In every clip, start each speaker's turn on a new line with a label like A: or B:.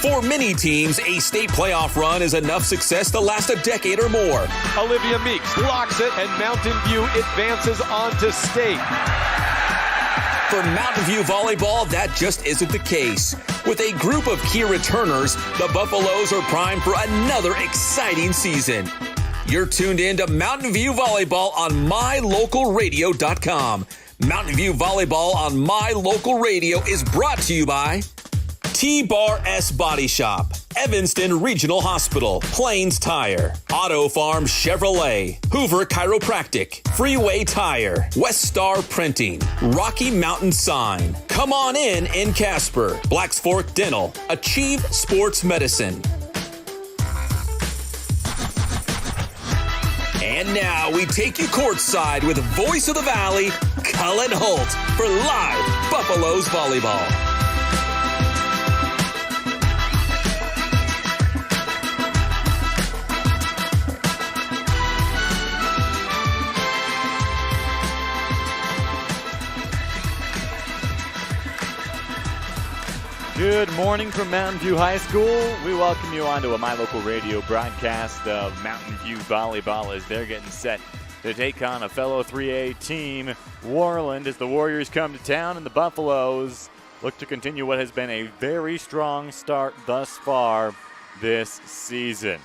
A: For many teams, a state playoff run is enough success to last a decade or more.
B: Olivia Meeks blocks it, and Mountain View advances on to state.
A: For Mountain View Volleyball, that just isn't the case. With a group of key returners, the Buffaloes are primed for another exciting season. You're tuned in to Mountain View Volleyball on MyLocalRadio.com. Mountain View Volleyball on My Local Radio is brought to you by T-Bar S Body Shop, Evanston Regional Hospital, Plains Tire, Auto Farm Chevrolet, Hoover Chiropractic, Freeway Tire, West Star Printing, Rocky Mountain Sign, Come On In Casper, Blacks Fork Dental, Achieve Sports Medicine. And now we take you courtside with Voice of the Valley, Cullen Holt, for live Buffaloes volleyball.
C: Good morning from Mountain View High School. We welcome you onto a My Local Radio broadcast of Mountain View Volleyball as they're getting set to take on a fellow 3A team, Worland, as the Warriors come to town and the Buffaloes look to continue what has been a very strong start thus far this season.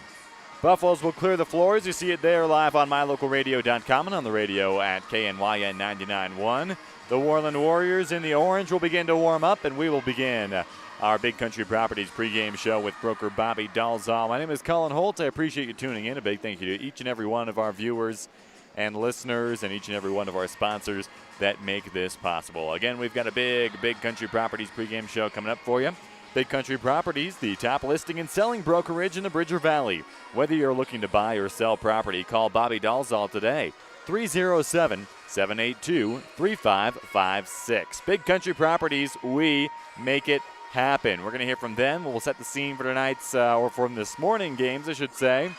C: Buffaloes will clear the floors. You see it there live on MyLocalRadio.com and on the radio at KNYN 99.1. The Worland Warriors in the orange will begin to warm up, and we will begin our Big Country Properties pregame show with broker Bobby Dalzall. My name is Cullen Holt. I appreciate you tuning in. A big thank you to each and every one of our viewers and listeners and each and every one of our sponsors that make this possible. Again, we've got a Big Country Properties pregame show coming up for you. Big Country Properties, the top listing and selling brokerage in the Bridger Valley. Whether you're looking to buy or sell property, call Bobby Dalzall today, 307-782-3556. Big Country Properties, we make it happen. We're going to hear from them. We'll set the scene for tonight's, or from this morning games, I should say.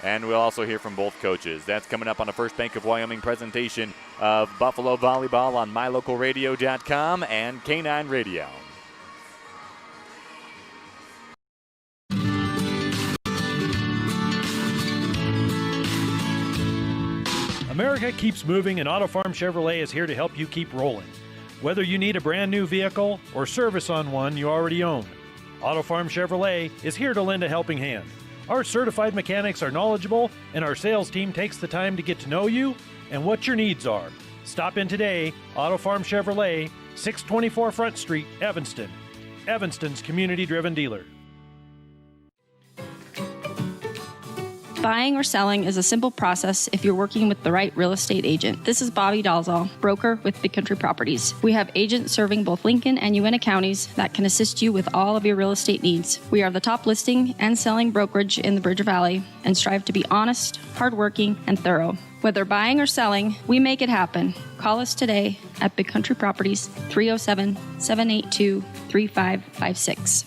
C: And we'll also hear from both coaches. That's coming up on the First Bank of Wyoming presentation of Buffalo Volleyball on MyLocalRadio.com and K9 Radio.
D: America keeps moving, and Auto Farm Chevrolet is here to help you keep rolling. Whether you need a brand new vehicle or service on one you already own, Auto Farm Chevrolet is here to lend a helping hand. Our certified mechanics are knowledgeable, and our sales team takes the time to get to know you and what your needs are. Stop in today, Auto Farm Chevrolet, 624 Front Street, Evanston. Evanston's community-driven dealer.
E: Buying or selling is a simple process if you're working with the right real estate agent. This is Bobby Dalzall, broker with Big Country Properties. We have agents serving both Lincoln and Uintah counties that can assist you with all of your real estate needs. We are the top listing and selling brokerage in the Bridger Valley and strive to be honest, hardworking, and thorough. Whether buying or selling, we make it happen. Call us today at Big Country Properties, 307-782-3556.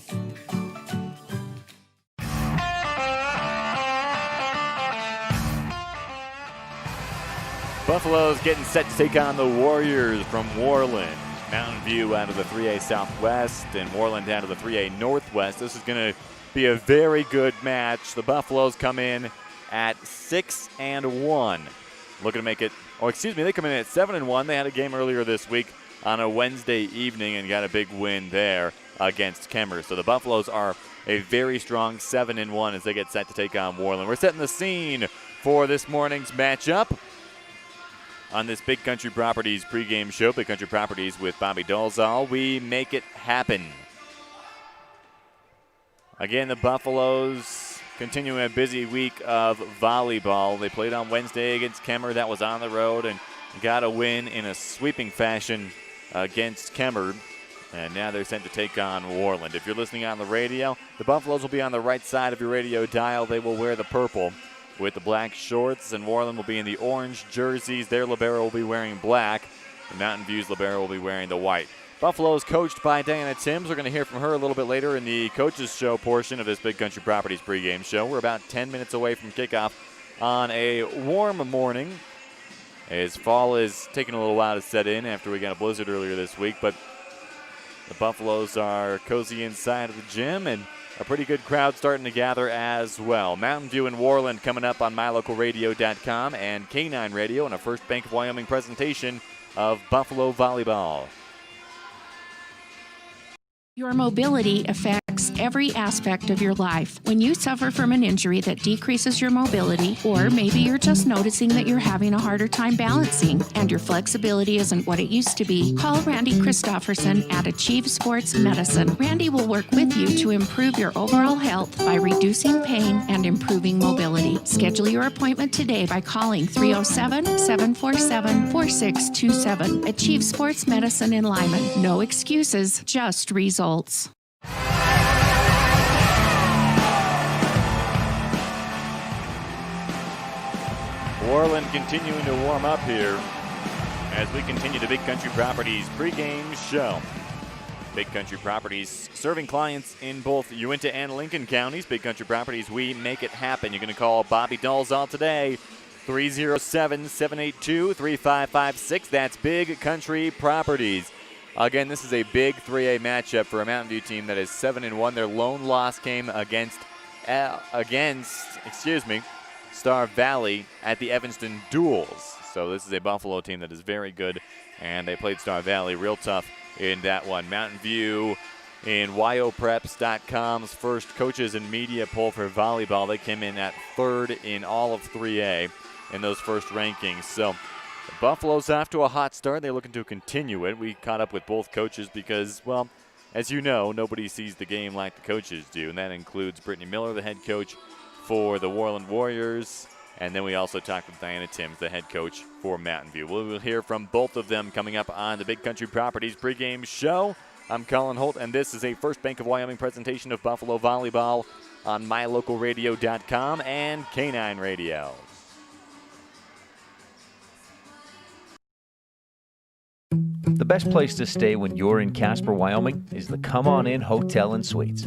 C: Buffaloes getting set to take on the Warriors from Worland. Mountain View out of the 3A Southwest and Worland out of the 3A Northwest. This is going to be a very good match. The Buffaloes come in at 6-1. Looking to make it, they come in at 7-1. They had a game earlier this week on a Wednesday evening and got a big win there against Kemmer. So the Buffaloes are a very strong 7-1 as they get set to take on Worland. We're setting the scene for this morning's matchup on this Big Country Properties pregame show. Big Country Properties with Bobby Dalzall. We make it happen. Again, the Buffaloes continuing a busy week of volleyball. They played on Wednesday against Kemmer. That was on the road and got a win in a sweeping fashion against Kemmer. And now they're sent to take on Worland. If you're listening on the radio, the Buffaloes will be on the right side of your radio dial. They will wear the purple with the black shorts, and Worland will be in the orange jerseys. Their libero will be wearing black. The Mountain View's libero will be wearing the white. Buffalo is coached by Diana Timms. We're going to hear from her a little bit later in the coaches show portion of this Big Country Properties pregame show. We're about 10 minutes away from kickoff on a warm morning as fall is taking a little while to set in after we got a blizzard earlier this week, but the Buffaloes are cozy inside of the gym and a pretty good crowd starting to gather as well. Mountain View and Worland coming up on MyLocalRadio.com and K9 Radio in a First Bank of Wyoming presentation of Buffalo Volleyball.
F: Your mobility affects every aspect of your life. When you suffer from an injury that decreases your mobility, or maybe you're just noticing that you're having a harder time balancing and your flexibility isn't what it used to be, call Randy Christofferson at Achieve Sports Medicine. Randy will work with you to improve your overall health by reducing pain and improving mobility. Schedule your appointment today by calling 307-747-4627. Achieve Sports Medicine in Lyman. No excuses, just results.
C: Worland continuing to warm up here as we continue the Big Country Properties pregame show. Big Country Properties serving clients in both Uinta and Lincoln counties. Big Country Properties, we make it happen. You're going to call Bobby Dalzell today, 307-782-3556. That's Big Country Properties. Again, this is a big 3A matchup for a Mountain View team that is 7-1. Their lone loss came against Star Valley at the Evanston Duels. So this is a Buffalo team that is very good, and they played Star Valley real tough in that one. Mountain View in YOPreps.com's first coaches and media poll for volleyball. They came in at third in all of 3A in those first rankings. So Buffalo's off to a hot start. They're looking to continue it. We caught up with both coaches because, well, as you know, nobody sees the game like the coaches do, and that includes Brittany Miller, the head coach for the Worland Warriors, and then we also talked with Diana Timms, the head coach for Mountain View. We will hear from both of them coming up on the Big Country Properties pregame show. I'm Cullen Holt, and this is a First Bank of Wyoming presentation of Buffalo Volleyball on MyLocalRadio.com and K9 Radio.
G: The best place to stay when you're in Casper, Wyoming is the Come On In Hotel and Suites.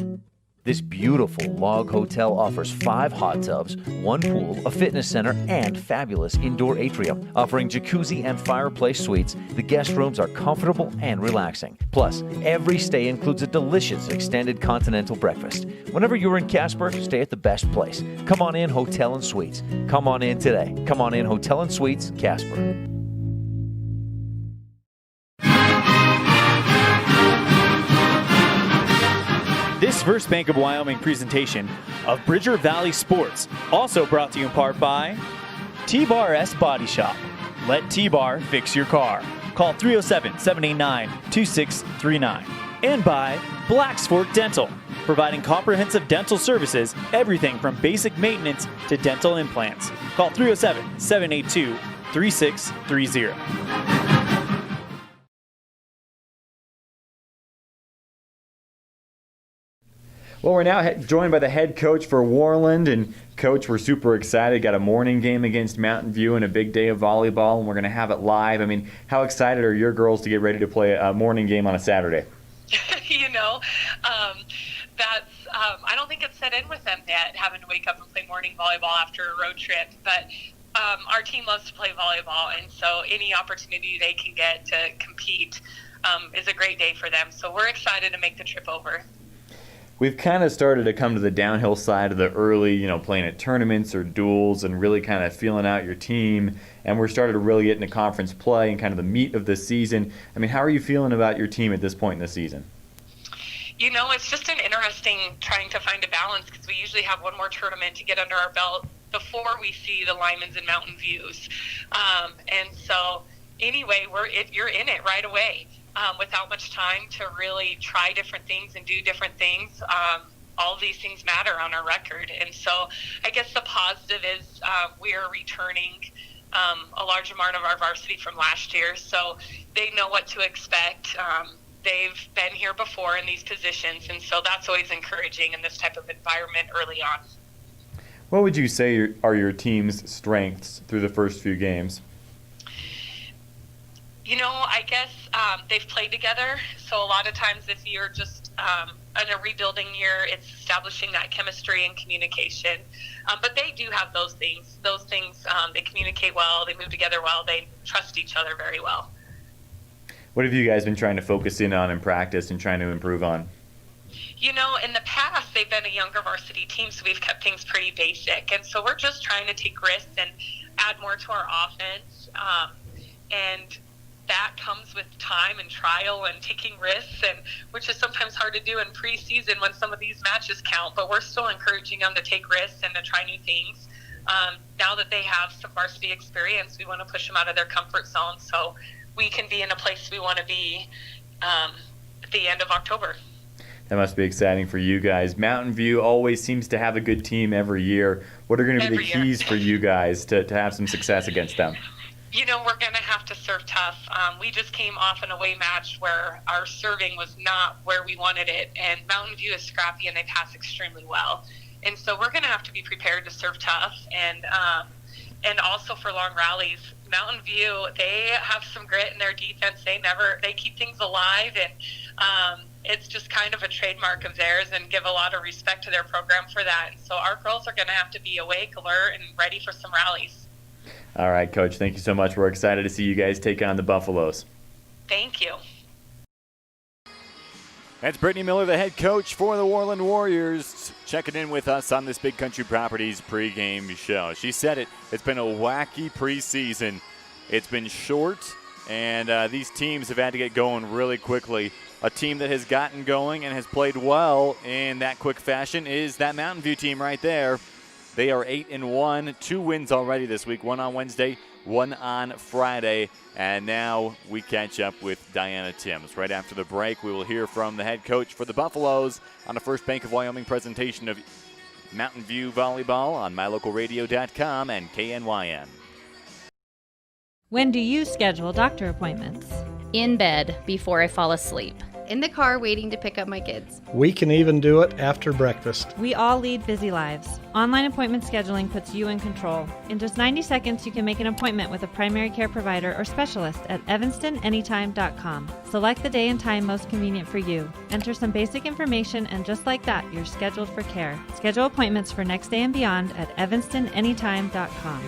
G: This beautiful log hotel offers 5 hot tubs, 1 pool, a fitness center, and fabulous indoor atrium. Offering jacuzzi and fireplace suites, the guest rooms are comfortable and relaxing. Plus, every stay includes a delicious extended continental breakfast. Whenever you're in Casper, stay at the best place. Come On In Hotel and Suites. Come on in today. Come On In Hotel and Suites, Casper.
H: This First Bank of Wyoming presentation of Bridger Valley Sports, also brought to you in part by T-Bar S Body Shop. Let T-Bar fix your car. Call 307-789-2639. And by Black's Fork Dental, providing comprehensive dental services, everything from basic maintenance to dental implants. Call 307-782-3630.
C: Well, we're now joined by the head coach for Worland. And, Coach, we're super excited. Got a morning game against Mountain View and a big day of volleyball, and we're going to have it live. I mean, how excited are your girls to get ready to play a morning game on a Saturday?
I: I don't think it's set in with them yet, having to wake up and play morning volleyball after a road trip. But our team loves to play volleyball, and so any opportunity they can get to compete is a great day for them. So we're excited to make the trip over.
C: We've kind of started to come to the downhill side of the early, playing at tournaments or duels and really kind of feeling out your team. And we're starting to really get into conference play and kind of the meat of the season. I mean, how are you feeling about your team at this point in the season?
I: It's just an interesting trying to find a balance because we usually have one more tournament to get under our belt before we see the Lymans and Mountain Views. And so anyway, you're in it right away. Without much time to really try different things and do different things. All of these things matter on our record. And so I guess the positive is we are returning a large amount of our varsity from last year. So they know what to expect. They've been here before in these positions. And so that's always encouraging in this type of environment early on.
C: What would you say are your team's strengths through the first few games?
I: I guess they've played together, so a lot of times if you're just in a rebuilding year, it's establishing that chemistry and communication. But they do have those things. They communicate well, they move together well, they trust each other very well.
C: What have you guys been trying to focus in on in practice and trying to improve on?
I: In the past, they've been a younger varsity team, so we've kept things pretty basic. And so we're just trying to take risks and add more to our offense. And that comes with time and trial and taking risks, and which is sometimes hard to do in preseason when some of these matches count. But we're still encouraging them to take risks and to try new things. Now that they have some varsity experience, we want to push them out of their comfort zone so we can be in a place we want to be at the end of October.
C: That must be exciting for you guys. Mountain View always seems to have a good team every year. What are going to be the keys for you guys to have some success against them?
I: We're going to have to serve tough. We just came off an away match where our serving was not where we wanted it, and Mountain View is scrappy and they pass extremely well. And so we're going to have to be prepared to serve tough, and also for long rallies. Mountain View, they have some grit in their defense. They keep things alive, and it's just kind of a trademark of theirs, and give a lot of respect to their program for that. And so our girls are going to have to be awake, alert, and ready for some rallies.
C: All right, Coach, thank you so much. We're excited to see you guys take on the Buffaloes.
I: Thank you.
C: That's Brittany Miller, the head coach for the Worland Warriors, checking in with us on this Big Country Properties pregame show. She said it. It's been a wacky preseason. It's been short, and these teams have had to get going really quickly. A team that has gotten going and has played well in that quick fashion is that Mountain View team right there. They are 8-1, 2 wins already this week, one on Wednesday, one on Friday, and now we catch up with Diana Timms. Right after the break, we will hear from the head coach for the Buffaloes on the First Bank of Wyoming presentation of Mountain View Volleyball on MyLocalRadio.com and KNYN.
J: When do you schedule doctor appointments?
K: In bed before I fall asleep.
L: In the car waiting to pick up my kids.
M: We can even do it after breakfast.
J: We all lead busy lives. Online appointment scheduling puts you in control. In just 90 seconds, you can make an appointment with a primary care provider or specialist at evanstonanytime.com. Select the day and time most convenient for you. Enter some basic information, and just like that, you're scheduled for care. Schedule appointments for next day and beyond at evanstonanytime.com.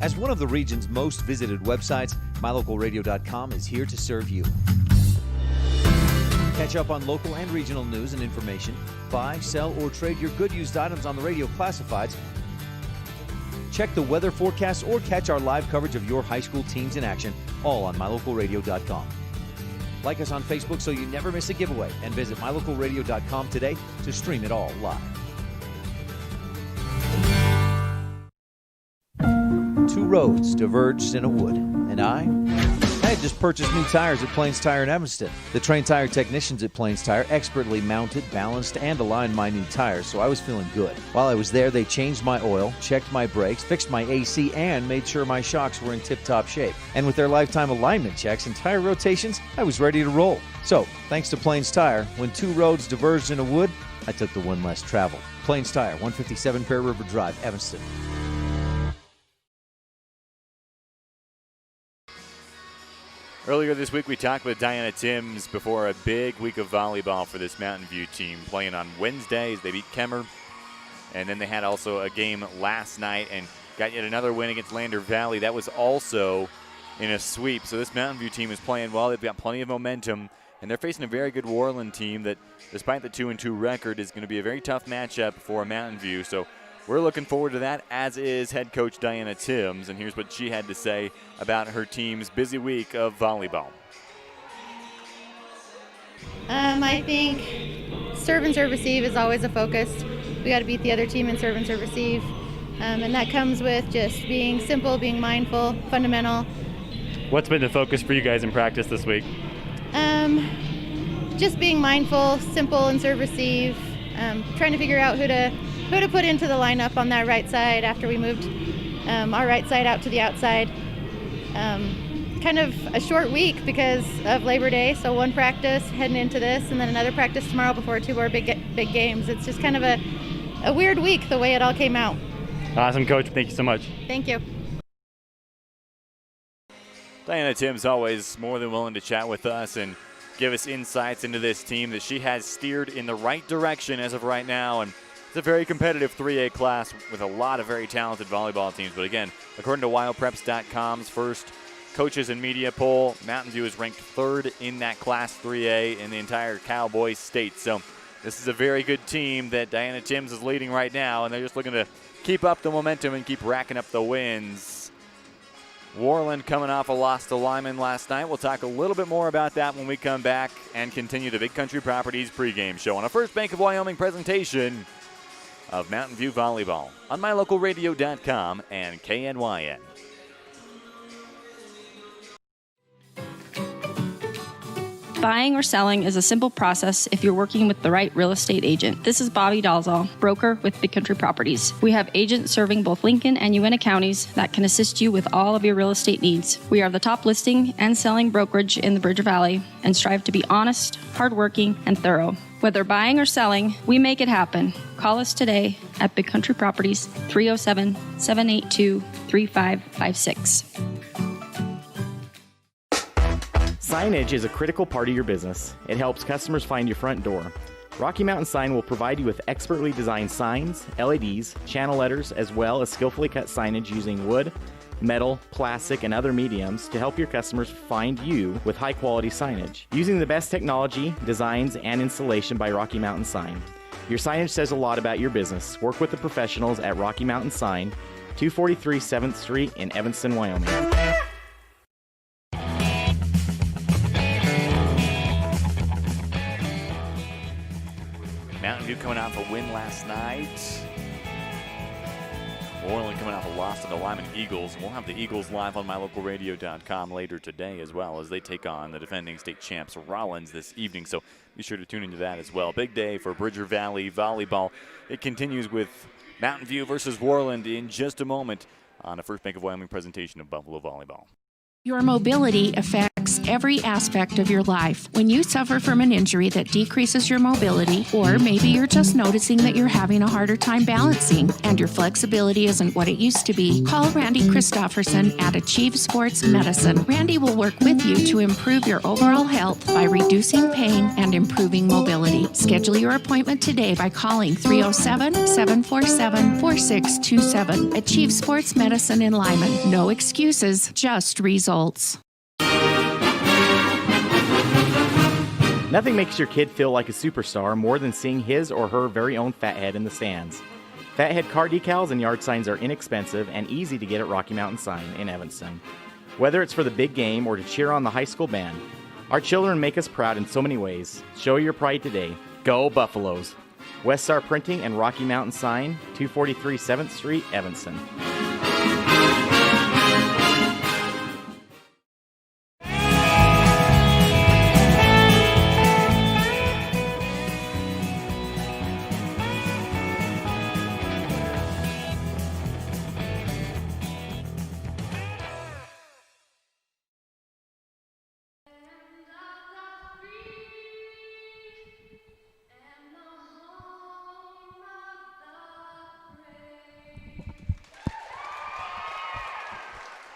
G: As one of the region's most visited websites, MyLocalRadio.com is here to serve you. Catch up on local and regional news and information. Buy, sell, or trade your good used items on the radio classifieds. Check the weather forecast or catch our live coverage of your high school teams in action, all on MyLocalRadio.com. Like us on Facebook so you never miss a giveaway, and visit MyLocalRadio.com today to stream it all live. Two roads diverged in a wood, and I had just purchased new tires at Plains Tire in Evanston. The trained tire technicians at Plains Tire expertly mounted, balanced, and aligned my new tires, so I was feeling good. While I was there, they changed my oil, checked my brakes, fixed my AC, and made sure my shocks were in tip-top shape. And with their lifetime alignment checks and tire rotations, I was ready to roll. So, thanks to Plains Tire, when two roads diverged in a wood, I took the one less traveled. Plains Tire, 157 Bear River Drive, Evanston.
C: Earlier this week, we talked with Diana Timms before a big week of volleyball for this Mountain View team, playing on Wednesdays. They beat Kemmer, and then they had also a game last night and got yet another win against Lander Valley. That was also in a sweep. So this Mountain View team is playing well. They've got plenty of momentum, and they're facing a very good Worland team that, despite the 2-2 record, is going to be a very tough matchup for Mountain View. So we're looking forward to that, as is head coach Diana Timms, and here's what she had to say about her team's busy week of volleyball.
L: I think serve and serve receive is always a focus. We got to beat the other team in serve and serve receive, and that comes with just being simple, being mindful, fundamental.
H: What's been the focus for you guys in practice this week?
L: Just being mindful, simple, and serve receive. Trying to figure out who to put into the lineup on that right side after we moved our right side out to the outside. Kind of a short week because of Labor Day, so one practice heading into this, and then another practice tomorrow before two more big games. It's just kind of a weird week the way it all came out.
H: Awesome, Coach. Thank you so much.
L: Thank you.
C: Diana Timms always more than willing to chat with us and give us insights into this team that she has steered in the right direction as of right now. And it's a very competitive 3A class with a lot of very talented volleyball teams. But again, according to WildPreps.com's first coaches and media poll, Mountain View is ranked 3rd in that Class 3A in the entire Cowboy state. So this is a very good team that Diana Timms is leading right now, and they're just looking to keep up the momentum and keep racking up the wins. Worland coming off a loss to Lyman last night. We'll talk a little bit more about that when we come back and continue the Big Country Properties pregame show on a First Bank of Wyoming presentation of Mountain View Volleyball on MyLocalRadio.com and KNYN.
E: Buying or selling is a simple process if you're working with the right real estate agent. This is Bobby Dalzall, broker with Big Country Properties. We have agents serving both Lincoln and Uintah counties that can assist you with all of your real estate needs. We are the top listing and selling brokerage in the Bridger Valley and strive to be honest, hardworking, and thorough. Whether buying or selling, we make it happen. Call us today at Big Country Properties, 307-782-3556.
N: Signage is a critical part of your business. It helps customers find your front door. Rocky Mountain Sign will provide you with expertly designed signs, LEDs, channel letters, as well as skillfully cut signage using wood, metal, plastic, and other mediums to help your customers find you with high-quality signage. Using the best technology, designs, and installation by Rocky Mountain Sign. Your signage says a lot about your business. Work with the professionals at Rocky Mountain Sign, 243 7th Street in Evanston, Wyoming.
C: Mountain View coming off a win last night. Worland coming off a loss to the Lyman Eagles. We'll have the Eagles live on MyLocalRadio.com later today as well as they take on the defending state champs Rollins this evening. So be sure to tune into that as well. Big day for Bridger Valley Volleyball. It continues with Mountain View versus Worland in just a moment on a First Bank of Wyoming presentation of Buffalo Volleyball.
F: Your mobility affects every aspect of your life. When you suffer from an injury that decreases your mobility, or maybe you're just noticing that you're having a harder time balancing and your flexibility isn't what it used to be, call Randy Christofferson at Achieve Sports Medicine. Randy will work with you to improve your overall health by reducing pain and improving mobility. Schedule your appointment today by calling 307-747-4627. Achieve Sports Medicine in Lyman. No excuses, just results.
N: Nothing makes your kid feel like a superstar more than seeing his or her very own Fathead in the stands. Fathead car decals and yard signs are inexpensive and easy to get at Rocky Mountain Sign in Evanston. Whether it's for the big game or to cheer on the high school band, our children make us proud in so many ways. Show your pride today. Go Buffaloes! West Star Printing and Rocky Mountain Sign, 243 7th Street, Evanston.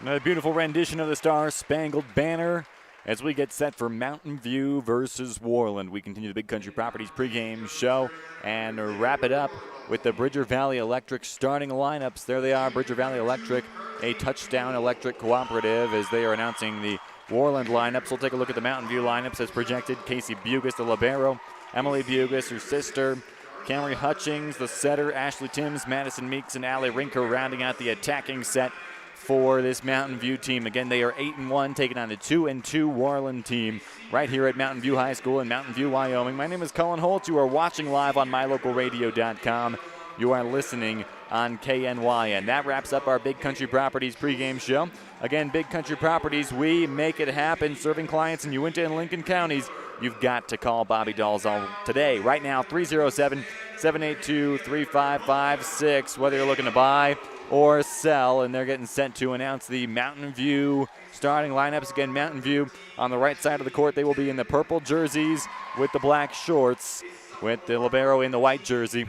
C: Another beautiful rendition of the Star-Spangled Banner as we get set for Mountain View versus Worland. We continue the Big Country Properties pregame show and wrap it up with the Bridger Valley Electric starting lineups. There they are, Bridger Valley Electric, a touchdown electric cooperative as they are announcing the Worland lineups. We'll take a look at the Mountain View lineups as projected. Casey Bugis, the libero, Emily Bugis, her sister, Camry Hutchings, the setter, Ashley Timms, Madison Meeks, and Allie Rinker rounding out the attacking set for this Mountain View team. Again, they are 8-1, taking on the 2-2 Worland team right here at Mountain View High School in Mountain View, Wyoming. My name is Cullen Holt. You are watching live on MyLocalRadio.com. You are listening on KNYN. That wraps up our Big Country Properties pregame show. Again, Big Country Properties, we make it happen, serving clients in Uintah and Lincoln counties. You've got to call Bobby Dalzall today, right now, 307-782-3556, whether you're looking to buy or sell, and they're getting set to announce the Mountain View starting lineups. Again, Mountain View on the right side of the court. They will be in the purple jerseys with the black shorts, with the libero in the white jersey.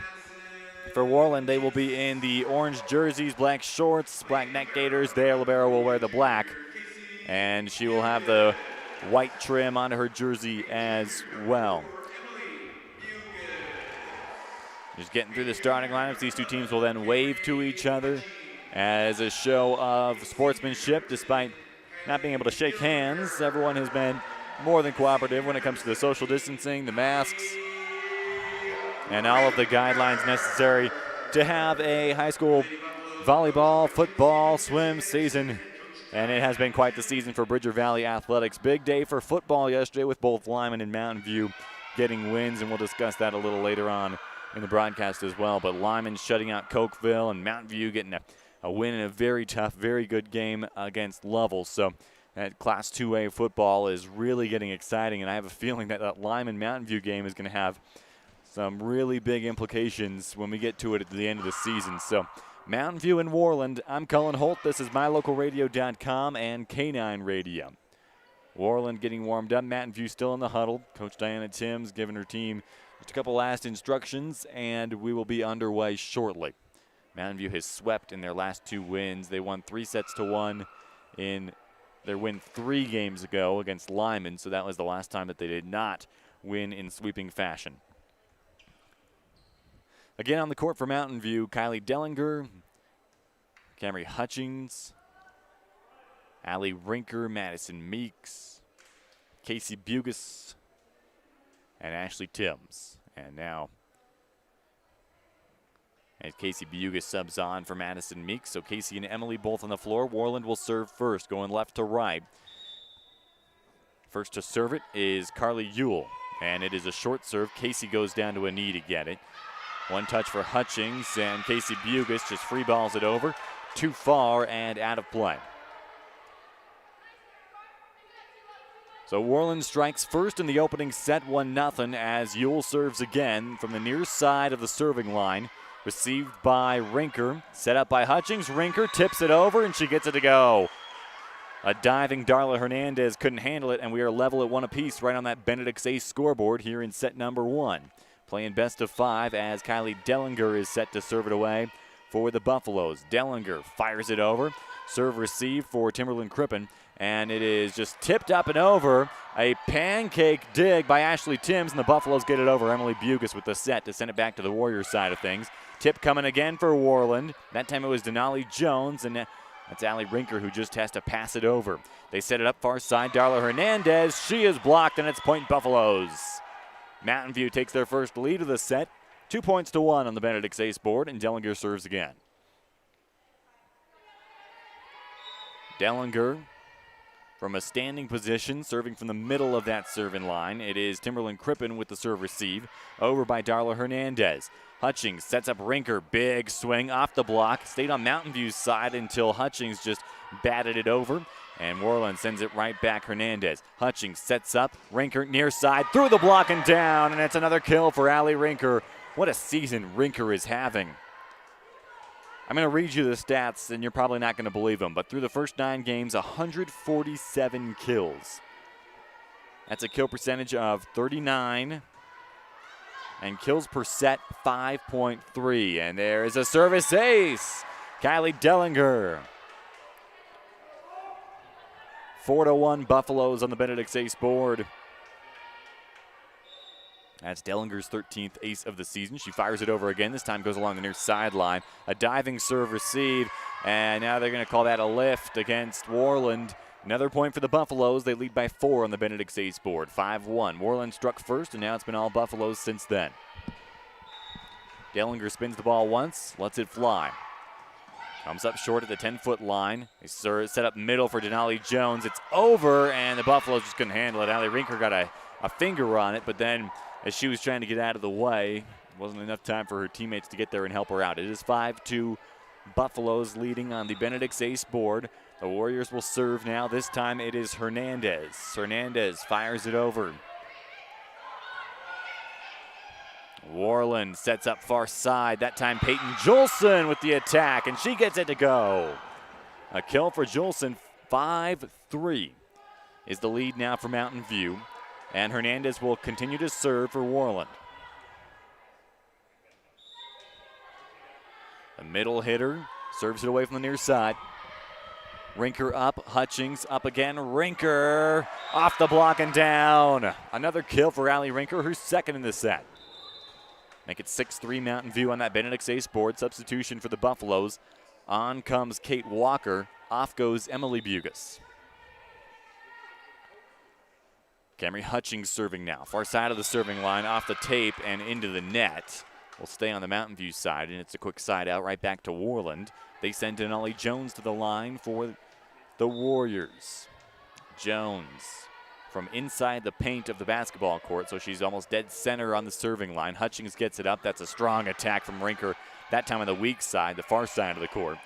C: For Worland, they will be in the orange jerseys, black shorts, black neck gaiters. Their libero will wear the black, and she will have the white trim onto her jersey as well. Just getting through the starting lineups. These two teams will then wave to each other as a show of sportsmanship, despite not being able to shake hands. Everyone has been more than cooperative when it comes to the social distancing, the masks, and all of the guidelines necessary to have a high school volleyball, football, swim season. And it has been quite the season for Bridger Valley Athletics. Big day for football yesterday with both Lyman and Mountain View getting wins, and we'll discuss that a little later on in the broadcast as well. But Lyman shutting out Cokeville and Mountain View getting a win in a very tough, very good game against Lovell. So that Class 2A football is really getting exciting, and I have a feeling that Lyman Mountain View game is going to have some really big implications when we get to it at the end of the season. So Mountain View and Worland. I'm Cullen Holt. This is MyLocalRadio.com and K9 Radio. Worland getting warmed up. Mountain View still in the huddle. Coach Diana Timms giving her team just a couple last instructions, and we will be underway shortly. Mountain View has swept in their last 2 wins. They won 3-1 in their win 3 games ago against Lyman, so that was the last time that they did not win in sweeping fashion. Again on the court for Mountain View, Kylie Dellinger, Camry Hutchings, Allie Rinker, Madison Meeks, Casey Bugis, and Ashley Timms. And now, as Casey Bugis subs on for Madison Meeks, so Casey and Emily both on the floor. Worland will serve first, going left to right. First to serve it is Carly Ewell, and it is a short serve. Casey goes down to a knee to get it. One touch for Hutchings, and Casey Bugis just free balls it over. Too far and out of play. So Worland strikes first in the opening set, 1-0, as Ewell serves again from the near side of the serving line. Received by Rinker, set up by Hutchings. Rinker tips it over, and she gets it to go. A diving Darla Hernandez couldn't handle it, and we are level at 1 apiece right on that Benedict's Ace scoreboard here in set number 1. Playing best of 5 as Kylie Dellinger is set to serve it away for the Buffaloes. Dellinger fires it over. Serve receive for Timberland Crippen, and it is just tipped up and over. A pancake dig by Ashley Timms, and the Buffaloes get it over. Emily Bugis with the set to send it back to the Warriors side of things. Tip coming again for Worland. That time it was Denali Jones, and that's Allie Rinker who just has to pass it over. They set it up far side. Darla Hernandez, she is blocked, and it's point Buffaloes. Mountain View takes their first lead of the set. 2-1 on the Benedict's Ace board, and Dellinger serves again. Dellinger from a standing position, serving from the middle of that serving line. It is Timberland Crippen with the serve receive, over by Darla Hernandez. Hutchings sets up Rinker, big swing off the block, stayed on Mountain View's side until Hutchings just batted it over. And Worland sends it right back. Hernandez. Hutchings sets up. Rinker near side. Through the block and down. And it's another kill for Allie Rinker. What a season Rinker is having. I'm going to read you the stats, and you're probably not going to believe them. But through the first 9 games, 147 kills. That's a kill percentage of 39. And kills per set, 5.3. And there is a service ace. Kylie Dellinger. 4-1 Buffaloes on the Benedict's Ace board. That's Dellinger's 13th ace of the season. She fires it over again. This time goes along the near sideline. A diving serve receive, and now they're going to call that a lift against Worland. Another point for the Buffaloes. They lead by 4 on the Benedict's Ace board, 5-1. Worland struck first, and now it's been all Buffaloes since then. Dellinger spins the ball once, lets it fly. Comes up short at the 10-foot line. They set up middle for Denali Jones. It's over, and the Buffaloes just couldn't handle it. Allie Rinker got a finger on it, but then as she was trying to get out of the way, wasn't enough time for her teammates to get there and help her out. It is 5-2 Buffaloes leading on the Benedict's Ace board. The Warriors will serve now. This time it is Hernandez. Hernandez fires it over. Worland sets up far side. That time Peyton Jolson with the attack, and she gets it to go. A kill for Jolson. 5-3 is the lead now for Mountain View. And Hernandez will continue to serve for Worland. The middle hitter serves it away from the near side. Rinker up, Hutchings up again. Rinker off the block and down. Another kill for Allie Rinker, her second in the set. Make it 6-3 Mountain View on that Benedict's Ace board. Substitution for the Buffaloes. On comes Kate Walker. Off goes Emily Bugis. Camry Hutchings serving now. Far side of the serving line, off the tape and into the net. Will stay on the Mountain View side, and it's a quick side out right back to Worland. They send Denali Jones to the line for the Warriors. Jones from inside the paint of the basketball court, so she's almost dead center on the serving line. Hutchings gets it up. That's a strong attack from Rinker, that time on the weak side, the far side of the court.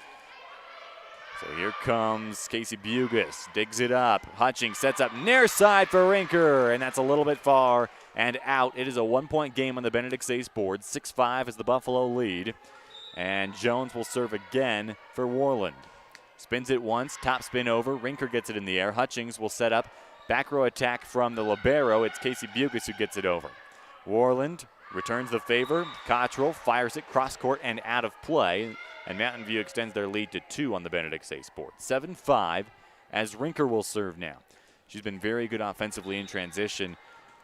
C: So here comes Casey Bugis, digs it up. Hutchings sets up near side for Rinker, and that's a little bit far and out. It is a 1-point game on the Benedict Stace board. 6-5 is the Buffalo lead. And Jones will serve again for Worland. Spins it once, top spin over. Rinker gets it in the air. Hutchings will set up back row attack from the libero. It's Casey Bugis who gets it over. Worland returns the favor. Cottrell fires it cross court and out of play. And Mountain View extends their lead to 2 on the Benedict Stace board. 7-5 as Rinker will serve now. She's been very good offensively in transition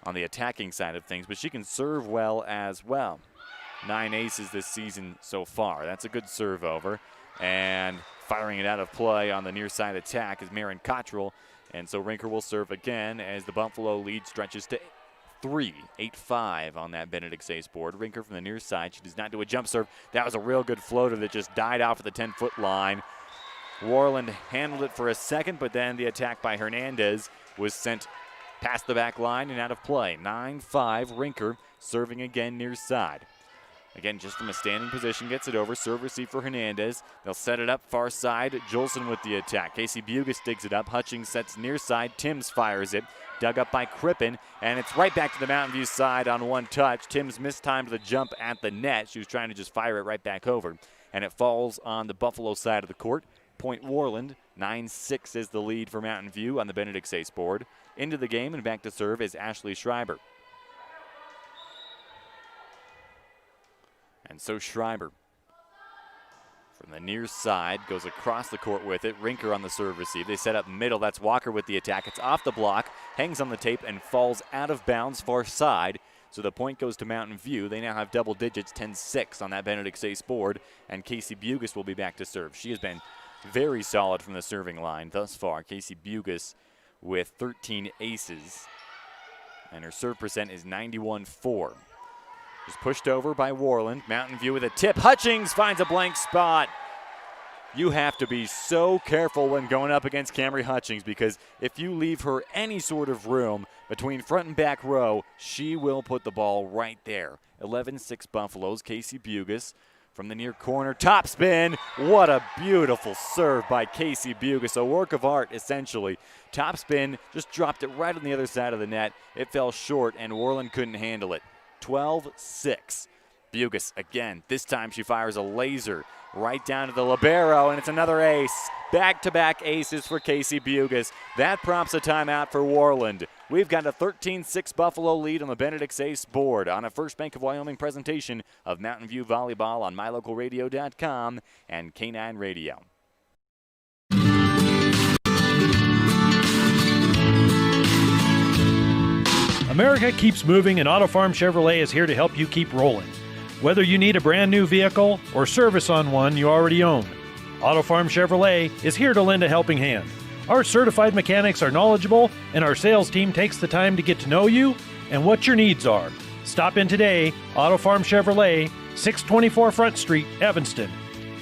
C: on the attacking side of things, but she can serve well as well. 9 aces this season so far. That's a good serve over. And firing it out of play on the near side attack is Marin Cottrell. And so Rinker will serve again as the Buffalo lead stretches to 3. 8-5 on that Benedict Stace board. Rinker from the near side. She does not do a jump serve. That was a real good floater that just died off at the 10-foot line. Worland handled it for a second, but then the attack by Hernandez was sent past the back line and out of play. 9-5, Rinker serving again near side. Again, just from a standing position, gets it over. Serve receive for Hernandez. They'll set it up far side. Jolson with the attack. Casey Bugis digs it up. Hutchings sets near side. Timms fires it. Dug up by Crippen, and it's right back to the Mountain View side on one touch. Timms mistimed the jump at the net. She was trying to just fire it right back over, and it falls on the Buffalo side of the court. Point Worland. 9-6 is the lead for Mountain View on the Benedict Stace board. Into the game and back to serve is Ashley Schreiber. And so Schreiber from the near side goes across the court with it. Rinker on the serve receive. They set up middle. That's Walker with the attack. It's off the block, hangs on the tape, and falls out of bounds far side. So the point goes to Mountain View. They now have double digits, 10-6 on that Benedict Stace board, and Casey Bugis will be back to serve. She has been very solid from the serving line thus far. Casey Bugis with 13 aces, and her serve percent is 91-4. Just pushed over by Worland. Mountain View with a tip. Hutchings finds a blank spot. You have to be so careful when going up against Camry Hutchings, because if you leave her any sort of room between front and back row, she will put the ball right there. 11-6 Buffaloes. Casey Bugis from the near corner. Top spin. What a beautiful serve by Casey Bugis. A work of art, essentially. Top spin. Just dropped it right on the other side of the net. It fell short, and Worland couldn't handle it. 12-6. Bugis again. This time she fires a laser right down to the libero, and it's another ace. Back-to-back aces for Casey Bugis. That prompts a timeout for Worland. We've got a 13-6 Buffalo lead on the Benedict Stace board on a First Bank of Wyoming presentation of Mountain View Volleyball on MyLocalRadio.com and K9 Radio.
D: America keeps moving, and Auto Farm Chevrolet is here to help you keep rolling. Whether you need a brand new vehicle or service on one you already own, Auto Farm Chevrolet is here to lend a helping hand. Our certified mechanics are knowledgeable, and our sales team takes the time to get to know you and what your needs are. Stop in today. Auto Farm Chevrolet, 624 Front Street, Evanston.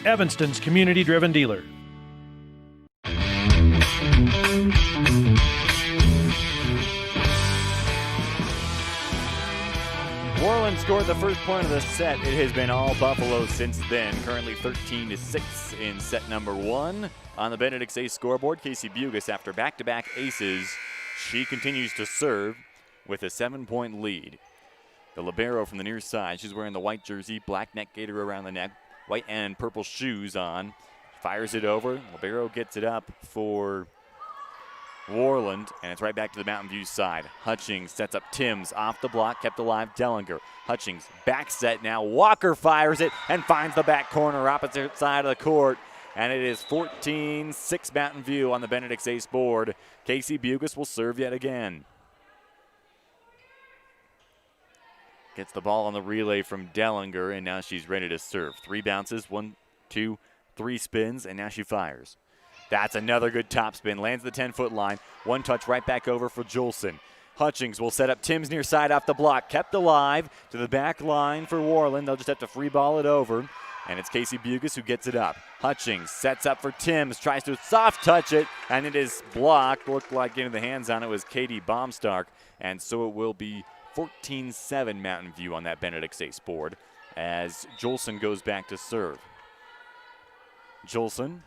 D: Evanston's community-driven dealer.
C: Worland scored the first point of the set. It has been all Buffalo since then. Currently 13-6 in set number 1. On the Benedict Stace scoreboard, Casey Bugis, after back-to-back aces, she continues to serve with a 7-point lead. The libero from the near side, she's wearing the white jersey, black neck gaiter around the neck, white and purple shoes on. Fires it over. Libero gets it up for Worland, and it's right back to the Mountain View side. Hutchings sets up Timms off the block, kept alive Dellinger. Hutchings back set now. Walker fires it and finds the back corner opposite side of the court. And it is 14-6 Mountain View on the Benedict Stace board. Casey Bugis will serve yet again. Gets the ball on the relay from Dellinger, and now she's ready to serve. 3 bounces, 1, 2, 3 spins, and now she fires. That's another good top spin. Lands the 10-foot line. One touch right back over for Jolson. Hutchings will set up Timms near side off the block. Kept alive to the back line for Worland. They'll just have to free ball it over. And it's Casey Bugis who gets it up. Hutchings sets up for Timms, tries to soft touch it, and it is blocked. Looked like getting the hands on it was Katie Baumstark. And so it will be 14-7 Mountain View on that Benedict States board as Jolson goes back to serve. Jolson,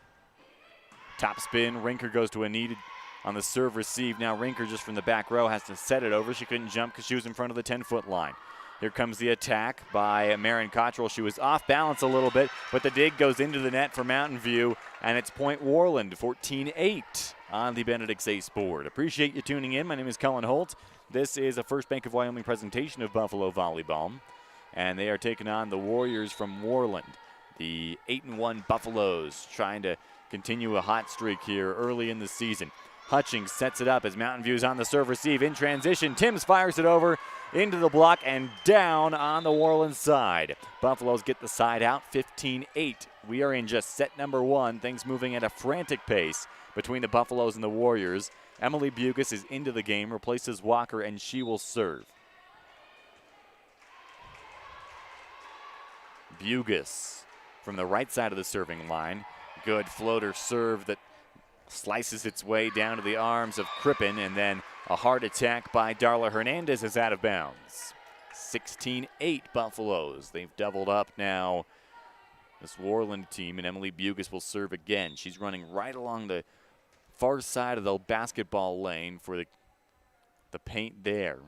C: top spin. Rinker goes to a needed on the serve receive. Now Rinker just from the back row has to set it over. She couldn't jump because she was in front of the 10-foot line. Here comes the attack by Marin Cottrell. She was off balance a little bit, but the dig goes into the net for Mountain View, and it's point Worland, 14-8 on the Benedict States board. Appreciate you tuning in. My name is Cullen Holt. This is a First Bank of Wyoming presentation of Buffalo Volleyball, and they are taking on the Warriors from Worland. The 8-1 Buffaloes trying to continue a hot streak here early in the season. Hutchings sets it up as Mountain View's on the serve receive in transition. Timms fires it over into the block and down on the Worland side. Buffaloes get the side out, 15-8. We are in just set number 1. Things moving at a frantic pace between the Buffaloes and the Warriors. Emily Bugis is into the game, replaces Walker, and she will serve. Bugis from the right side of the serving line. Good floater serve that slices its way down to the arms of Crippen, and then a hard attack by Darla Hernandez is out of bounds. 16-8 Buffaloes. They've doubled up now. This Worland team, and Emily Bugis will serve again. She's running right along the far side of the basketball lane for the paint there.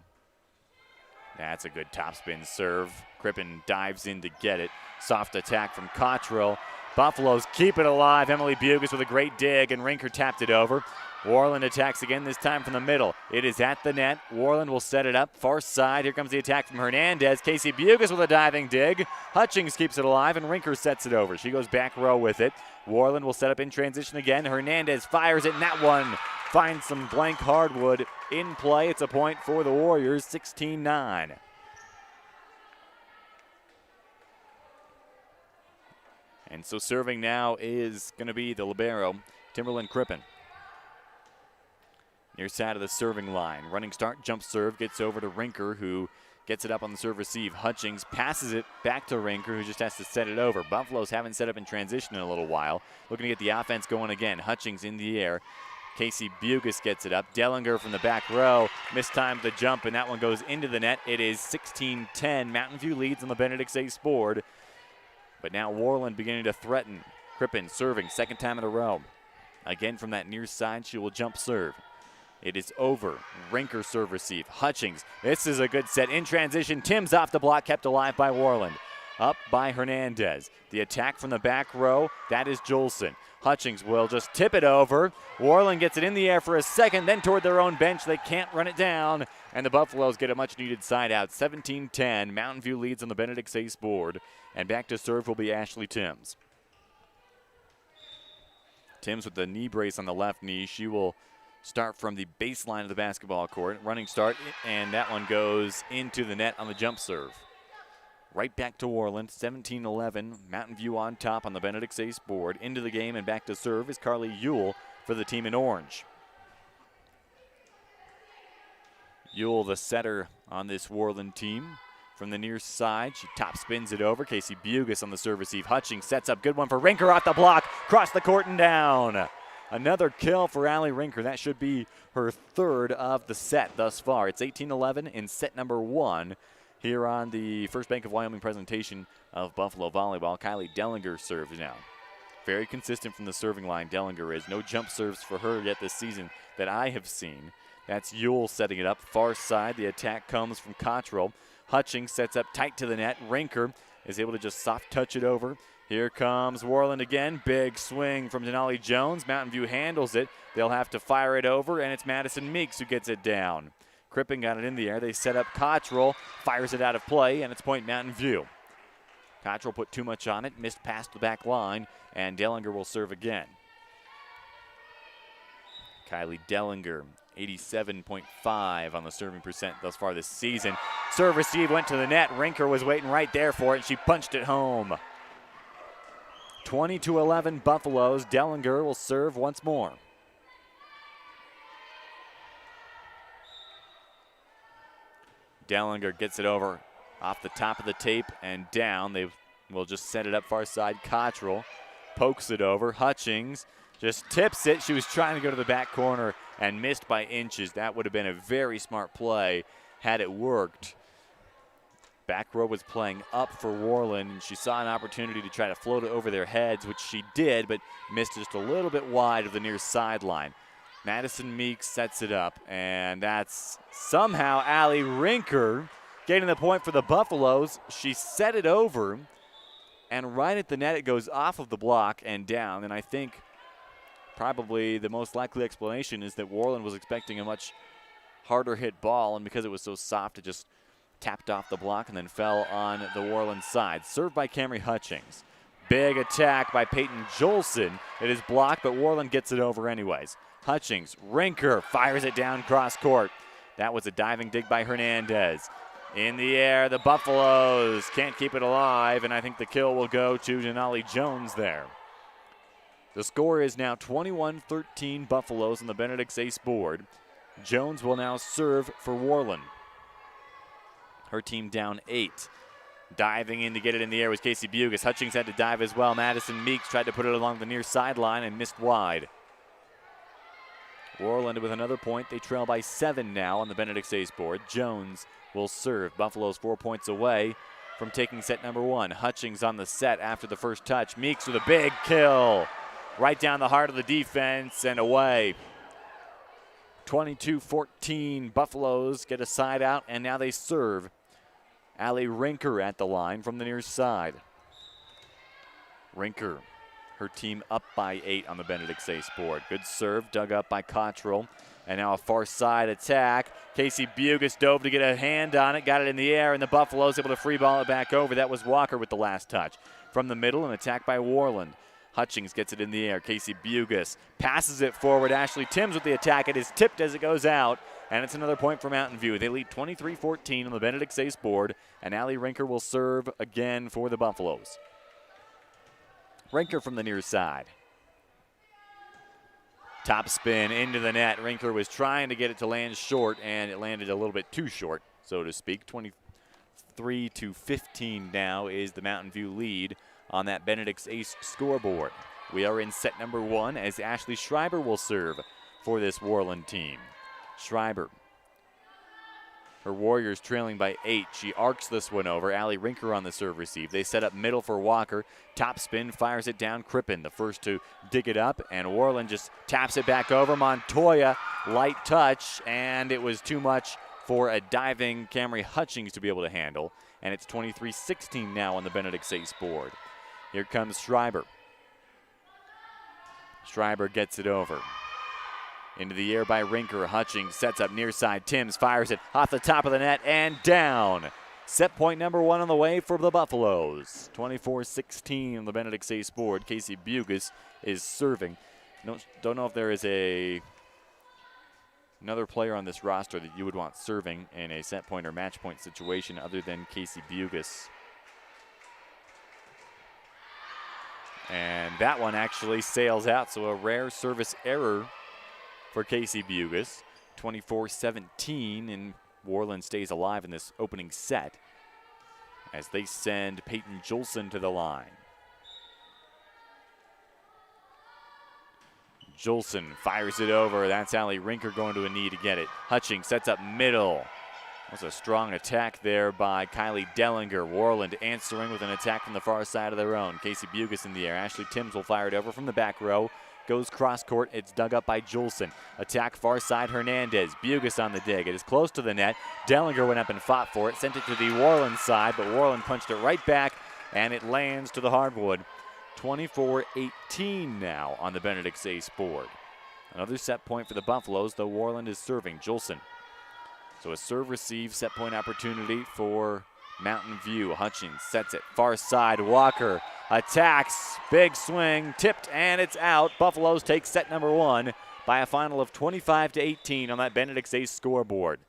C: That's a good topspin serve. Crippen dives in to get it. Soft attack from Cottrell. Buffaloes keep it alive. Emily Bugis with a great dig, and Rinker tapped it over. Worland attacks again, this time from the middle. It is at the net. Worland will set it up. Far side. Here comes the attack from Hernandez. Casey Bugis with a diving dig. Hutchings keeps it alive, and Rinker sets it over. She goes back row with it. Worland will set up in transition again. Hernandez fires it, and that one finds some blank hardwood in play. It's a point for the Warriors, 16-9. And so serving now is going to be the libero, Timberland Crippen. Near side of the serving line. Running start, jump serve, gets over to Rinker, who gets it up on the serve receive. Hutchings passes it back to Rinker, who just has to set it over. Buffaloes haven't set up in transition in a little while. Looking to get the offense going again. Hutchings in the air. Casey Bugis gets it up. Dellinger from the back row mistimed the jump, and that one goes into the net. It is 16-10. Mountain View leads on the Benedict States board. But now Worland beginning to threaten. Crippen serving, second time in a row. Again from that near side, she will jump serve. It is over. Rinker serve receive. Hutchings. This is a good set. In transition, Timms off the block, kept alive by Worland. Up by Hernandez. The attack from the back row, that is Jolson. Hutchings will just tip it over. Worland gets it in the air for a second, then toward their own bench. They can't run it down, and the Buffaloes get a much-needed side out. 17-10. Mountain View leads on the Benedict States board, and back to serve will be Ashley Timms. Timms with the knee brace on the left knee. She will start from the baseline of the basketball court. Running start, and that one goes into the net on the jump serve. Right back to Worland, 17-11. Mountain View on top on the Benedict States board. Into the game and back to serve is Carly Ewell for the team in orange. Ewell, the setter on this Worland team. From the near side, she top spins it over. Casey Bugis on the serve receive. Hutchings sets up, good one for Rinker off the block. Cross the court and down. Another kill for Allie Rinker. That should be her third of the set thus far. It's 18-11 in set number 1. Here on the First Bank of Wyoming presentation of Buffalo Volleyball. Kylie Dellinger serves now. Very consistent from the serving line, Dellinger is. No jump serves for her yet this season that I have seen. That's Ewell setting it up. Far side, the attack comes from Cottrell. Hutchings sets up tight to the net. Rinker is able to just soft touch it over. Here comes Worland again. Big swing from Denali Jones. Mountain View handles it. They'll have to fire it over, and it's Madison Meeks who gets it down. Crippen got it in the air. They set up Cottrell, fires it out of play, and it's point Mountain View. Cottrell put too much on it, missed past the back line, and Dellinger will serve again. Kylie Dellinger, 87.5 on the serving percent thus far this season. Serve receive went to the net. Rinker was waiting right there for it. She punched it home. 20-11 Buffaloes. Dellinger will serve once more. Dellinger gets it over off the top of the tape and down. They will just set it up far side. Cottrell pokes it over. Hutchings just tips it. She was trying to go to the back corner and missed by inches. That would have been a very smart play had it worked. Back row was playing up for Worland, and she saw an opportunity to try to float it over their heads, which she did, but missed just a little bit wide of the near sideline. Madison Meeks sets it up, and that's somehow Allie Rinker getting the point for the Buffaloes. She set it over, and right at the net it goes off of the block and down, and I think probably the most likely explanation is that Worland was expecting a much harder hit ball, and because it was so soft, it just tapped off the block and then fell on the Worland side. Served by Camry Hutchings. Big attack by Peyton Jolson. It is blocked, but Worland gets it over anyways. Hutchings, Rinker fires it down cross court. That was a diving dig by Hernandez. In the air, the Buffaloes can't keep it alive, and I think the kill will go to Denali Jones there. The score is now 21-13 Buffaloes on the Benedict's ace board. Jones will now serve for Worland. Her team down 8. Diving in to get it in the air was Casey Bugis. Hutchings had to dive as well. Madison Meeks tried to put it along the near sideline and missed wide. Worland with another point. They trail by 7 now on the Benedict's ace board. Jones will serve. Buffalo's 4 points away from taking set number 1. Hutchings on the set after the first touch. Meeks with a big kill. Right down the heart of the defense and away. 22-14. Buffaloes get a side out, and now they serve. Allie Rinker at the line from the near side. Rinker, her team up by 8 on the Benedict's ace board. Good serve, dug up by Cottrell. And now a far side attack. Casey Bugis dove to get a hand on it, got it in the air, and the Buffaloes able to free ball it back over. That was Walker with the last touch. From the middle, an attack by Worland. Hutchings gets it in the air. Casey Bugis passes it forward. Ashley Timms with the attack. It is tipped as it goes out, and it's another point for Mountain View. They lead 23-14 on the Benedict's ace board, and Allie Rinker will serve again for the Buffaloes. Rinker from the near side. Top spin into the net. Rinker was trying to get it to land short, and it landed a little bit too short, so to speak. 23-15 now is the Mountain View lead on that Benedict's ace scoreboard. We are in set number 1 as Ashley Schreiber will serve for this Worland team. Schreiber, her Warriors trailing by 8. She arcs this one over. Allie Rinker on the serve receive. They set up middle for Walker. Top spin, fires it down. Crippen, the first to dig it up, and Worland just taps it back over. Montoya, light touch, and it was too much for a diving Camry Hutchings to be able to handle. And it's 23-16 now on the Benedict's ace board. Here comes Schreiber. Schreiber gets it over. Into the air by Rinker. Hutchings sets up near side. Timms fires it off the top of the net and down. Set point number 1 on the way for the Buffaloes. 24-16 on the Benedict's ace board. Casey Bugis is serving. Don't know if there is another player on this roster that you would want serving in a set point or match point situation other than Casey Bugis. And that one actually sails out, so a rare service error for Casey Bugis. 24-17, and Worland stays alive in this opening set as they send Peyton Jolson to the line. Jolson fires it over. That's Allie Rinker going to a knee to get it. Hutchings sets up middle. That was a strong attack there by Kylie Dellinger. Worland answering with an attack from the far side of their own. Casey Bugis in the air. Ashley Timms will fire it over from the back row. Goes cross court. It's dug up by Jolson. Attack far side Hernandez. Bugis on the dig. It is close to the net. Dellinger went up and fought for it. Sent it to the Worland side, but Worland punched it right back, and it lands to the hardwood. 24-18 now on the Benedict's ace board. Another set point for the Buffaloes, though Worland is serving. Jolson. So a serve receive set point opportunity for Mountain View. Hutchins sets it far side. Walker attacks. Big swing. Tipped, and it's out. Buffaloes take set number 1 by a final of 25-18 on that Benedict's ace scoreboard.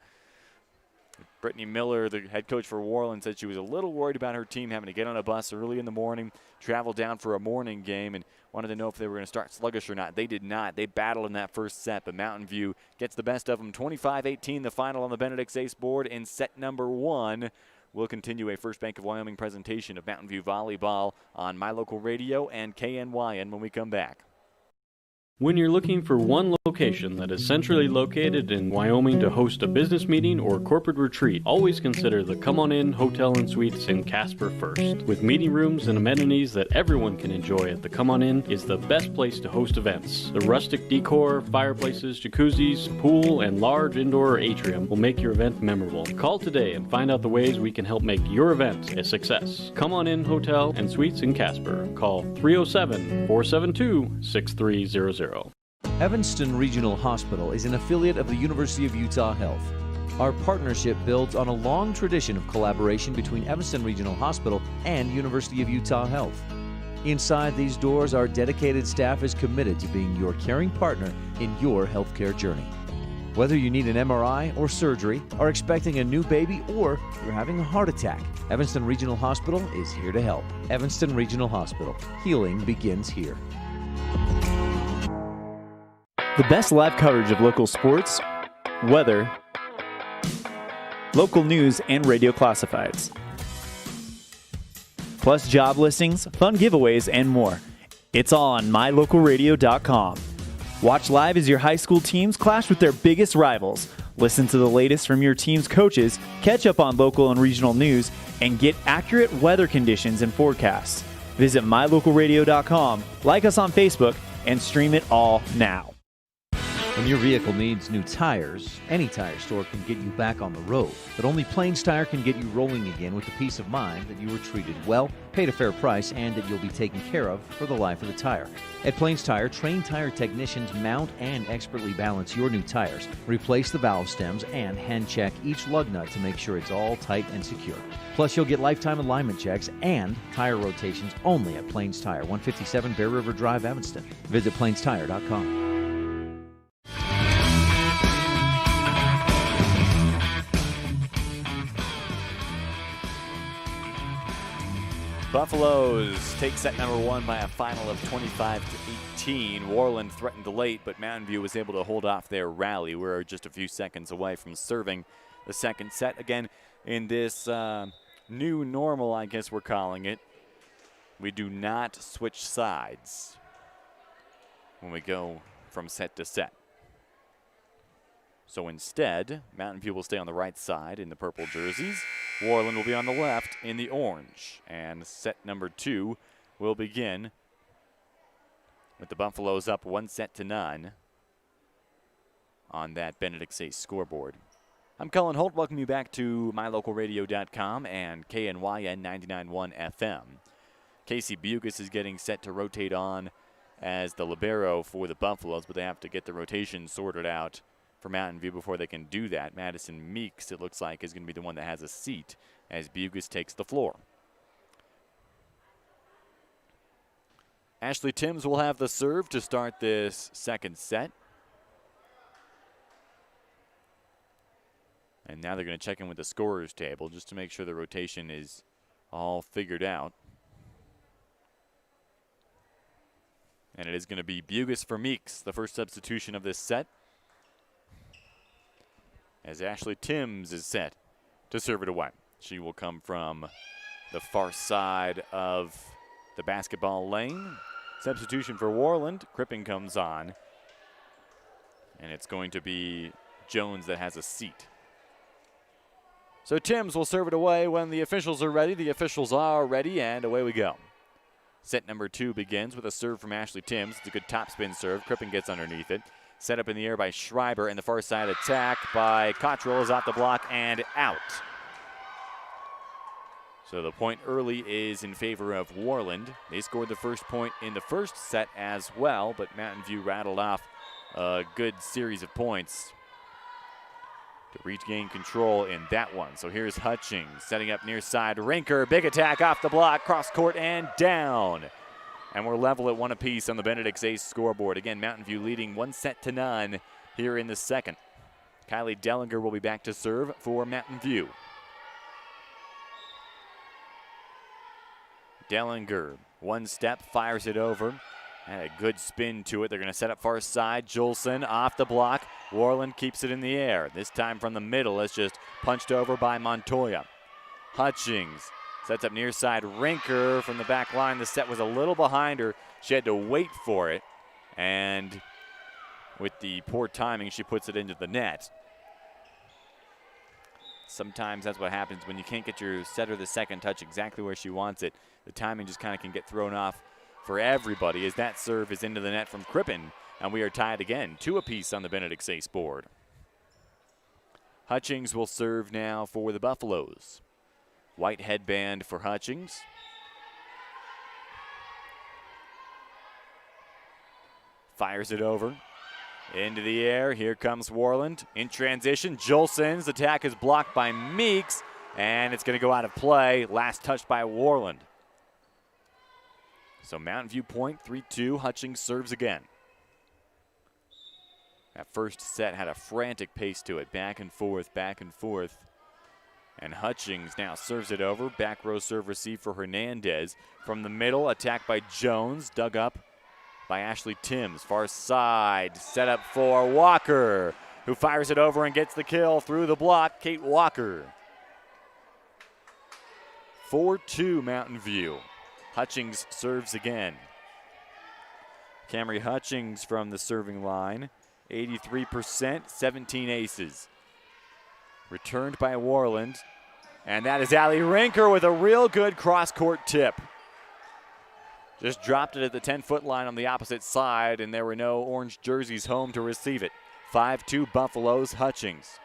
C: Brittany Miller, the head coach for Worland, said she was a little worried about her team having to get on a bus early in the morning, travel down for a morning game, and wanted to know if they were going to start sluggish or not. They did not. They battled in that first set, but Mountain View gets the best of them. 25-18, the final on the Benedict's Ace board in set number 1. We'll continue a First Bank of Wyoming presentation of Mountain View Volleyball on My Local Radio and KNYN when we come back.
O: When you're looking for one location that is centrally located in Wyoming to host a business meeting or corporate retreat, always consider the Come On In Hotel and Suites in Casper first. With meeting rooms and amenities that everyone can enjoy at the Come On In is the best place to host events. The rustic decor, fireplaces, jacuzzis, pool, and large indoor atrium will make your event memorable. Call today and find out the ways we can help make your event a success. Come On In Hotel and Suites in Casper. Call 307-472-6300.
G: Evanston Regional Hospital is an affiliate of the University of Utah Health. Our partnership builds on a long tradition of collaboration between Evanston Regional Hospital and University of Utah Health. Inside these doors, our dedicated staff is committed to being your caring partner in your healthcare journey. Whether you need an MRI or surgery, are expecting a new baby, or you're having a heart attack, Evanston Regional Hospital is here to help. Evanston Regional Hospital. Healing begins here.
H: The best live coverage of local sports, weather, local news, and radio classifieds. Plus job listings, fun giveaways, and more. It's all on MyLocalRadio.com. Watch live as your high school teams clash with their biggest rivals. Listen to the latest from your team's coaches, catch up on local and regional news, and get accurate weather conditions and forecasts. Visit MyLocalRadio.com, like us on Facebook, and stream it all now.
G: When your vehicle needs new tires, any tire store can get you back on the road. But only Plains Tire can get you rolling again with the peace of mind that you were treated well, paid a fair price, and that you'll be taken care of for the life of the tire. At Plains Tire, trained tire technicians mount and expertly balance your new tires, replace the valve stems, and hand check each lug nut to make sure it's all tight and secure. Plus, you'll get lifetime alignment checks and tire rotations only at Plains Tire, 157 Bear River Drive, Evanston. Visit plainstire.com.
C: Buffaloes take set number 1 by a final of 25-18. Worland threatened late, but Mountain View was able to hold off their rally. We're just a few seconds away from serving the second set. Again, in this new normal, I guess we're calling it, we do not switch sides when we go from set to set. So instead, Mountain View will stay on the right side in the purple jerseys. Worland will be on the left in the orange. And set number 2 will begin with the Buffaloes up 1-0 on that Benedict's Ace scoreboard. I'm Cullen Holt. Welcome you back to MyLocalRadio.com and KNYN 99.1 FM. Casey Bugis is getting set to rotate on as the libero for the Buffaloes, but they have to get the rotation sorted out for Mountain View before they can do that. Madison Meeks, it looks like, is going to be the one that has a seat as Bugis takes the floor. Ashley Timms will have the serve to start this second set. And now they're going to check in with the scorer's table just to make sure the rotation is all figured out. And it is going to be Bugis for Meeks, the first substitution of this set, as Ashley Timms is set to serve it away. She will come from the far side of the basketball lane. Substitution for Worland. Crippen comes on. And it's going to be Jones that has a seat. So Timms will serve it away when the officials are ready. The officials are ready, and away we go. Set number 2 begins with a serve from Ashley Timms. It's a good topspin serve. Crippen gets underneath it. Set up in the air by Schreiber, and the far side attack by Cottrell is off the block and out. So the point early is in favor of Worland. They scored the first point in the first set as well, but Mountain View rattled off a good series of points to regain control in that one. So here's Hutchings setting up near side. Rinker, big attack off the block, cross court and down. And we're level at 1 apiece on the Benedict's Ace scoreboard. Again, Mountain View leading 1-0 here in the second. Kylie Dellinger will be back to serve for Mountain View. Dellinger, one step, fires it over. And a good spin to it. They're going to set up far side. Jolson off the block. Worland keeps it in the air. This time from the middle. It's just punched over by Montoya. Hutchings sets up near side. Rinker from the back line. The set was a little behind her. She had to wait for it. And with the poor timing, she puts it into the net. Sometimes that's what happens when you can't get your setter the second touch exactly where she wants it. The timing just kind of can get thrown off for everybody as that serve is into the net from Crippen. And we are tied again, 2 apiece on the Benedict Sace board. Hutchings will serve now for the Buffaloes. White headband for Hutchings. Fires it over. Into the air. Here comes Worland. In transition, Jolson's attack is blocked by Meeks. And it's going to go out of play. Last touch by Worland. So Mountain View point, 3-2. Hutchings serves again. That first set had a frantic pace to it. Back and forth, back and forth. And Hutchings now serves it over. Back row serve receive for Hernandez. From the middle, attack by Jones. Dug up by Ashley Timms. Far side, set up for Walker, who fires it over and gets the kill through the block. Kate Walker. 4-2 Mountain View. Hutchings serves again. Camry Hutchings from the serving line. 83%, 17 aces. Returned by Worland. And that is Allie Rinker with a real good cross-court tip. Just dropped it at the 10-foot line on the opposite side, and there were no orange jerseys home to receive it. 5-2 Buffaloes, Hutchings.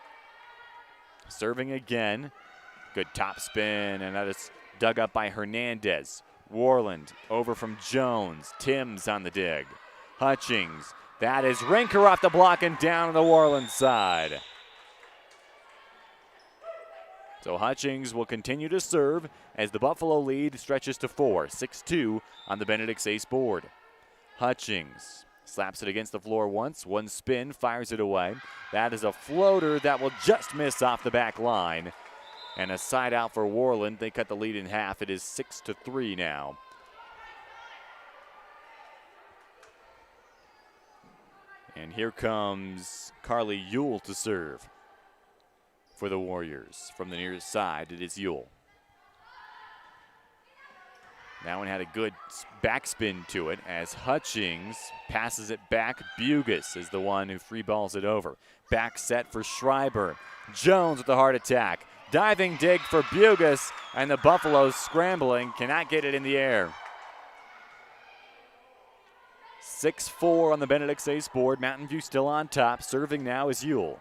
C: Serving again. Good top spin, and that is dug up by Hernandez. Worland over from Jones. Timms on the dig. Hutchings. That is Rinker off the block and down on the Worland side. So Hutchings will continue to serve as the Buffalo lead stretches to 4. 6-2 on the Benedict Sace board. Hutchings slaps it against the floor once. One spin, fires it away. That is a floater that will just miss off the back line. And a side out for Worland. They cut the lead in half. It is 6-3 now. And here comes Carly Ewell to serve for the Warriors. From the nearest side, it is Ewell. That one had a good backspin to it as Hutchings passes it back. Bugis is the one who free balls it over. Back set for Schreiber. Jones with the hard attack. Diving dig for Bugis, and the Buffaloes scrambling, cannot get it in the air. 6-4 on the Benedict Sace board. Mountain View still on top. Serving now is Ewell.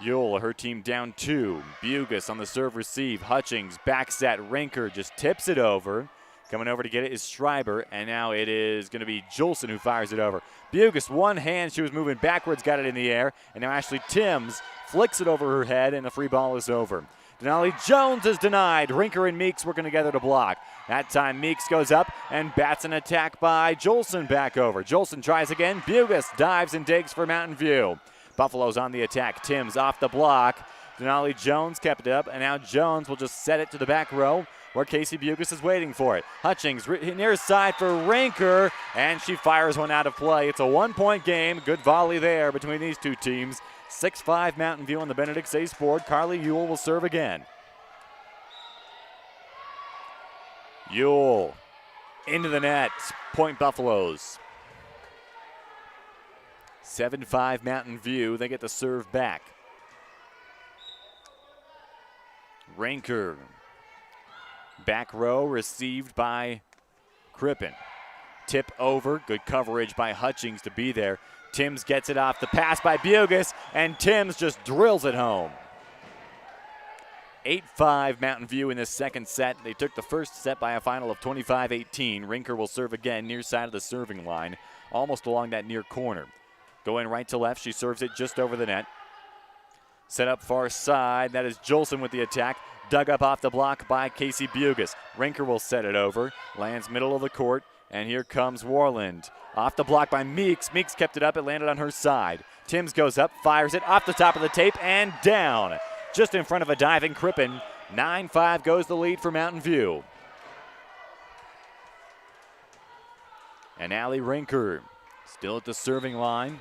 C: Ewell, her team down 2. Bugis on the serve receive. Hutchings, back set. Rinker just tips it over. Coming over to get it is Schreiber, and now it is going to be Jolson who fires it over. Bugis, one hand, she was moving backwards, got it in the air, and now Ashley Timms flicks it over her head, and the free ball is over. Denali Jones is denied. Rinker and Meeks working together to block. That time Meeks goes up and bats an attack by Jolson back over. Jolson tries again. Bugis dives and digs for Mountain View. Buffalo's on the attack. Timms off the block. Denali Jones kept it up, and now Jones will just set it to the back row where Casey Bugis is waiting for it. Hutchings near side for Rinker, and she fires one out of play. It's a 1-point game. Good volley there between these two teams. 6-5 Mountain View on the Benedict Sace board. Carly Ewell will serve again. Ewell into the net. Point Buffaloes. 7-5 Mountain View. They get the serve back. Rinker. Back row received by Crippen. Tip over. Good coverage by Hutchings to be there. Timms gets it off the pass by Bugis, and Timms just drills it home. 8-5 Mountain View in this second set. They took the first set by a final of 25-18. Rinker will serve again near side of the serving line, almost along that near corner. Going right to left, she serves it just over the net. Set up far side. That is Jolson with the attack. Dug up off the block by Casey Bugis. Rinker will set it over. Lands middle of the court. And here comes Worland. Off the block by Meeks. Meeks kept it up. It landed on her side. Timms goes up, fires it off the top of the tape, and down. Just in front of a diving Crippen. 9-5 goes the lead for Mountain View. And Allie Rinker still at the serving line.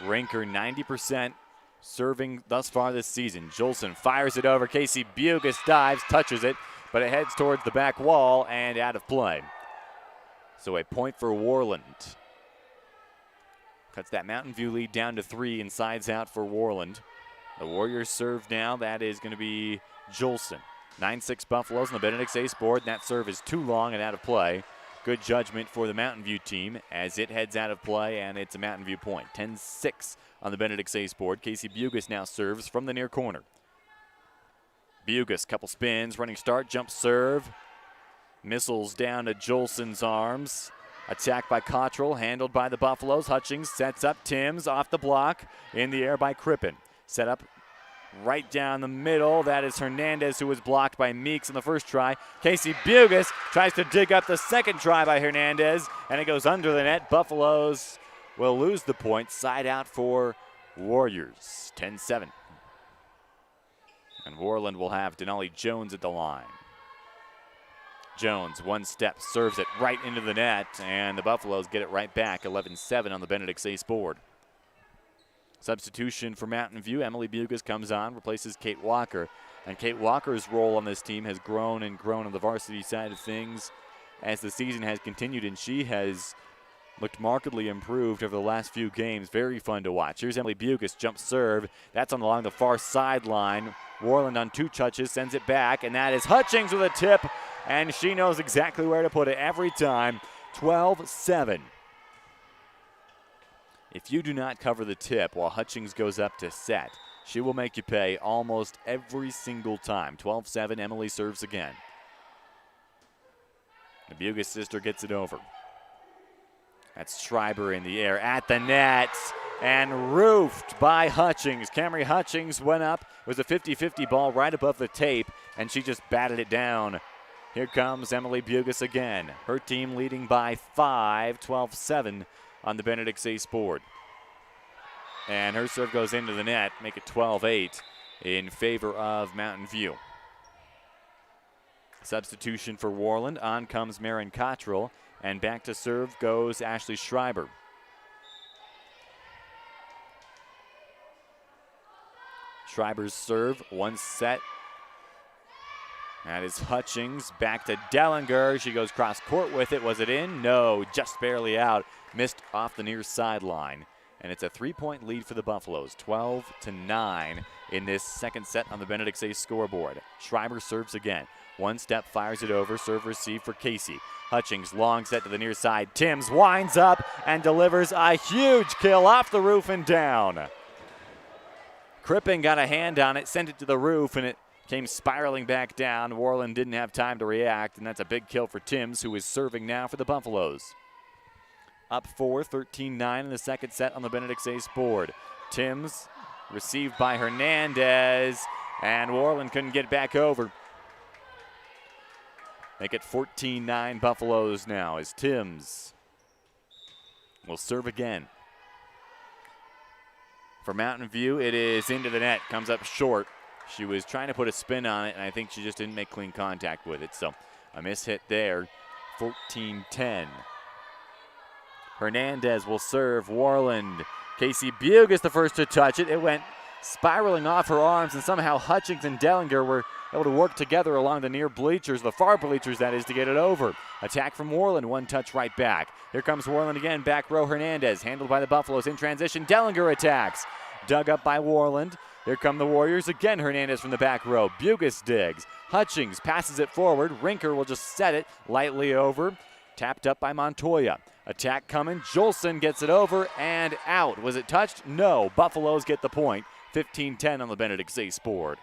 C: Rinker 90% serving thus far this season. Jolson fires it over. Casey Bugis dives, touches it, but it heads towards the back wall and out of play. So a point for Worland. Cuts that Mountain View lead down to 3 and sides out for Worland. The Warriors serve now. That is going to be Jolson. 9-6 Buffaloes on the Benedict's ace board. And that serve is too long and out of play. Good judgment for the Mountain View team as it heads out of play, and it's a Mountain View point. 10-6 on the Benedict's ace board. Casey Bugis now serves from the near corner. Bugis, couple spins, running start, jump serve. Missiles down to Jolson's arms. Attack by Cottrell, handled by the Buffaloes. Hutchings sets up Timms off the block. In the air by Crippen. Set up right down the middle. That is Hernandez, who was blocked by Meeks in the first try. Casey Bugis tries to dig up the second try by Hernandez, and it goes under the net. Buffaloes will lose the point. Side out for Warriors. 10-7. And Worland will have Denali Jones at the line. Jones, one step, serves it right into the net, and the Buffaloes get it right back. 11-7 on the Benedict's ace board. Substitution for Mountain View. Emily Bugis comes on, replaces Kate Walker. And Kate Walker's role on this team has grown and grown on the varsity side of things as the season has continued, and she has looked markedly improved over the last few games. Very fun to watch. Here's Emily Bugis, jump serve. That's along the far sideline. Worland on 2 touches, sends it back, and that is Hutchings with a tip, and she knows exactly where to put it every time. 12-7. If you do not cover the tip while Hutchings goes up to set, she will make you pay almost every single time. 12-7, Emily serves again. The Bugis sister gets it over. That's Schreiber in the air at the net and roofed by Hutchings. Camry Hutchings went up. It was a 50-50 ball right above the tape, and she just batted it down. Here comes Emily Bugis again. Her team leading by 5, 12-7 on the Benedict's ace board. And her serve goes into the net, make it 12-8 in favor of Mountain View. Substitution for Worland. On comes Marin Cottrell. And back to serve goes Ashley Schreiber. Schreiber's serve, one set. That is Hutchings. Back to Dellinger. She goes cross court with it. Was it in? No, just barely out. Missed off the near sideline. And it's a 3-point lead for the Buffaloes. 12-9 in this second set on the Benedict's ace scoreboard. Schreiber serves again. One step, fires it over. Serve receive for Casey. Hutchings, long set to the near side. Timms winds up and delivers a huge kill off the roof and down. Crippen got a hand on it, sent it to the roof, and it came spiraling back down. Worland didn't have time to react, and that's a big kill for Timms, who is serving now for the Buffaloes. Up 4, 13-9 in the second set on the Benedict's ace board. Timms received by Hernandez, and Worland couldn't get back over. Make it 14-9 Buffaloes now as Timms will serve again. For Mountain View, it is into the net, comes up short. She was trying to put a spin on it, and I think she just didn't make clean contact with it. So a mishit there, 14-10. Hernandez will serve Worland. Casey Bugis the first to touch it. It went spiraling off her arms, and somehow Hutchings and Dellinger were able to work together along the near bleachers, the far bleachers that is, to get it over. Attack from Worland, one touch right back. Here comes Worland again, back row Hernandez, handled by the Buffaloes in transition. Dellinger attacks, dug up by Worland. Here come the Warriors again, Hernandez from the back row. Bugis digs, Hutchings passes it forward. Rinker will just set it lightly over. Tapped up by Montoya. Attack coming, Jolson gets it over and out. Was it touched? No, Buffaloes get the point. 15-10 on the Benedict's ace board.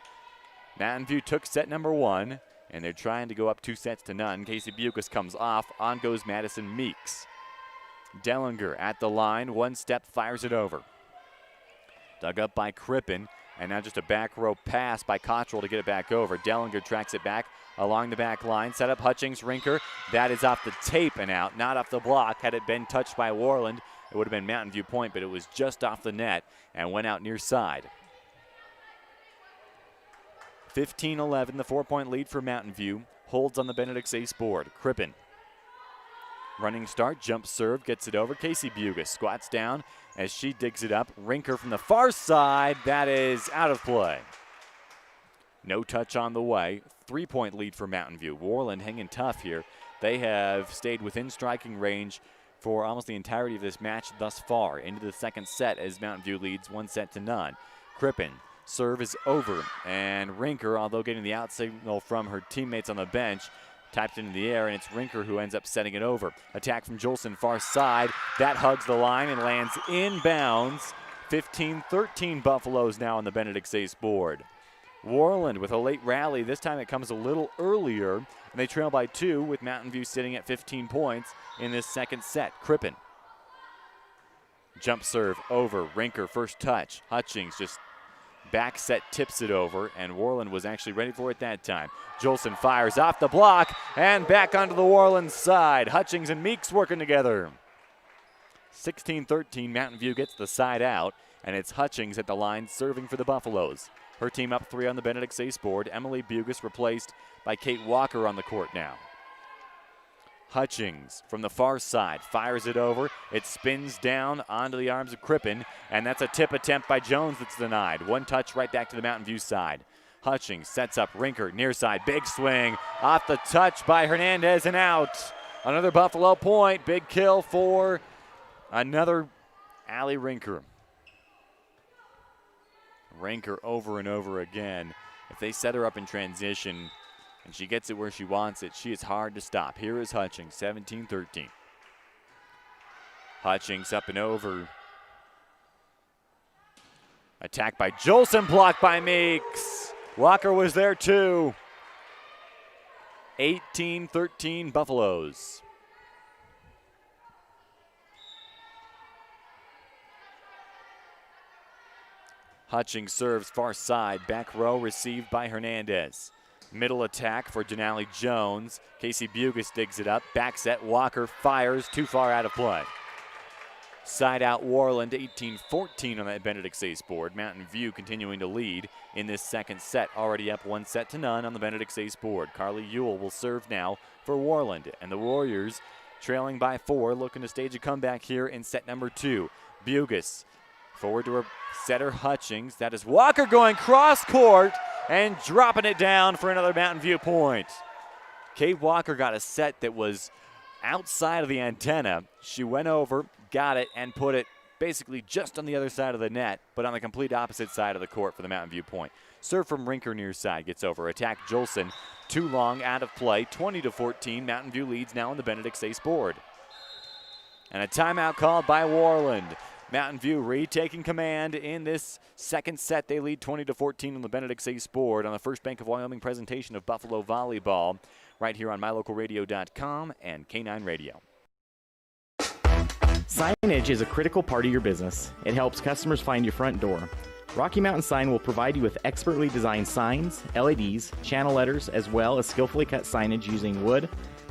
C: Mountain View took set number 1, and they're trying to go up 2-0. Casey Bugis comes off. On goes Madison Meeks. Dellinger at the line. One step, fires it over. Dug up by Crippen, and now just a back row pass by Cottrell to get it back over. Dellinger tracks it back. along the back line. Set up Hutchings, Rinker. That is off the tape and out, not off the block. Had it been touched by Worland, it would have been Mountain View point, but it was just off the net and went out near side. 15-11, the 4-point lead for Mountain View. Holds on the Benedict's ace board. Crippen. Running start, jump serve, gets it over. Casey Bugis squats down as she digs it up. Rinker from the far side. That is out of play. No touch on the way. 3-point lead for Mountain View. Worland hanging tough here. They have stayed within striking range for almost the entirety of this match thus far. Into the second set as Mountain View leads 1-0. Crippen. Serve is over, and Rinker, although getting the out signal from her teammates on the bench, typed into the air, and it's Rinker who ends up setting it over. Attack from Jolson, far side. That hugs the line and lands inbounds. 15-13 Buffaloes now on the Benedict's ace board. Worland with a late rally. This time it comes a little earlier, and they trail by 2 with Mountain View sitting at 15 points in this second set. Crippen. Jump serve over. Rinker, first touch. Hutchings just back set tips it over, and Worland was actually ready for it that time. Jolson fires off the block and back onto the Worland side. Hutchings and Meeks working together. 16-13, Mountain View gets the side out, and it's Hutchings at the line serving for the Buffaloes. Her team up 3 on the Benedict's ace board. Emily Bugis replaced by Kate Walker on the court now. Hutchings from the far side fires it over. It spins down onto the arms of Crippen, and that's a tip attempt by Jones that's denied. One touch right back to the Mountain View side. Hutchings sets up Rinker near side. Big swing off the touch by Hernandez and out. Another Buffalo point. Big kill for another Allie Rinker. Rinker over and over again. If they set her up in transition and she gets it where she wants it, she is hard to stop. Here is Hutchings, 17-13. Hutchings up and over. Attack by Jolson, blocked by Meeks. Walker was there too. 18-13 Buffaloes. Hutchings serves far side, back row received by Hernandez. Middle attack for Denali Jones. Casey Bugis digs it up. Back set. Walker fires. Too far out of play. Side out Worland. 18-14 on that Benedict's ace board. Mountain View continuing to lead in this second set. Already up 1-0 on the Benedict's ace board. Carly Ewell will serve now for Worland. And the Warriors trailing by 4, looking to stage a comeback here in set number 2. Bugis forward to her setter Hutchings. That is Walker going cross court and dropping it down for another Mountain View point. Kate Walker got a set that was outside of the antenna. She went over, got it, and put it basically just on the other side of the net, but on the complete opposite side of the court for the Mountain View point. Serve from Rinker near side, gets over. Attack Jolson, too long, out of play. 20-14, Mountain View leads now on the Benedict's ace board. And a timeout called by Worland. Mountain View retaking command in this second set. They lead 20-14 on the Benedict's ace board on the First Bank of Wyoming presentation of Buffalo Volleyball right here on MyLocalRadio.com and K9 Radio.
N: Signage is a critical part of your business. It helps customers find your front door. Rocky Mountain Sign will provide you with expertly designed signs, LEDs, channel letters, as well as skillfully cut signage using wood,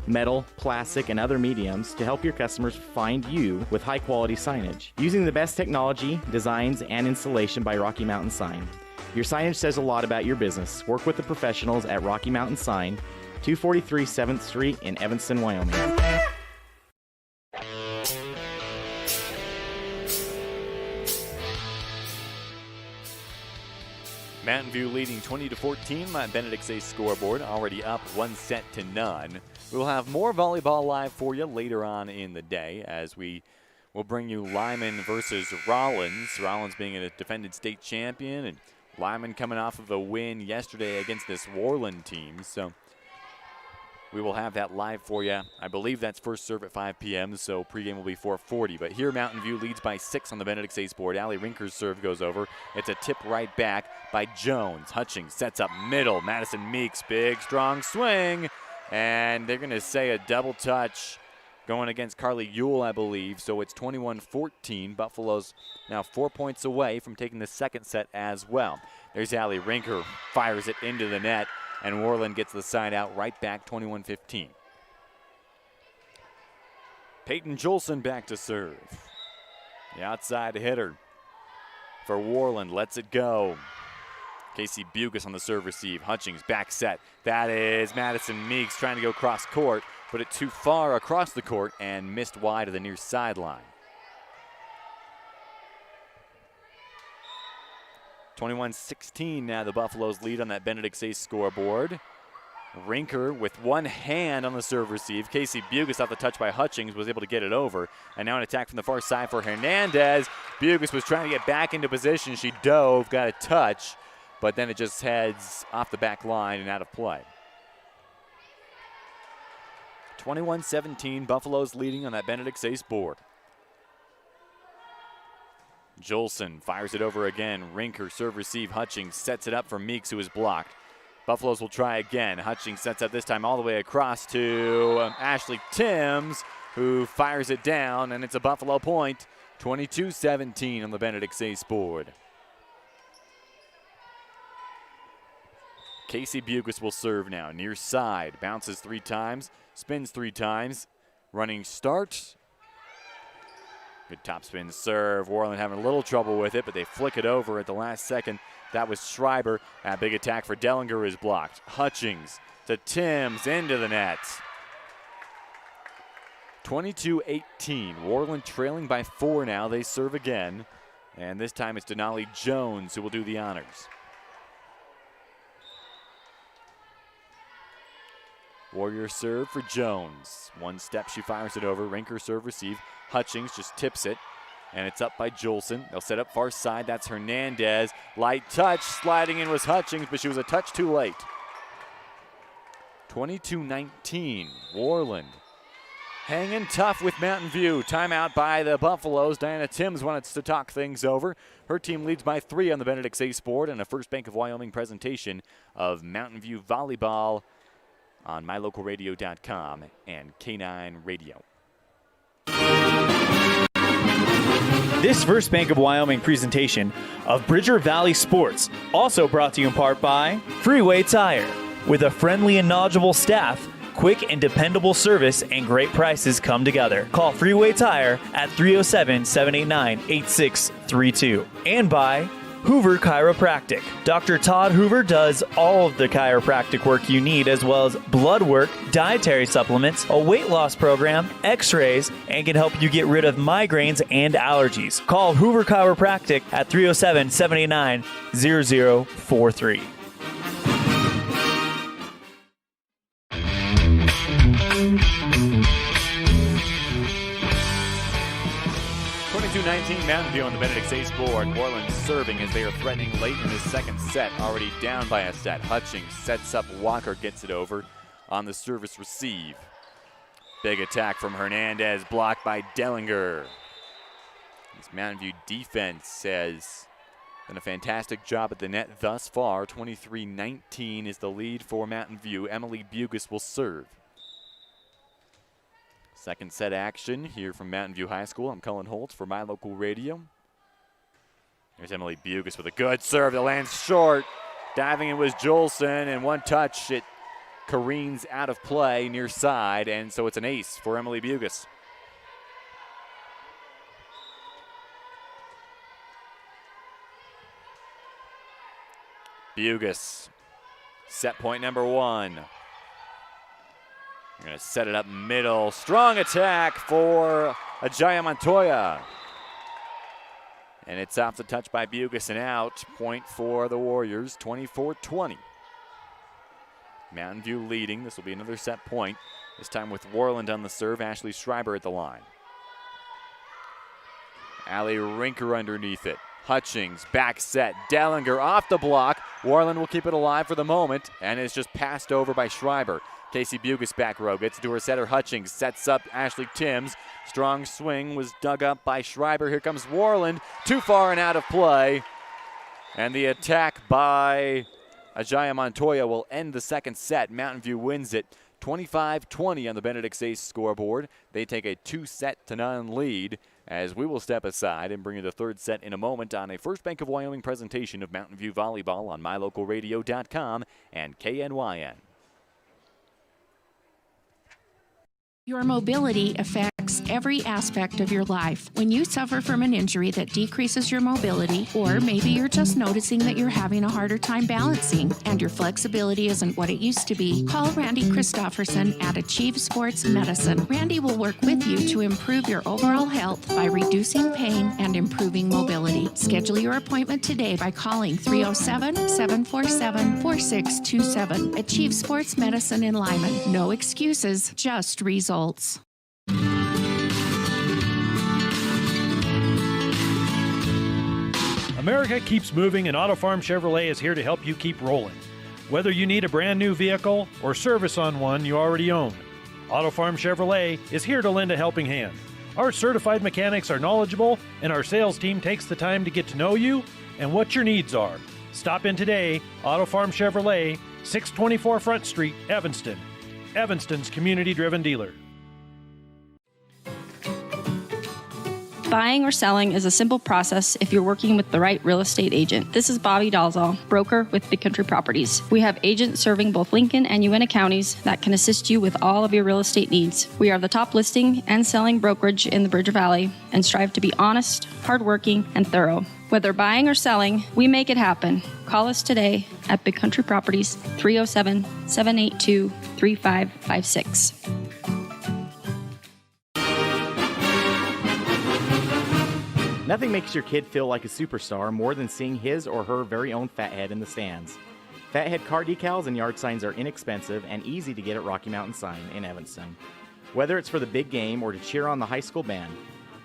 N: metal, plastic, and other mediums to help your customers find you with high-quality signage. Using the best technology, designs, and installation by Rocky Mountain Sign. Your signage says a lot about your business. Work with the professionals at Rocky Mountain Sign, 243 7th Street in Evanston, Wyoming.
C: Mountain View leading 20-14. My Benedict's ace scoreboard already up 1-0. We'll have more volleyball live for you later on in the day as we will bring you Lyman versus Rollins. Rollins being a defended state champion, and Lyman coming off of a win yesterday against this Worland team. So we will have that live for you. I believe that's first serve at 5 p.m., so pregame will be 4:40. But here Mountain View leads by 6 on the Benedict's ace board. Allie Rinker's serve goes over. It's a tip right back by Jones. Hutchings sets up middle. Madison Meeks, big, strong swing. And they're going to say a double touch going against Carly Ewell, I believe. So it's 21-14. Buffalo's now 4 points away from taking the second set as well. There's Allie Rinker, fires it into the net. and Worland gets the side out right back 21-15. Peyton Jolson back to serve. The outside hitter for Worland lets it go. Casey Bugis on the serve receive. Hutchings back set. That is Madison Meeks trying to go cross court, but it too far across the court and missed wide of the near sideline. 21-16 now the Buffaloes lead on that Benedict Say scoreboard. Rinker with one hand on the serve receive. Casey Bugis off the touch by Hutchings was able to get it over. And now an attack from the far side for Hernandez. Bugis was trying to get back into position. She dove, got a touch, but then it just heads off the back line and out of play. 21-17, Buffaloes leading on that Benedict Say's board. Jolson fires it over again. Rinker serve receive. Hutchings sets it up for Meeks, who is blocked. Buffaloes will try again. Hutchings sets up this time all the way across to Ashley Timms, who fires it down, and it's a Buffalo point. 22-17 on the Benedict Say's board. Casey Bugis will serve now. Near side. Bounces 3 times. Spins 3 times. Running start. Good topspin serve. Worland having a little trouble with it, but they flick it over at the last second. That was Schreiber. That big attack for Dellinger is blocked. Hutchings to Timms into the net. 22-18. Worland trailing by 4 now. They serve again. And this time it's Denali Jones who will do the honors. Warrior serve for Jones. One step, she fires it over. Rinker serve receive. Hutchings just tips it. And it's up by Jolson. They'll set up far side. That's Hernandez. Light touch. Sliding in was Hutchings, but she was a touch too late. 22-19. Worland hanging tough with Mountain View. Timeout by the Buffaloes. Diana Timms wants to talk things over. Her team leads by 3 on the Benedict Say board and a First Bank of Wyoming presentation of Mountain View Volleyball on MyLocalRadio.com and K9 Radio.
H: This First Bank of Wyoming presentation of Bridger Valley Sports, also brought to you in part by
G: Freeway Tire. With a friendly and knowledgeable staff, quick and dependable service, and great prices come together. Call Freeway Tire at 307-789-8632. And by Hoover Chiropractic. Dr. Todd Hoover does all of the chiropractic work you need, as well as blood work, dietary supplements, a weight loss program, x-rays, and can help you get rid of migraines and allergies. Call Hoover Chiropractic at 307-789-0043.
C: 22-19 Mountain View on the Benedict Say board. Worland serving as they are threatening late in the second set. Already down by a set. Hutchings sets up. Walker gets it over on the service receive. Big attack from Hernandez, blocked by Dellinger. This Mountain View defense has done a fantastic job at the net thus far. 23-19 is the lead for Mountain View. Emily Bugis will serve. Second set action here from Mountain View High School. I'm Cullen Holt for My Local Radio. There's Emily Bugis with a good serve that lands short. Diving in was Jolson, and one touch, it careens out of play near side, and so it's an ace for Emily Bugis. Bugis, set point number 1. They're going to set it up middle. Strong attack for Ajaya Montoya. And it's off the touch by Bugis and out. Point for the Warriors, 24-20. Mountain View leading. This will be another set point. This time with Worland on the serve. Ashley Schreiber at the line. Allie Rinker underneath it. Hutchings, back set. Dellinger off the block. Worland will keep it alive for the moment, and it's just passed over by Schreiber. Casey Bugis back row, gets to her setter. Hutchings sets up Ashley Timms. Strong swing was dug up by Schreiber. Here comes Worland, too far and out of play. And the attack by Ajaya Montoya will end the second set. Mountain View wins it 25-20 on the Benedict Say scoreboard. They take a 2-0 lead as we will step aside and bring you the third set in a moment on a First Bank of Wyoming presentation of Mountain View Volleyball on MyLocalRadio.com and KNYN.
F: Your mobility affects every aspect of your life. When you suffer from an injury that decreases your mobility, or maybe you're just noticing that you're having a harder time balancing and your flexibility isn't what it used to be, call Randy Christofferson at Achieve Sports Medicine. Randy will work with you to improve your overall health by reducing pain and improving mobility. Schedule your appointment today by calling 307-747-4627. Achieve Sports Medicine in Lyman. No excuses, just results.
D: America keeps moving, and Auto Farm Chevrolet is here to help you keep rolling. Whether you need a brand new vehicle or service on one you already own, Auto Farm Chevrolet is here to lend a helping hand. Our certified mechanics are knowledgeable, and our sales team takes the time to get to know you and what your needs are. Stop in today, Auto Farm Chevrolet, 624 Front Street, Evanston. Evanston's community-driven dealer.
E: Buying or selling is a simple process if you're working with the right real estate agent. This is Bobby Dalzall, broker with Big Country Properties. We have agents serving both Lincoln and Uintah counties that can assist you with all of your real estate needs. We are the top listing and selling brokerage in the Bridger Valley and strive to be honest, hardworking, and thorough. Whether buying or selling, we make it happen. Call us today at Big Country Properties, 307-782-3556.
N: Nothing makes your kid feel like a superstar more than seeing his or her very own Fathead in the stands. Fathead car decals and yard signs are inexpensive and easy to get at Rocky Mountain Sign in Evanston. Whether it's for the big game or to cheer on the high school band,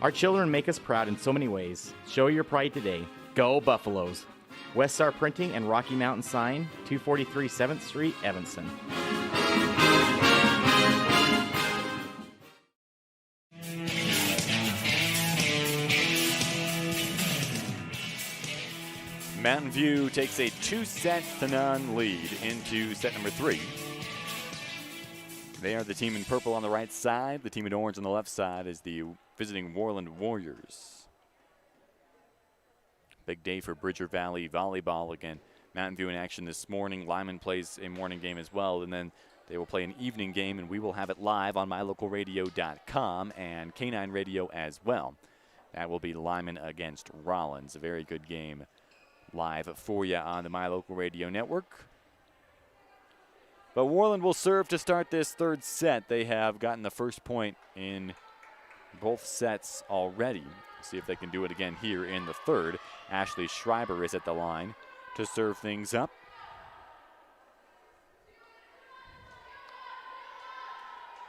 N: our children make us proud in so many ways. Show your pride today. Go Buffaloes! West Star Printing and Rocky Mountain Sign, 243 7th Street, Evanston.
C: Mountain View takes a 2-0 lead into set number 3. They are the team in purple on the right side. The team in orange on the left side is the visiting Worland Warriors. Big day for Bridger Valley Volleyball. Again, Mountain View in action this morning. Lyman plays a morning game as well, and then they will play an evening game, and we will have it live on MyLocalRadio.com and K9 Radio as well. That will be Lyman against Rollins. A very good game live for you on the My Local Radio Network. But Worland will serve to start this third set. They have gotten the first point in both sets already. See if they can do it again here in the third. Ashley Schreiber is at the line to serve things up.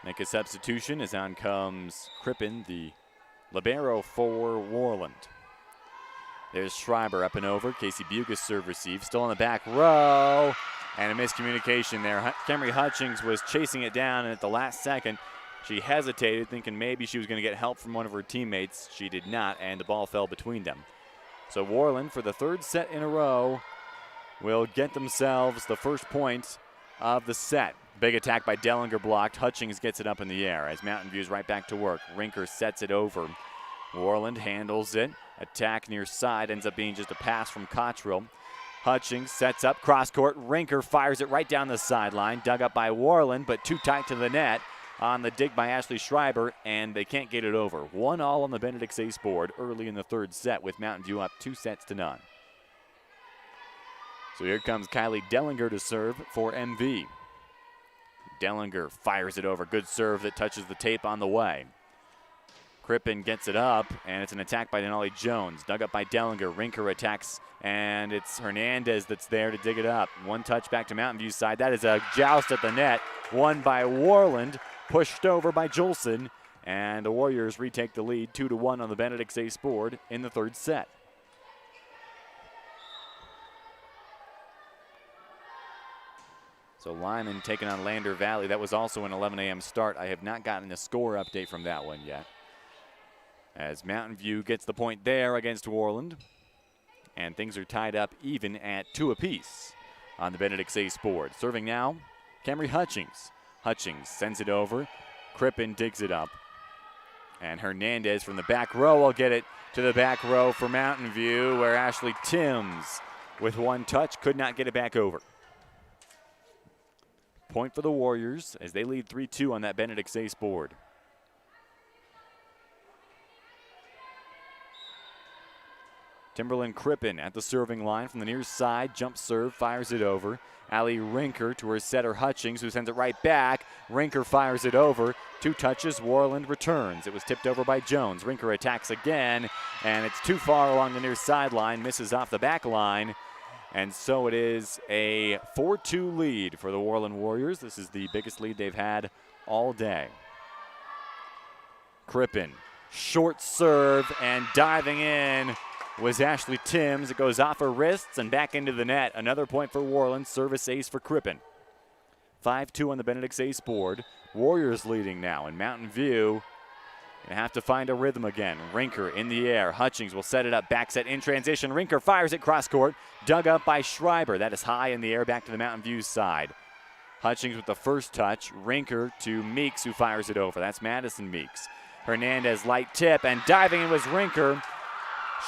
C: Make a substitution as on comes Crippen, the libero for Worland. There's Schreiber up and over. Casey Bugis serve receive. Still on the back row. And a miscommunication there. Camry Hutchings was chasing it down, and at the last second, she hesitated, thinking maybe she was going to get help from one of her teammates. She did not, and the ball fell between them. So Worland, for the third set in a row, will get themselves the first point of the set. Big attack by Dellinger blocked. Hutchings gets it up in the air as Mountain View's right back to work. Rinker sets it over. Worland handles it. Attack near side ends up being just a pass from Cottrell. Hutchings sets up cross court. Rinker fires it right down the sideline. Dug up by Worland, but too tight to the net on the dig by Ashley Schreiber, and they can't get it over. 1-1 on the Benedict's Ace board early in the third set with Mountain View up 2-0. So here comes Kylie Dellinger to serve for MV. Dellinger fires it over. Good serve that touches the tape on the way. Crippen gets it up, and it's an attack by Denali Jones. Dug up by Dellinger. Rinker attacks, and it's Hernandez that's there to dig it up. One touch back to Mountain View's side. That is a joust at the net. Won by Worland. Pushed over by Jolson, and the Warriors retake the lead 2-1 on the Benedict's Ace board in the third set. So Lyman taking on Lander Valley. That was also an 11 a.m. start. I have not gotten a score update from that one yet. As Mountain View gets the point there against Worland. And things are tied up even at 2 apiece on the Benedict's Ace board. Serving now, Camry Hutchings. Hutchings sends it over. Crippen digs it up. And Hernandez from the back row will get it to the back row for Mountain View, where Ashley Timms, with one touch, could not get it back over. Point for the Warriors as they lead 3-2 on that Benedict Sace board. Timberland Crippen at the serving line from the near side. Jump serve, fires it over. Allie Rinker to her setter Hutchings, who sends it right back. Rinker fires it over. 2 touches, Worland returns. It was tipped over by Jones. Rinker attacks again, and it's too far along the near sideline, misses off the back line. And so it is a 4-2 lead for the Worland Warriors. This is the biggest lead they've had all day. Crippen, short serve, and diving in was Ashley Timms. It goes off her wrists and back into the net. Another point for Worland. Service ace for Crippen. 5-2 on the Benedict Sace board. Warriors leading now, and Mountain View gonna have to find a rhythm again. Rinker in the air. Hutchings will set it up. Back set in transition. Rinker fires it cross court. Dug up by Schreiber. That is high in the air back to the Mountain View side. Hutchings with the first touch. Rinker to Meeks, who fires it over. That's Madison Meeks. Hernandez light tip, and diving in was Rinker.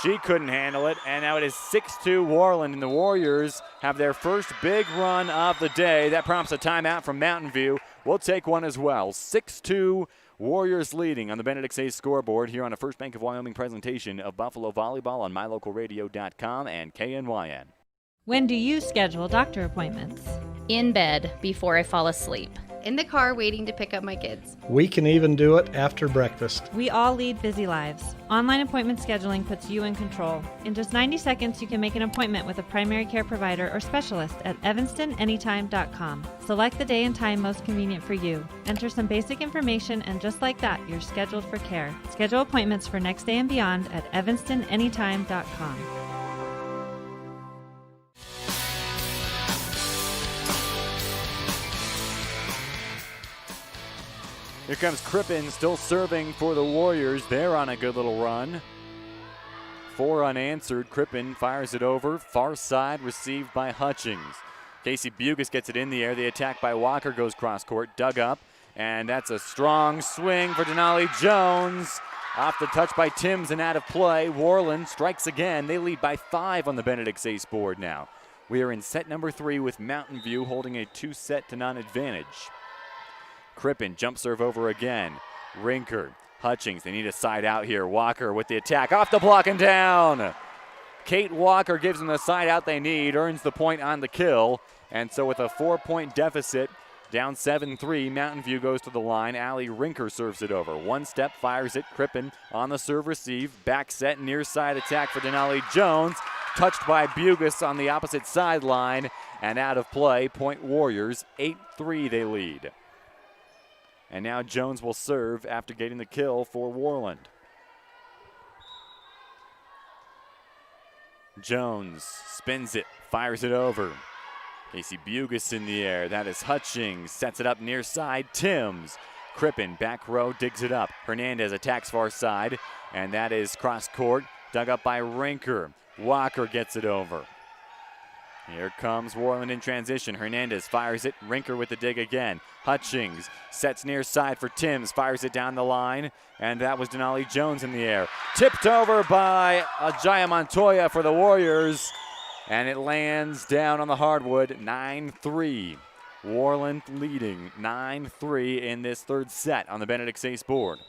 C: She couldn't handle it, and now it is 6-2 Worland, and the Warriors have their first big run of the day. That prompts a timeout from Mountain View. We'll take one as well. 6-2 Warriors leading on the Benedict Sace scoreboard here on a First Bank of Wyoming presentation of Buffalo Volleyball on MyLocalRadio.com and KNYN.
J: When do you schedule doctor appointments?
K: In bed before I fall asleep.
E: In the car waiting to pick up my kids.
M: We can even do it after breakfast.
J: We all lead busy lives. Online appointment scheduling puts you in control. In just 90 seconds, you can make an appointment with a primary care provider or specialist at evanstonanytime.com. Select the day and time most convenient for you. Enter some basic information, and just like that, you're scheduled for care. Schedule appointments for next day and beyond at evanstonanytime.com.
C: Here comes Crippen, still serving for the Warriors. They're on a good little run. 4 unanswered. Crippen fires it over. Far side, received by Hutchings. Casey Bugis gets it in the air. The attack by Walker goes cross court. Dug up. And that's a strong swing for Denali Jones. Off the touch by Timms and out of play. Worland strikes again. They lead by 5 on the Benedict Sace board now. We are in set number 3 with Mountain View holding a 2-set-to-none advantage. Crippen, jump serve over again. Rinker, Hutchings, they need a side out here. Walker with the attack, off the block and down. Kate Walker gives them the side out they need, earns the point on the kill. And so with a 4-point deficit, down 7-3, Mountain View goes to the line. Allie Rinker serves it over. One step, fires it. Crippen on the serve receive. Back set, near side attack for Denali Jones. Touched by Bugis on the opposite sideline and out of play. Point Warriors, 8-3 they lead. And now Jones will serve after getting the kill for Worland. Jones spins it, fires it over. Casey Bugis in the air. That is Hutchings. Sets it up near side. Timms. Crippen, back row, digs it up. Hernandez attacks far side. And that is cross court. Dug up by Rinker. Walker gets it over. Here comes Worland in transition. Hernandez fires it. Rinker with the dig again. Hutchings sets near side for Timms. Fires it down the line. And that was Denali Jones in the air. Tipped over by Ajaya Montoya for the Warriors. And it lands down on the hardwood. 9-3. Worland leading 9-3 in this third set on the Benedict Sace board.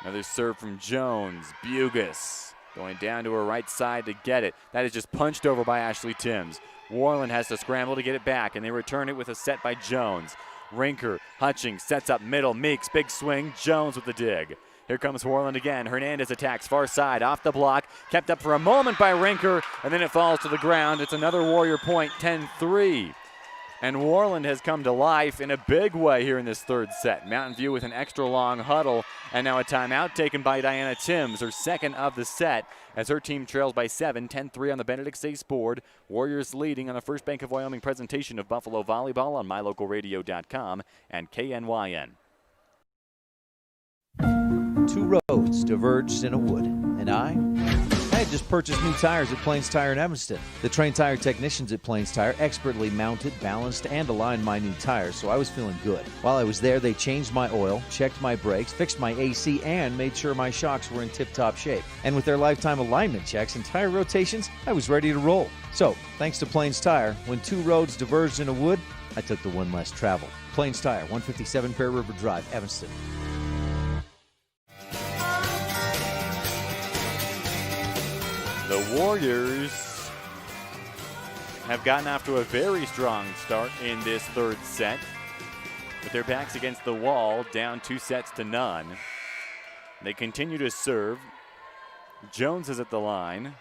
C: Another serve from Jones. Bugis going down to her right side to get it. That is just punched over by Ashley Timms. Worland has to scramble to get it back, and they return it with a set by Jones. Rinker, Hutchings sets up middle. Meeks, big swing. Jones with the dig. Here comes Worland again. Hernandez attacks far side, off the block. Kept up for a moment by Rinker, and then it falls to the ground. It's another Warrior point, 10-3. And Worland has come to life in a big way here in this third set. Mountain View with an extra long huddle, and now a timeout taken by Diana Timms, her second of the set, as her team trails by 7, 10-3 on the Benedict Sace board. Warriors leading on the First Bank of Wyoming presentation of Buffalo Volleyball on MyLocalRadio.com and KNYN.
G: 2 roads diverged in a wood, and I I just purchased new tires at Plains Tire in Evanston. The trained tire technicians at Plains Tire expertly mounted, balanced, and aligned my new tires, so I was feeling good. While I was there, they changed my oil, checked my brakes, fixed my AC, and made sure my shocks were in tip-top shape. And with their lifetime alignment checks and tire rotations, I was ready to roll. So, thanks to Plains Tire, when 2 roads diverged in a wood, I took the one less traveled. Plains Tire, 157 Fair River Drive, Evanston.
C: The Warriors have gotten off to a very strong start in this third set. With their backs against the wall, down 2-0. They continue to serve. Jones is at the line.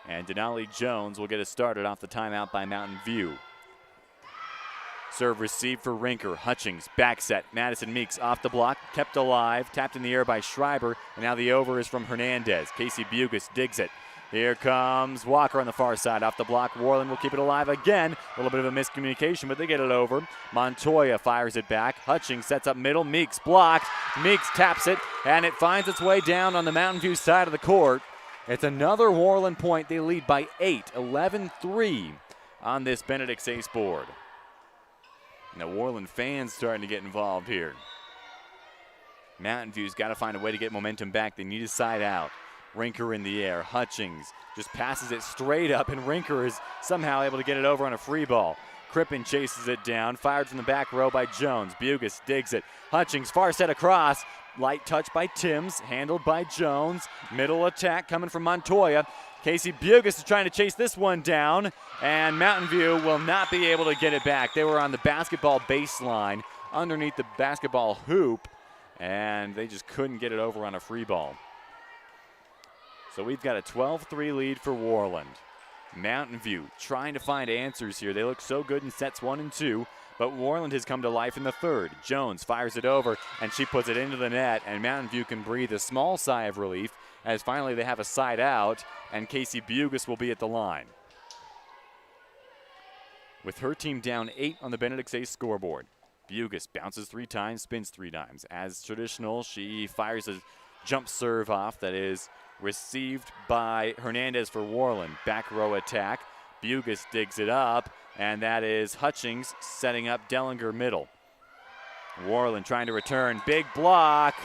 C: And Denali Jones will get us started off the timeout by Mountain View. Serve received for Rinker. Hutchings, back set. Madison Meeks off the block, kept alive, tapped in the air by Schreiber, and now the over is from Hernandez. Casey Bugis digs it. Here comes Walker on the far side off the block. Worland will keep it alive again. A little bit of a miscommunication, but they get it over. Montoya fires it back. Hutchings sets up middle. Meeks blocked. Meeks taps it, and it finds its way down on the Mountain View side of the court. It's another Worland point. They lead by 8, 11-3 on this Benedict Ace board. Now Worland fans starting to get involved here. Mountain View's got to find a way to get momentum back. They need a side out. Rinker in the air. Hutchings just passes it straight up, and Rinker is somehow able to get it over on a free ball. Crippen chases it down, fired from the back row by Jones. Bugis digs it. Hutchings far set across. Light touch by Timms, handled by Jones. Middle attack coming from Montoya. Casey Bugis is trying to chase this one down, and Mountain View will not be able to get it back. They were on the basketball baseline underneath the basketball hoop, and they just couldn't get it over on a free ball. So we've got a 12-3 lead for Worland. Mountain View trying to find answers here. They look so good in sets 1 and 2, but Worland has come to life in the third. Jones fires it over, and she puts it into the net, and Mountain View can breathe a small sigh of relief as finally they have a side out, and Casey Bugis will be at the line. With her team down 8 on the Benedict Ace scoreboard. Bugis bounces 3 times, spins 3 times. As traditional, she fires a jump serve off that is received by Hernandez for Worland. Back row attack. Bugis digs it up, and that is Hutchings setting up Dellinger middle. Worland trying to return. Big block,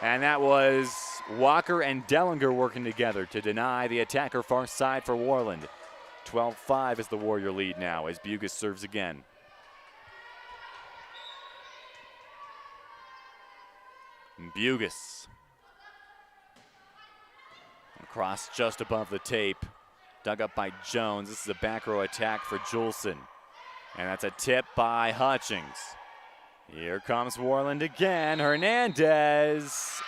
C: and that was Walker and Dellinger working together to deny the attacker far side for Worland. 12-5 is the Warrior lead now as Bugis serves again. Bugis. Across just above the tape. Dug up by Jones. This is a back row attack for Juleson. And that's a tip by Hutchings. Here comes Worland again. Hernandez.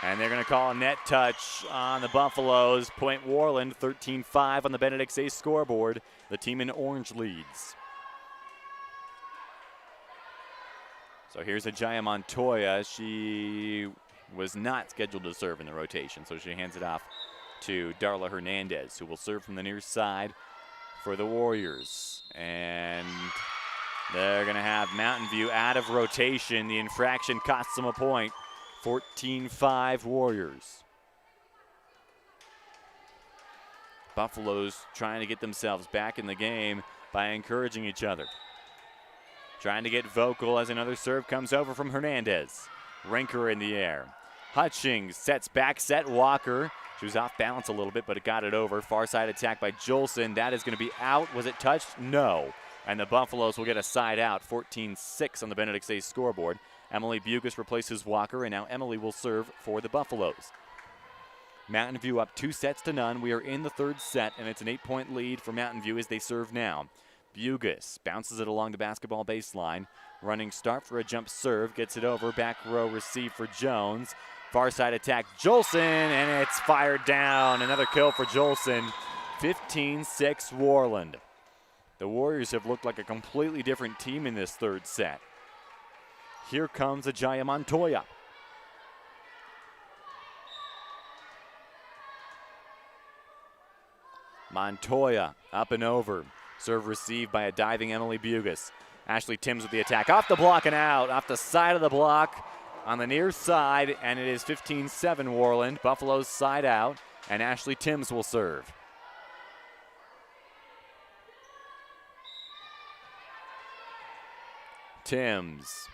C: And they're going to call a net touch on the Buffaloes. Point Worland, 13-5 on the Benedict Ace scoreboard. The team in orange leads. So here's Ajaya Montoya. She was not scheduled to serve in the rotation, so she hands it off to Darla Hernandez, who will serve from the near side for the Warriors. And they're going to have Mountain View out of rotation. The infraction costs them a point. 14-5 Warriors. Buffaloes trying to get themselves back in the game by encouraging each other. Trying to get vocal as another serve comes over from Hernandez. Rinker in the air. Hutchings sets back set Walker. She was off balance a little bit, but it got it over. Far side attack by Juleson. That is going to be out. Was it touched? No. And the Buffaloes will get a side out. 14-6 on the Benedict Ace scoreboard. Emily Bugis replaces Walker, and now Emily will serve for the Buffaloes. Mountain View up 2-0. We are in the third set, and it's an 8-point lead for Mountain View as they serve now. Bugis bounces it along the basketball baseline. Running start for a jump serve. Gets it over. Back row receive for Jones. Far side attack, Juleson, and it's fired down. Another kill for Juleson. 15-6 Worland. The Warriors have looked like a completely different team in this third set. Here comes Ajaya Montoya. Montoya up and over. Serve received by a diving Emily Bugis. Ashley Timms with the attack. Off the block and out. Off the side of the block on the near side. And it is 15-7 Worland. Buffalo's side out. And Ashley Timms will serve. Timms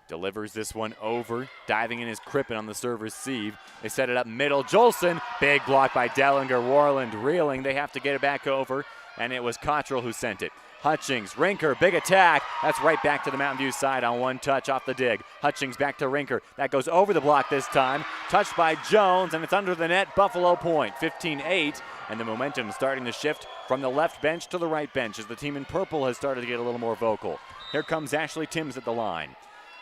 C: delivers this one over. Diving in is Crippen on the serve receive. They set it up middle. Jolson, big block by Dellinger. Worland reeling. They have to get it back over, and it was Cottrell who sent it. Hutchings, Rinker, big attack. That's right back to the Mountain View side on one touch off the dig. Hutchings back to Rinker. That goes over the block this time. Touched by Jones, and it's under the net. Buffalo point, 15-8. And the momentum starting to shift from the left bench to the right bench as the team in purple has started to get a little more vocal. Here comes Ashley Timms at the line.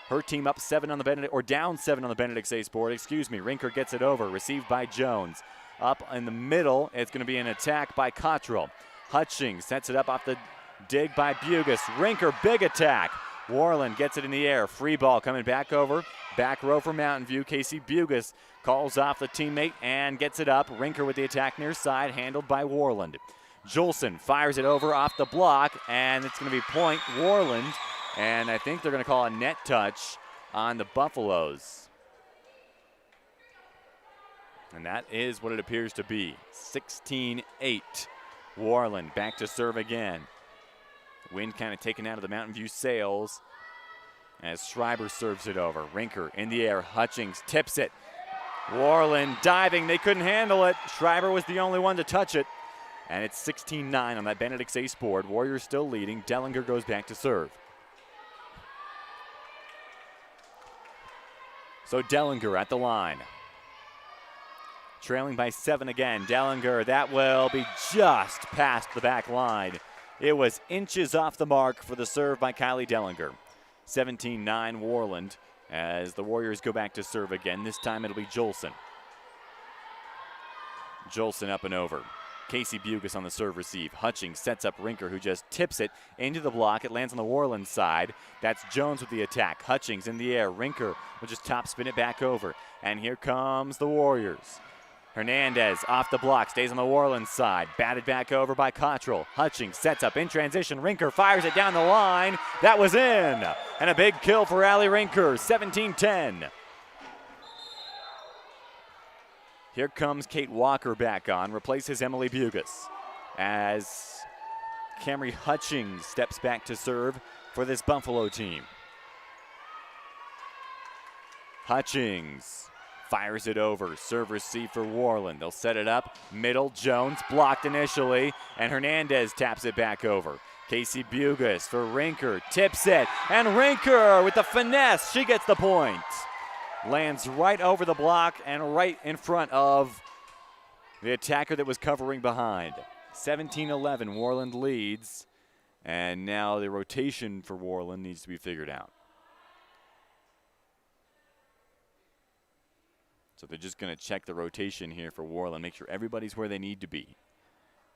C: Her team up 7 on the Benedict, or down 7 on the Benedict Ace board. Rinker gets it over, received by Jones. Up in the middle, it's going to be an attack by Cottrell. Hutchings sets it up off the dig by Bugis. Rinker, big attack. Worland gets it in the air. Free ball coming back over. Back row for Mountain View. Casey Bugis calls off the teammate and gets it up. Rinker with the attack near side, handled by Worland. Jolson fires it over off the block, and it's going to be point Worland. And I think they're going to call a net touch on the Buffaloes. And that is what it appears to be. 16-8. Worland back to serve again. Wind kind of taken out of the Mountain View sails as Schreiber serves it over. Rinker in the air. Hutchings tips it. Worland diving. They couldn't handle it. Schreiber was the only one to touch it. And it's 16-9 on that Benedict's ace board. Warriors still leading. Dellinger goes back to serve. So Dellinger at the line. Trailing by 7 again. Dellinger, that will be just past the back line. It was inches off the mark for the serve by Kylie Dellinger. 17-9 Worland as the Warriors go back to serve again. This time it'll be Jolson. Jolson up and over. Casey Bugis on the serve receive. Hutchings sets up Rinker, who just tips it into the block. It lands on the Worland side. That's Jones with the attack. Hutchings in the air. Rinker will just top spin it back over. And here comes the Warriors. Hernandez off the block, stays on the Worland side. Batted back over by Cottrell. Hutchings sets up in transition. Rinker fires it down the line. That was in. And a big kill for Allie Rinker, 17-10. Here comes Kate Walker back on, replaces Emily Bugis as Camry Hutchings steps back to serve for this Buffalo team. Hutchings fires it over, serve receive for Worland. They'll set it up, middle, Jones blocked initially, and Hernandez taps it back over. Casey Bugis for Rinker, tips it, and Rinker with the finesse, she gets the point. Lands right over the block and right in front of the attacker that was covering behind. 17-11, Worland leads. And now the rotation for Worland needs to be figured out. So they're just going to check the rotation here for Worland, make sure everybody's where they need to be.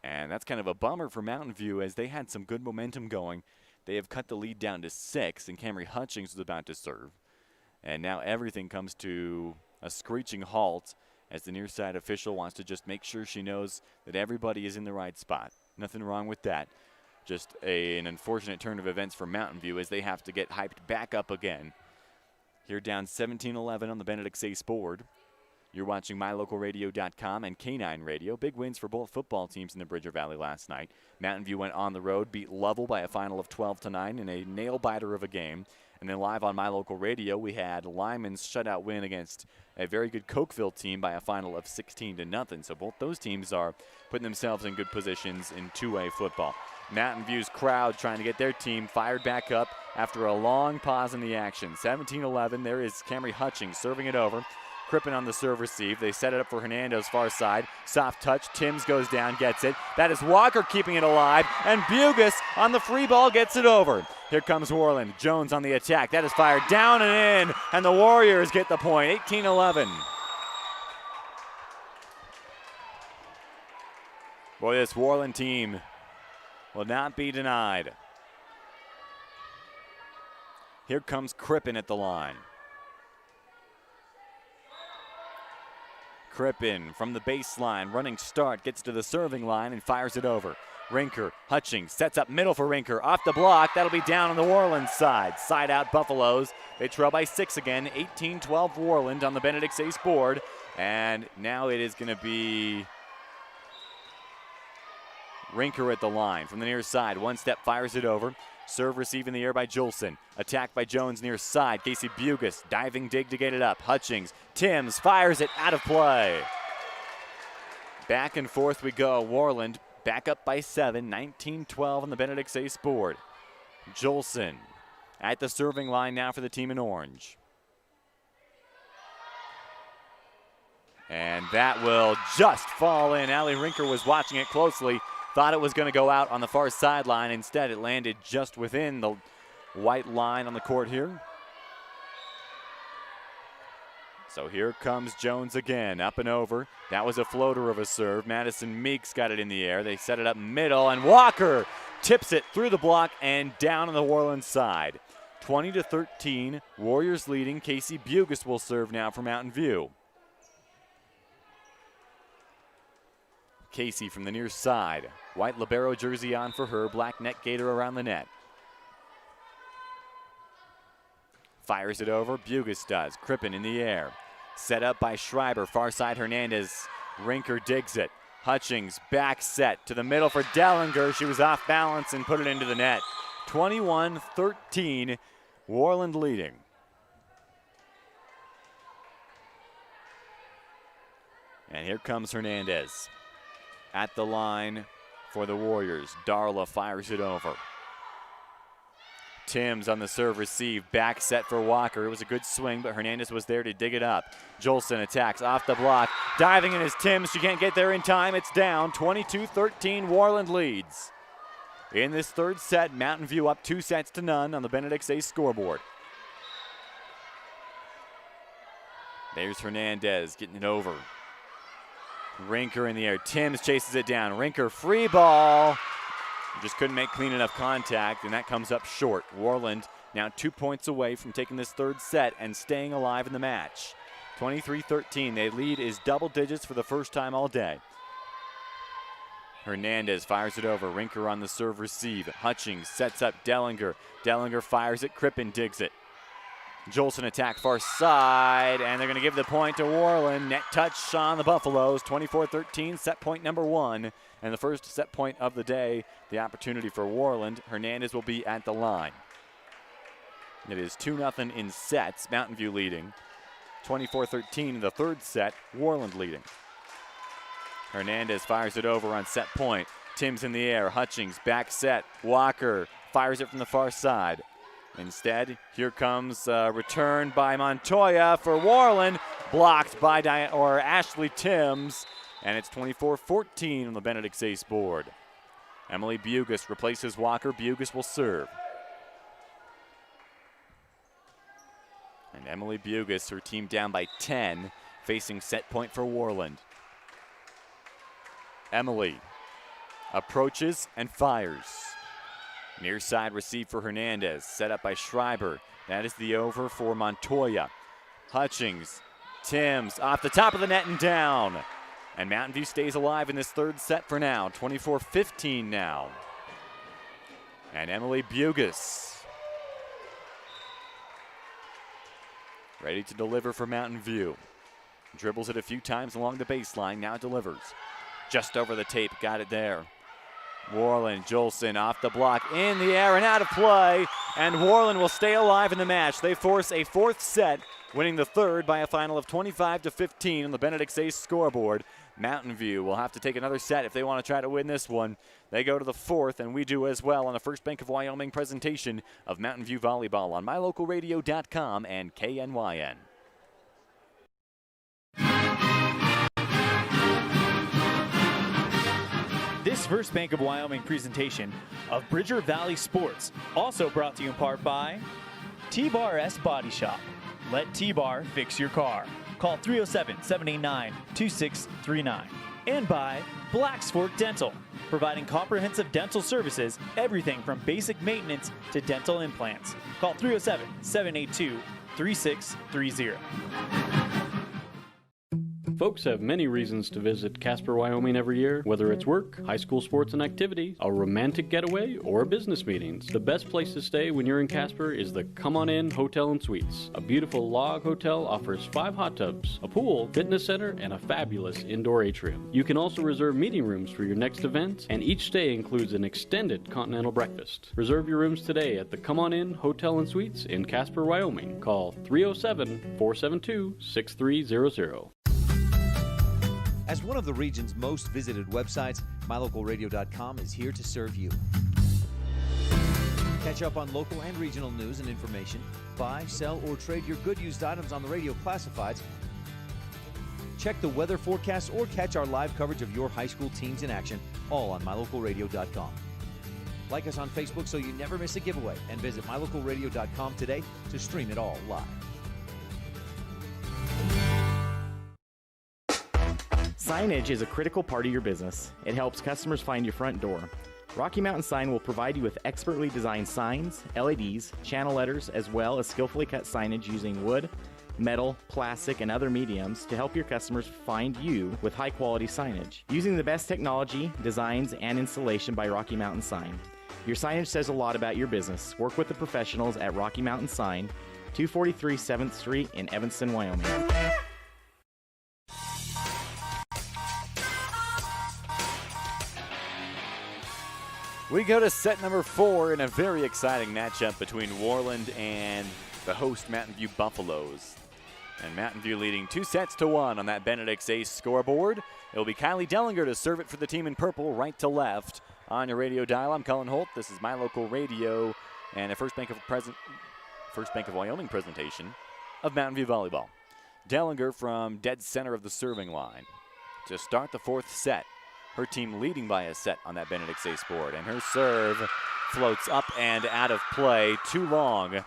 C: And that's kind of a bummer for Mountain View as they had some good momentum going. They have cut the lead down to 6, and Camry Hutchings was about to serve. And now everything comes to a screeching halt as the near side official wants to just make sure she knows that everybody is in the right spot. Nothing wrong with that. Just an unfortunate turn of events for Mountain View as they have to get hyped back up again. Here down 17-11 on the Benedict's Ace board. You're watching MyLocalRadio.com and K9 Radio. Big wins for both football teams in the Bridger Valley last night. Mountain View went on the road, beat Lovell by a final of 12-9 in a nail-biter of a game. And then live on My Local Radio, we had Lyman's shutout win against a very good Cokeville team by a final of 16-0. So both those teams are putting themselves in good positions in 2A football. Mountain View's crowd trying to get their team fired back up after a long pause in the action. 17-11, there is Camry Hutchings serving it over. Crippen on the serve receive. They set it up for Hernandez far side. Soft touch. Timms goes down, gets it. That is Walker keeping it alive. And Bugis on the free ball gets it over. Here comes Worland. Jones on the attack. That is fired down and in. And the Warriors get the point. 18-11. Boy, this Worland team will not be denied. Here comes Crippen at the line. Crippen from the baseline, running start, gets to the serving line and fires it over. Rinker, Hutchings sets up middle for Rinker. Off the block, that'll be down on the Worland side. Side out Buffaloes. They trail by 6 again, 18-12 Worland on the Benedict's Ace board. And now it is going to be Rinker at the line from the near side. One step, fires it over. Serve receive in the air by Jolson. Attack by Jones near side. Casey Bugis, diving dig to get it up. Hutchings, Timms fires it out of play. Back and forth we go. Worland back up by 7, 19-12 on the Benedict Ace board. Jolson at the serving line now for the team in orange. And that will just fall in. Allie Rinker was watching it closely. Thought it was going to go out on the far sideline. Instead, it landed just within the white line on the court here. So here comes Jones again, up and over. That was a floater of a serve. Madison Meeks got it in the air. They set it up middle, and Walker tips it through the block and down on the Worland side. 20-13, Warriors leading. Casey Bugis will serve now for Mountain View. Casey from the near side. White libero jersey on for her, black net gaiter around the net. Fires it over, Bugis does. Crippen in the air. Set up by Schreiber, far side Hernandez. Rinker digs it. Hutchings back set to the middle for Dellinger. She was off balance and put it into the net. 21-13, Worland leading. And here comes Hernandez. At the line for the Warriors. Darla fires it over. Timms on the serve receive. Back set for Walker. It was a good swing, but Hernandez was there to dig it up. Jolson attacks off the block. Diving in is Timms. She can't get there in time. It's down. 22-13. Worland leads. In this third set, Mountain View up 2-0 on the Benedict Ace scoreboard. There's Hernandez getting it over. Rinker in the air. Timms chases it down. Rinker free ball. Just couldn't make clean enough contact, and that comes up short. Worland now 2 points away from taking this third set and staying alive in the match. 23-13. They lead is double digits for the first time all day. Hernandez fires it over. Rinker on the serve receive. Hutchings sets up Dellinger. Dellinger fires it. Crippen digs it. Jolson attack far side, and they're going to give the point to Worland. Net touch on the Buffaloes, 24-13, set point number 1. And the first set point of the day, the opportunity for Worland. Hernandez will be at the line. It is 2-0 in sets, Mountain View leading. 24-13 in the third set, Worland leading. Hernandez fires it over on set point. Timms in the air, Hutchings back set. Walker fires it from the far side. Instead, here comes a return by Montoya for Worland, blocked by Ashley Timms, and it's 24-14 on the Benedict Ace board. Emily Bugis replaces Walker. Bugis will serve. And Emily Bugis, her team down by 10, facing set point for Worland. Emily approaches and fires. Near side receive for Hernandez, set up by Schreiber. That is the over for Montoya. Hutchings, Timms off the top of the net and down. And Mountain View stays alive in this third set for now. 24-15 now. And Emily Bugis ready to deliver for Mountain View. Dribbles it a few times along the baseline, now delivers. Just over the tape, got it there. Worland, Jolson off the block, in the air and out of play, and Worland will stay alive in the match. They force a fourth set, winning the third by a final of 25-15 on the Benedict Ace scoreboard. Mountain View will have to take another set if they want to try to win this one. They go to the fourth, and we do as well on the First Bank of Wyoming presentation of Mountain View Volleyball on MyLocalRadio.com and KNYN.
H: This First Bank of Wyoming presentation of Bridger Valley Sports, also brought to you in part by T-Bar S Body Shop. Let T-Bar fix your car. Call 307-789-2639. And by Black's Fork Dental, providing comprehensive dental services, everything from basic maintenance to dental implants. Call 307-782-3630.
O: Folks have many reasons to visit Casper, Wyoming every year, whether it's work, high school sports and activity, a romantic getaway, or business meetings. The best place to stay when you're in Casper is the Come On In Hotel and Suites. A beautiful log hotel offers 5 hot tubs, a pool, fitness center, and a fabulous indoor atrium. You can also reserve meeting rooms for your next event, and each stay includes an extended continental breakfast. Reserve your rooms today at the Come On In Hotel and Suites in Casper, Wyoming. Call 307-472-6300.
G: As one of the region's most visited websites, MyLocalRadio.com is here to serve you. Catch up on local and regional news and information. Buy, sell, or trade your good used items on the radio classifieds. Check the weather forecast or catch our live coverage of your high school teams in action, all on MyLocalRadio.com. Like us on Facebook so you never miss a giveaway, and visit MyLocalRadio.com today to stream it all live.
N: Signage is a critical part of your business. It helps customers find your front door. Rocky Mountain Sign will provide you with expertly designed signs, LEDs, channel letters, as well as skillfully cut signage using wood, metal, plastic, and other mediums to help your customers find you with high-quality signage. Using the best technology, designs, and installation by Rocky Mountain Sign. Your signage says a lot about your business. Work with the professionals at Rocky Mountain Sign, 243 7th Street in Evanston, Wyoming.
C: We go to set number 4 in a very exciting matchup between Worland and the host Mountain View Buffaloes. And Mountain View leading 2-1 on that Benedict's Ace scoreboard. It will be Kylie Dellinger to serve it for the team in purple, right to left. On your radio dial, I'm Cullen Holt. This is My Local Radio and a First Bank of Wyoming presentation of Mountain View Volleyball. Dellinger from dead center of the serving line to start the 4th set. Her team leading by a set on that Benedict's Ace board. And her serve floats up and out of play, too long.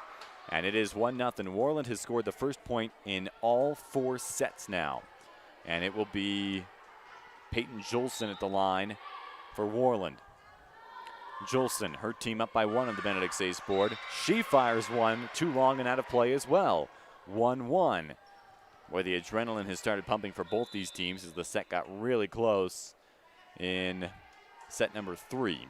C: And it is 1-0. Worland has scored the first point in all 4 sets now. And it will be Peyton Jolson at the line for Worland. Jolson, her team up by 1 on the Benedict's Ace board. She fires one, too long and out of play as well. 1-1. Where the adrenaline has started pumping for both these teams as the set got really close in set number 3.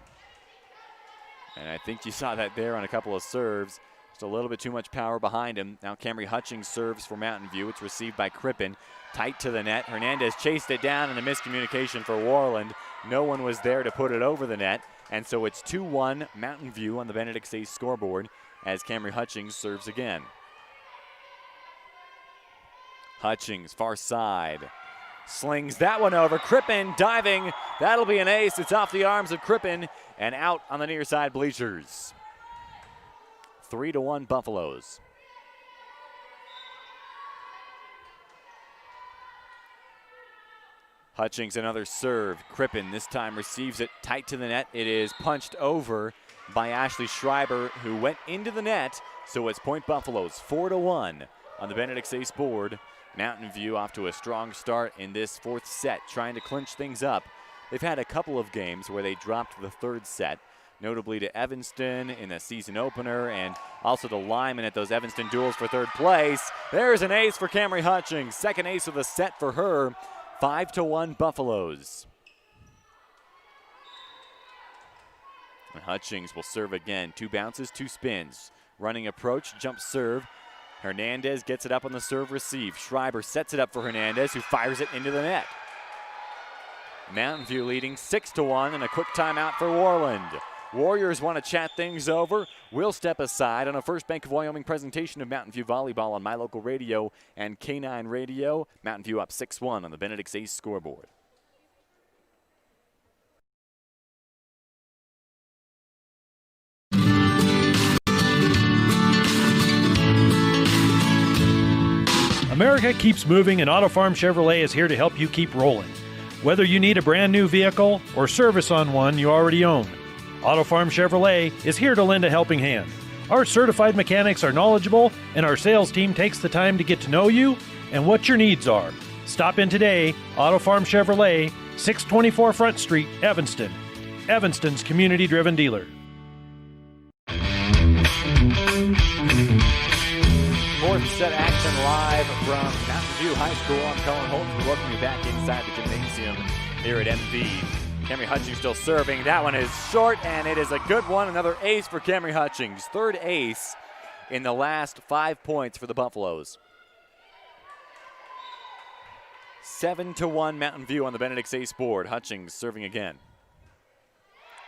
C: And I think you saw that there on a couple of serves. Just a little bit too much power behind him. Now Camry Hutchings serves for Mountain View. It's received by Crippen. Tight to the net. Hernandez chased it down, and a miscommunication for Worland. No one was there to put it over the net. And so it's 2-1 Mountain View on the Benedict's Ace scoreboard as Camry Hutchings serves again. Hutchings, far side. Slings that one over. Crippen diving. That'll be an ace. It's off the arms of Crippen and out on the near side bleachers. 3-1 Buffaloes. Hutchings, another serve. Crippen this time receives it tight to the net. It is punched over by Ashley Schreiber, who went into the net. So it's point Buffaloes, 4-1 on the Benedict's Ace board. Mountain View off to a strong start in this 4th set, trying to clinch things up. They've had a couple of games where they dropped the 3rd set, notably to Evanston in the season opener and also to Lyman at those Evanston duels for 3rd place. There's an ace for Camry Hutchings, 2nd ace of the set for her. 5-1 Buffaloes. And Hutchings will serve again. 2 bounces, 2 spins. Running approach, jump serve. Hernandez gets it up on the serve receive. Schreiber sets it up for Hernandez, who fires it into the net. Mountain View leading 6-1 and a quick timeout for Worland. Warriors want to chat things over. We'll step aside on a First Bank of Wyoming presentation of Mountain View Volleyball on My Local Radio and K9 Radio. Mountain View up 6-1 on the Benedict's Ace scoreboard.
D: America keeps moving, and Auto Farm Chevrolet is here to help you keep rolling. Whether you need a brand new vehicle or service on one you already own, Auto Farm Chevrolet is here to lend a helping hand. Our certified mechanics are knowledgeable, and our sales team takes the time to get to know you and what your needs are. Stop in today, Auto Farm Chevrolet, 624 Front Street, Evanston. Evanston's community-driven dealer.
C: 4th set action live from Mountain View High School. I'm Cullen Holt. We welcome you back inside the gymnasium here at MV. Camry Hutchings still serving. That one is short, and it is a good one. Another ace for Camry Hutchings. Third ace in the last 5 points for the Buffaloes. 7-1 Mountain View on the Benedict's ace board. Hutchings serving again.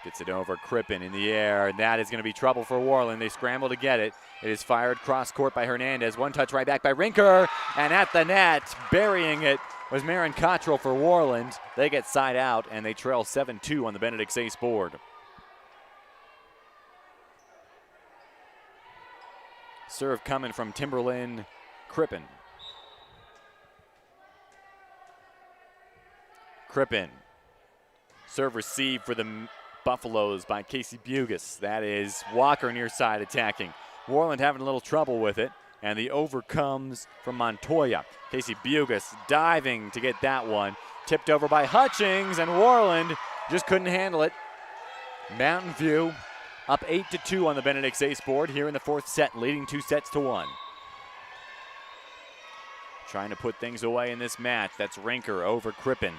C: Gets it over Crippen in the air, and that is going to be trouble for Worland. They scramble to get it. It is fired cross court by Hernandez. One touch right back by Rinker, and at the net, burying it was Marin Cottrell for Worland. They get side out, and they trail 7-2 on the Benedict's ace board. Serve coming from Timberlin Crippen. Crippen. Serve received for the Buffaloes by Casey Bugis. That is Walker near side attacking. Worland having a little trouble with it, and the over comes from Montoya. Casey Bugis diving to get that one. Tipped over by Hutchings, and Worland just couldn't handle it. Mountain View up 8-2 on the Benedict's ace board here in the fourth set, leading 2-1. Trying to put things away in this match. That's Rinker over Crippen.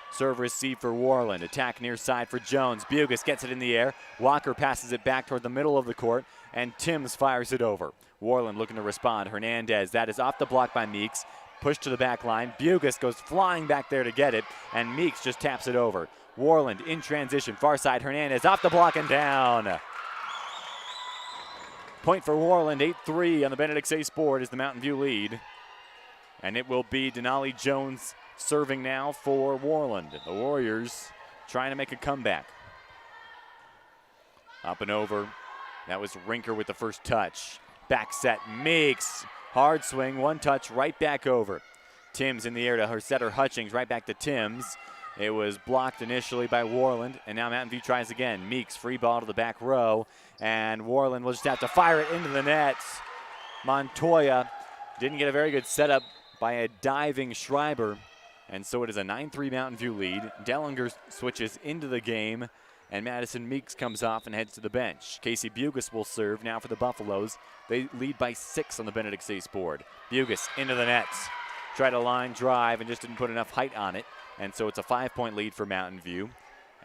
C: Serve receive for Worland. Attack near side for Jones. Bugis gets it in the air. Walker passes it back toward the middle of the court, and Timms fires it over. Worland looking to respond. Hernandez, that is off the block by Meeks. Pushed to the back line. Bugis goes flying back there to get it, and Meeks just taps it over. Worland in transition. Far side, Hernandez off the block and down. Point for Worland, 8-3 on the Benedict's ace board is the Mountain View lead. And it will be Denali Jones serving now for Worland. The Warriors trying to make a comeback. Up and over. That was Rinker with the first touch. Back set, Meeks. Hard swing, one touch, right back over. Timms in the air to her setter Hutchings, right back to Timms. It was blocked initially by Worland, and now Mountain View tries again. Meeks, free ball to the back row, and Worland will just have to fire it into the net. Montoya didn't get a very good setup by a diving Schreiber. And so it is a 9-3 Mountain View lead. Dellinger switches into the game, and Madison Meeks comes off and heads to the bench. Casey Bugis will serve now for the Buffaloes. They lead by 6 on the Benedict's ace board. Bugis into the nets. Tried a line drive and just didn't put enough height on it. And so it's a 5-point lead for Mountain View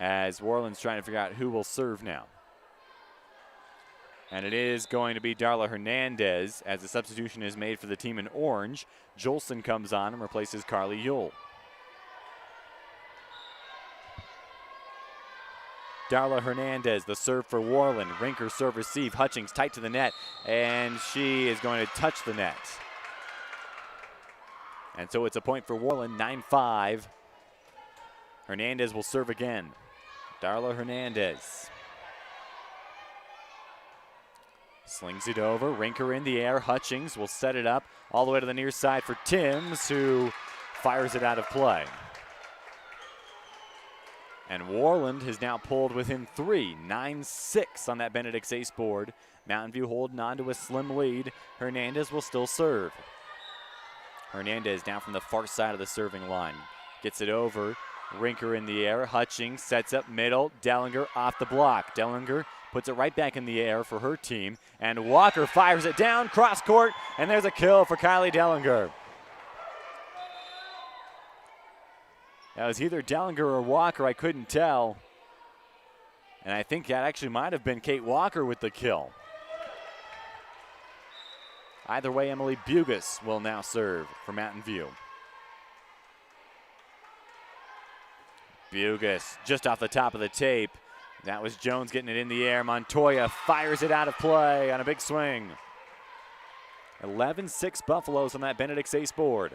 C: as Worland's trying to figure out who will serve now. And it is going to be Darla Hernandez as the substitution is made for the team in orange. Jolson comes on and replaces Carly Yule. Darla Hernandez, the serve for Worland. Rinker serve receive. Hutchings tight to the net, and she is going to touch the net. And so it's a point for Worland, 9-5. Hernandez will serve again. Darla Hernandez. Slings it over. Rinker in the air. Hutchings will set it up all the way to the near side for Timms, who fires it out of play. And Worland has now pulled within 3, 9-6 on that Benedict's ace board. Mountain View holding on to a slim lead. Hernandez will still serve. Hernandez down from the far side of the serving line. Gets it over. Rinker in the air. Hutchings sets up middle. Dellinger off the block. Dellinger puts it right back in the air for her team. And Walker fires it down, cross court, and there's a kill for Kylie Dellinger. That was either Dellinger or Walker, I couldn't tell. And I think that actually might have been Kate Walker with the kill. Either way, Emily Bugis will now serve for Mountain View. Bugis just off the top of the tape. That was Jones getting it in the air. Montoya fires it out of play on a big swing. 11-6 Buffaloes on that Benedict's ace board.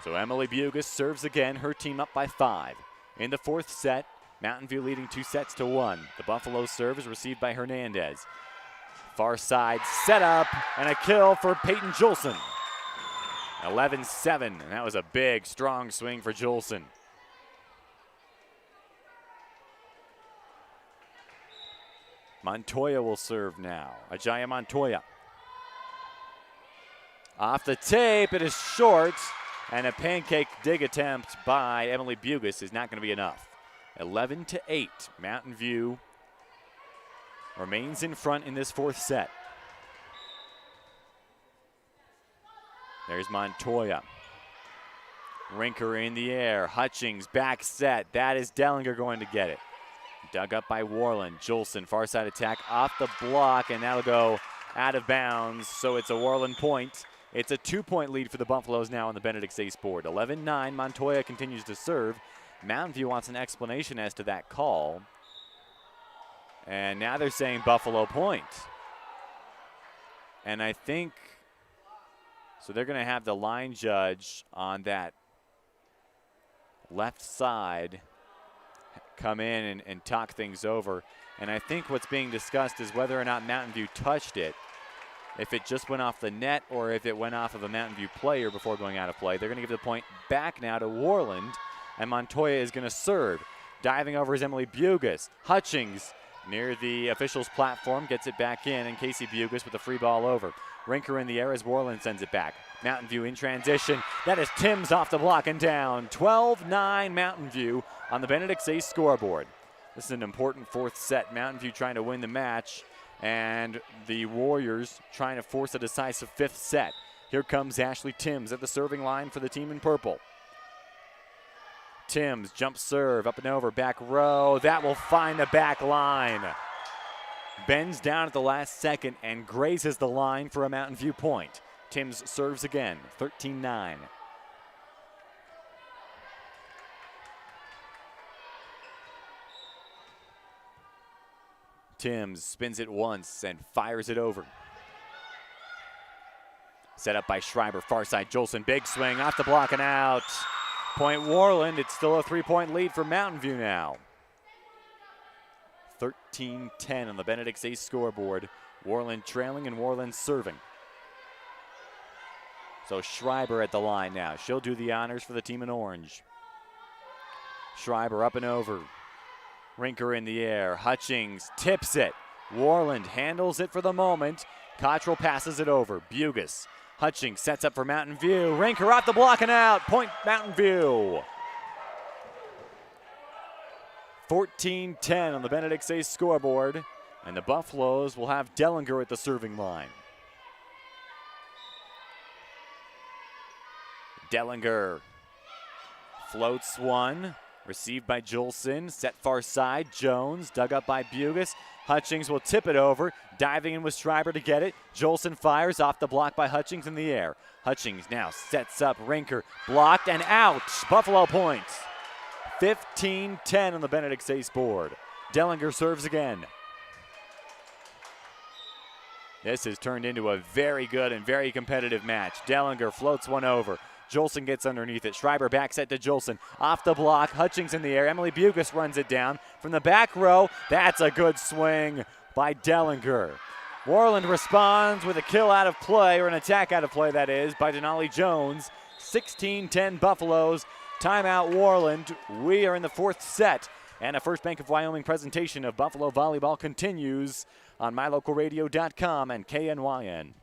C: So Emily Bugis serves again, her team up by 5. In the fourth set, Mountain View leading 2-1. The Buffalo serve is received by Hernandez. Far side set up and a kill for Peyton Jolson. 11-7, and that was a big, strong swing for Jolson. Montoya will serve now. Ajaya Montoya. Off the tape, it is short, and a pancake dig attempt by Emily Bugis is not going to be enough. 11-8, Mountain View remains in front in this fourth set. There's Montoya. Rinker in the air. Hutchings back set. That is Dellinger going to get it. Dug up by Worland. Jolson, far side attack off the block, and that'll go out of bounds. So it's a Worland point. It's a 2-point lead for the Buffaloes now on the Benedict's ace board. 11-9. Montoya continues to serve. Mountain View wants an explanation as to that call. And now they're saying Buffalo point. And I think, so they're going to have the line judge on that left side come in and talk things over. And I think what's being discussed is whether or not Mountain View touched it. If it just went off the net or if it went off of a Mountain View player before going out of play. They're going to give the point back now to Worland, and Montoya is going to serve. Diving over is Emily Bugis. Hutchings near the officials' platform gets it back in, and Casey Bugis with a free ball over. Rinker in the air as Worland sends it back. Mountain View in transition. That is Timms off the block and down. 12-9 Mountain View on the Benedict's ace scoreboard. This is an important fourth set. Mountain View trying to win the match, and the Warriors trying to force a decisive fifth set. Here comes Ashley Timms at the serving line for the team in purple. Timms, jump serve, up and over, back row. That will find the back line. Bends down at the last second and grazes the line for a Mountain View point. Timms serves again, 13-9. Timms spins it once and fires it over. Set up by Schreiber, far side Jolson, big swing, off the block and out. Point Worland, it's still a 3-point lead for Mountain View now. 13-10 on the Benedict's ace scoreboard. Worland trailing and Worland serving. So Schreiber at the line now. She'll do the honors for the team in orange. Schreiber up and over. Rinker in the air. Hutchings tips it. Worland handles it for the moment. Cottrell passes it over. Bugis. Hutchings sets up for Mountain View. Rinker off the block and out. Point Mountain View. 14-10 on the Benedict's ace scoreboard. And the Buffaloes will have Dellinger at the serving line. Dellinger floats one. Received by Jolson, set far side, Jones, dug up by Bugis. Hutchings will tip it over, diving in with Schreiber to get it. Jolson fires off the block by Hutchings in the air. Hutchings now sets up Rinker, blocked and out. Buffalo points. 15-10 on the Benedict's ace board. Dellinger serves again. This has turned into a very good and very competitive match. Dellinger floats one over. Jolson gets underneath it. Schreiber back set to Jolson. Off the block. Hutchings in the air. Emily Bugis runs it down. From the back row, that's a good swing by Dellinger. Worland responds with a kill out of play, or an attack out of play, that is, by Denali Jones. 16-10 Buffaloes. Timeout Worland. We are in the fourth set. And a First Bank of Wyoming presentation of Buffalo Volleyball continues on MyLocalRadio.com and KNYN.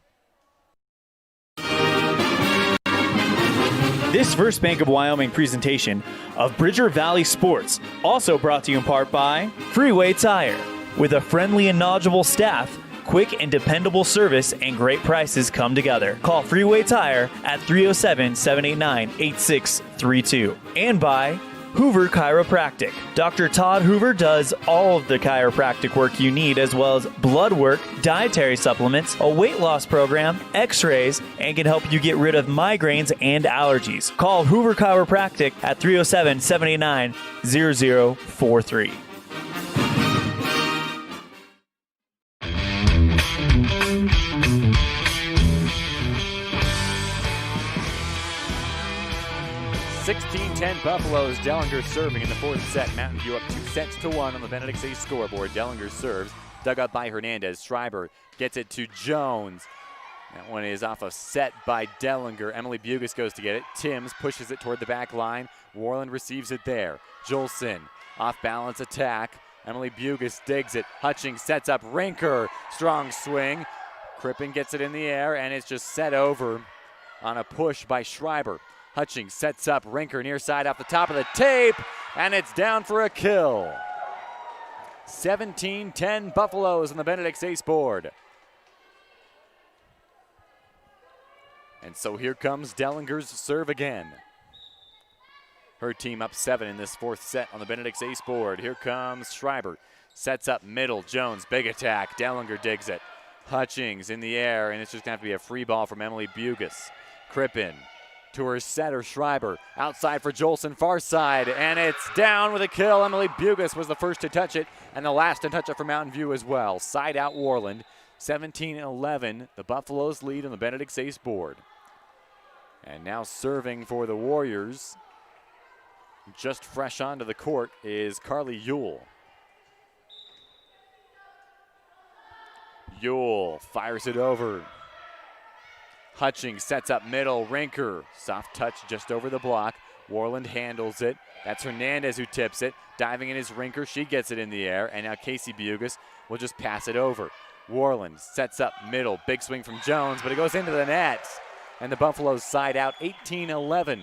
H: This First Bank of Wyoming presentation of Bridger Valley Sports, also brought to you in part by Freeway Tire. With a friendly and knowledgeable staff, quick and dependable service, and great prices come together. Call Freeway Tire at 307-789-8632. And by Hoover Chiropractic. Dr. Todd Hoover does all of the chiropractic work you need, as well as blood work, dietary supplements, a weight loss program, x-rays, and can help you get rid of migraines and allergies. Call Hoover Chiropractic at 307-789-0043.
C: Buffaloes. Dellinger serving in the fourth set. Mountain View up 2-1 on the Benedict's ace scoreboard. Dellinger serves, dug up by Hernandez. Schreiber gets it to Jones. That one is off a set by Dellinger. Emily Bugis goes to get it. Timms pushes it toward the back line. Worland receives it there. Jolson, off balance attack. Emily Bugis digs it. Hutchings sets up Rinker. Strong swing. Crippen gets it in the air, and it's just set over on a push by Schreiber. Hutchings sets up Rinker near side off the top of the tape, and it's down for a kill. 17-10 Buffaloes on the Benedict's ace board. And so here comes Dellinger's serve again. Her team up 7 in this fourth set on the Benedict's ace board. Here comes Schreiber. Sets up middle. Jones, big attack. Dellinger digs it. Hutchings in the air, and it's just going to have to be a free ball from Emily Bugis. Crippen to her setter, Schreiber. Outside for Jolson, far side, and it's down with a kill. Emily Bugis was the first to touch it, and the last to touch it for Mountain View as well. Side out Worland. 17-11, the Buffaloes lead on the Benedict's ace board. And now serving for the Warriors, just fresh onto the court, is Carly Yule. Yule fires it over. Hutchings sets up middle. Rinker, soft touch just over the block. Worland handles it. That's Hernandez who tips it. Diving in is Rinker. She gets it in the air. And now Casey Bugis will just pass it over. Worland sets up middle. Big swing from Jones, but it goes into the net. And the Buffaloes side out 18-11.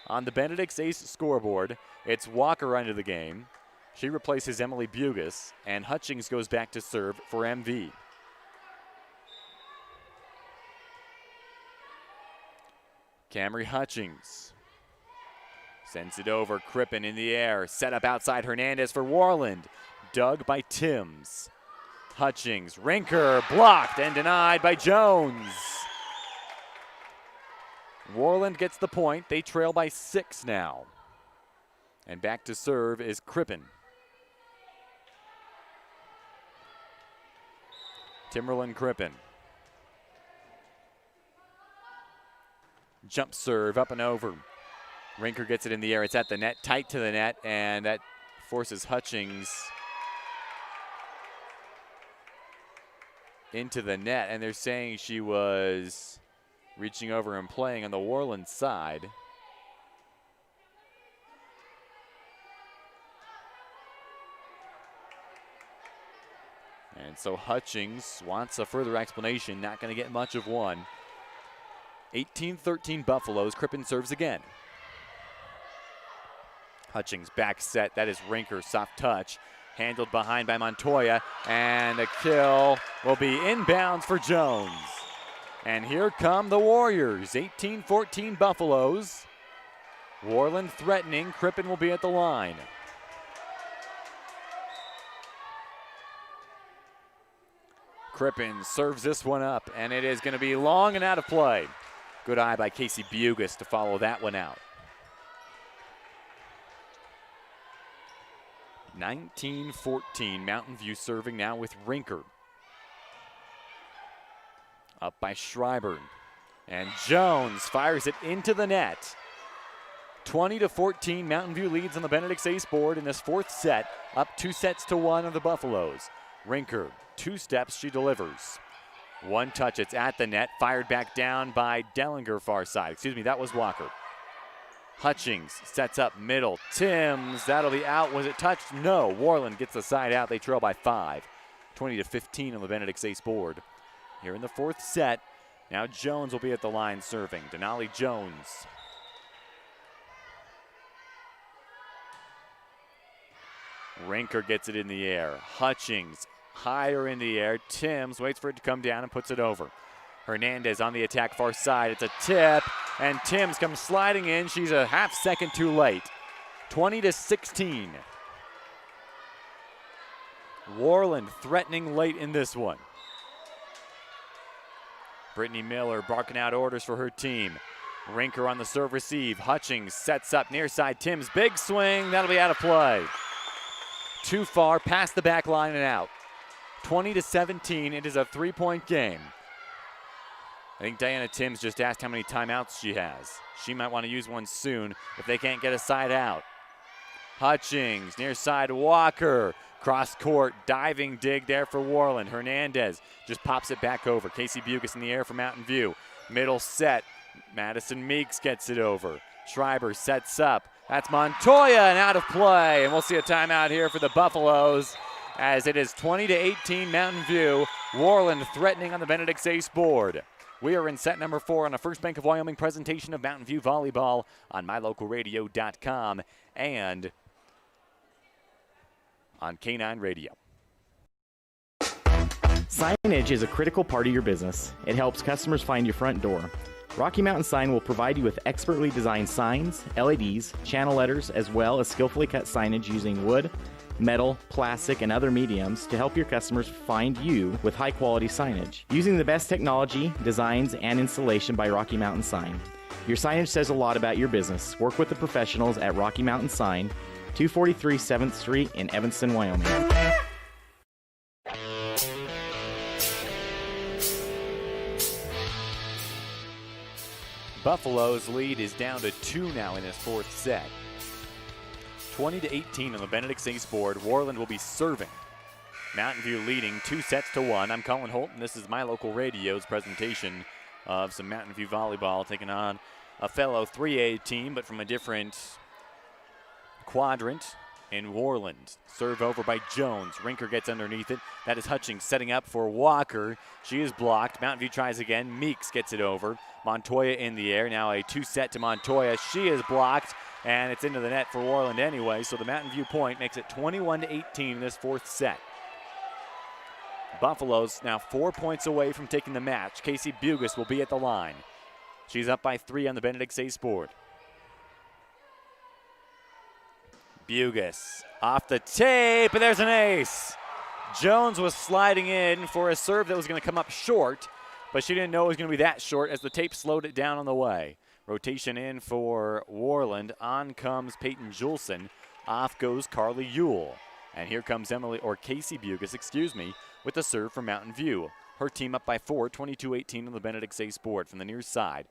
C: On the Benedict's ace scoreboard, it's Walker under the game. She replaces Emily Bugis, and Hutchings goes back to serve for MV. Camry Hutchings sends it over. Crippen in the air. Set up outside Hernandez for Worland. Dug by Timms. Hutchings, Rinker, blocked and denied by Jones. Worland gets the point. They trail by 6 now. And back to serve is Crippen. Timberland Crippen. Jump serve up and over. Rinker gets it in the air. It's at the net, tight to the net, and that forces Hutchings into the net. And they're saying she was reaching over and playing on the Worland side. And so Hutchings wants a further explanation. Not going to get much of one. 18-13 Buffaloes. Crippen serves again. Hutchings back set. That is Rinker. Soft touch. Handled behind by Montoya. And the kill will be inbounds for Jones. And here come the Warriors. 18-14 Buffaloes. Worland threatening. Crippen will be at the line. Crippen serves this one up, and it is going to be long and out of play. Good eye by Casey Bugis to follow that one out. 19-14, Mountain View serving now with Rinker. Up by Schreiber. And Jones fires it into the net. 20-14, Mountain View leads on the Benedict's ace board in this fourth set. Up 2-1 of the Buffaloes. Rinker, 2 steps, she delivers. One touch, it's at the net. Fired back down by Dellinger far side. Excuse me, that was Walker. Hutchings sets up middle. Timms, that'll be out. Was it touched? No. Worland gets the side out. They trail by 5. 20-15 on the Benedict's ace board. Here in the fourth set, now Jones will be at the line serving. Denali Jones. Rinker gets it in the air. Hutchings higher in the air. Timms waits for it to come down and puts it over. Hernandez on the attack far side. It's a tip, and Timms comes sliding in. She's a half second too late. 20-16. Worland threatening late in this one. Brittany Miller barking out orders for her team. Rinker on the serve receive. Hutchings sets up near side. Timms, big swing. That'll be out of play. Too far, past the back line and out. 20-17, it is a 3-point game. I think Diana Timms just asked how many timeouts she has. She might want to use one soon if they can't get a side out. Hutchings, near side Walker. Cross court, diving dig there for Worland. Hernandez just pops it back over. Casey Bugis in the air for Mountain View. Middle set, Madison Meeks gets it over. Schreiber sets up. That's Montoya and out of play. And we'll see a timeout here for the Buffaloes as it is 20-18 Mountain View. Worland threatening on the Benedict's ace board. We are in set number 4 on a First Bank of Wyoming presentation of Mountain View Volleyball on MyLocalRadio.com and on K9 Radio.
N: Signage is a critical part of your business. It helps customers find your front door. Rocky Mountain Sign will provide you with expertly designed signs, LEDs, channel letters, as well as skillfully cut signage using wood, metal, plastic, and other mediums to help your customers find you with high-quality signage. Using the best technology, designs, and installation by Rocky Mountain Sign. Your signage says a lot about your business. Work with the professionals at Rocky Mountain Sign, 243 7th Street in Evanston, Wyoming.
C: Buffalo's lead is down to 2 now in this fourth set. 20-18 on the Benedict States board. Worland will be serving. Mountain View leading 2-1. I'm Cullen Holt, and this is My Local Radio's presentation of some Mountain View volleyball, taking on a fellow 3A team, but from a different quadrant in Worland. Serve over by Jones. Rinker gets underneath it. That is Hutchings setting up for Walker. She is blocked. Mountain View tries again. Meeks gets it over. Montoya in the air. Now a 2-set to Montoya. She is blocked, and it's into the net for Worland anyway. So the Mountain View point makes it 21-18 in this fourth set. Buffalo's now 4 points away from taking the match. Casey Bugis will be at the line. She's up by 3 on the Benedict States board. Bugis off the tape, and there's an ace. Jones was sliding in for a serve that was going to come up short, but she didn't know it was going to be that short as the tape slowed it down on the way. Rotation in for Worland. On comes Peyton Julson. Off goes Carly Ewell. And here comes Casey Bugis, with the serve from Mountain View. Her team up by 4, 22-18 on the Benedict States board from the near side.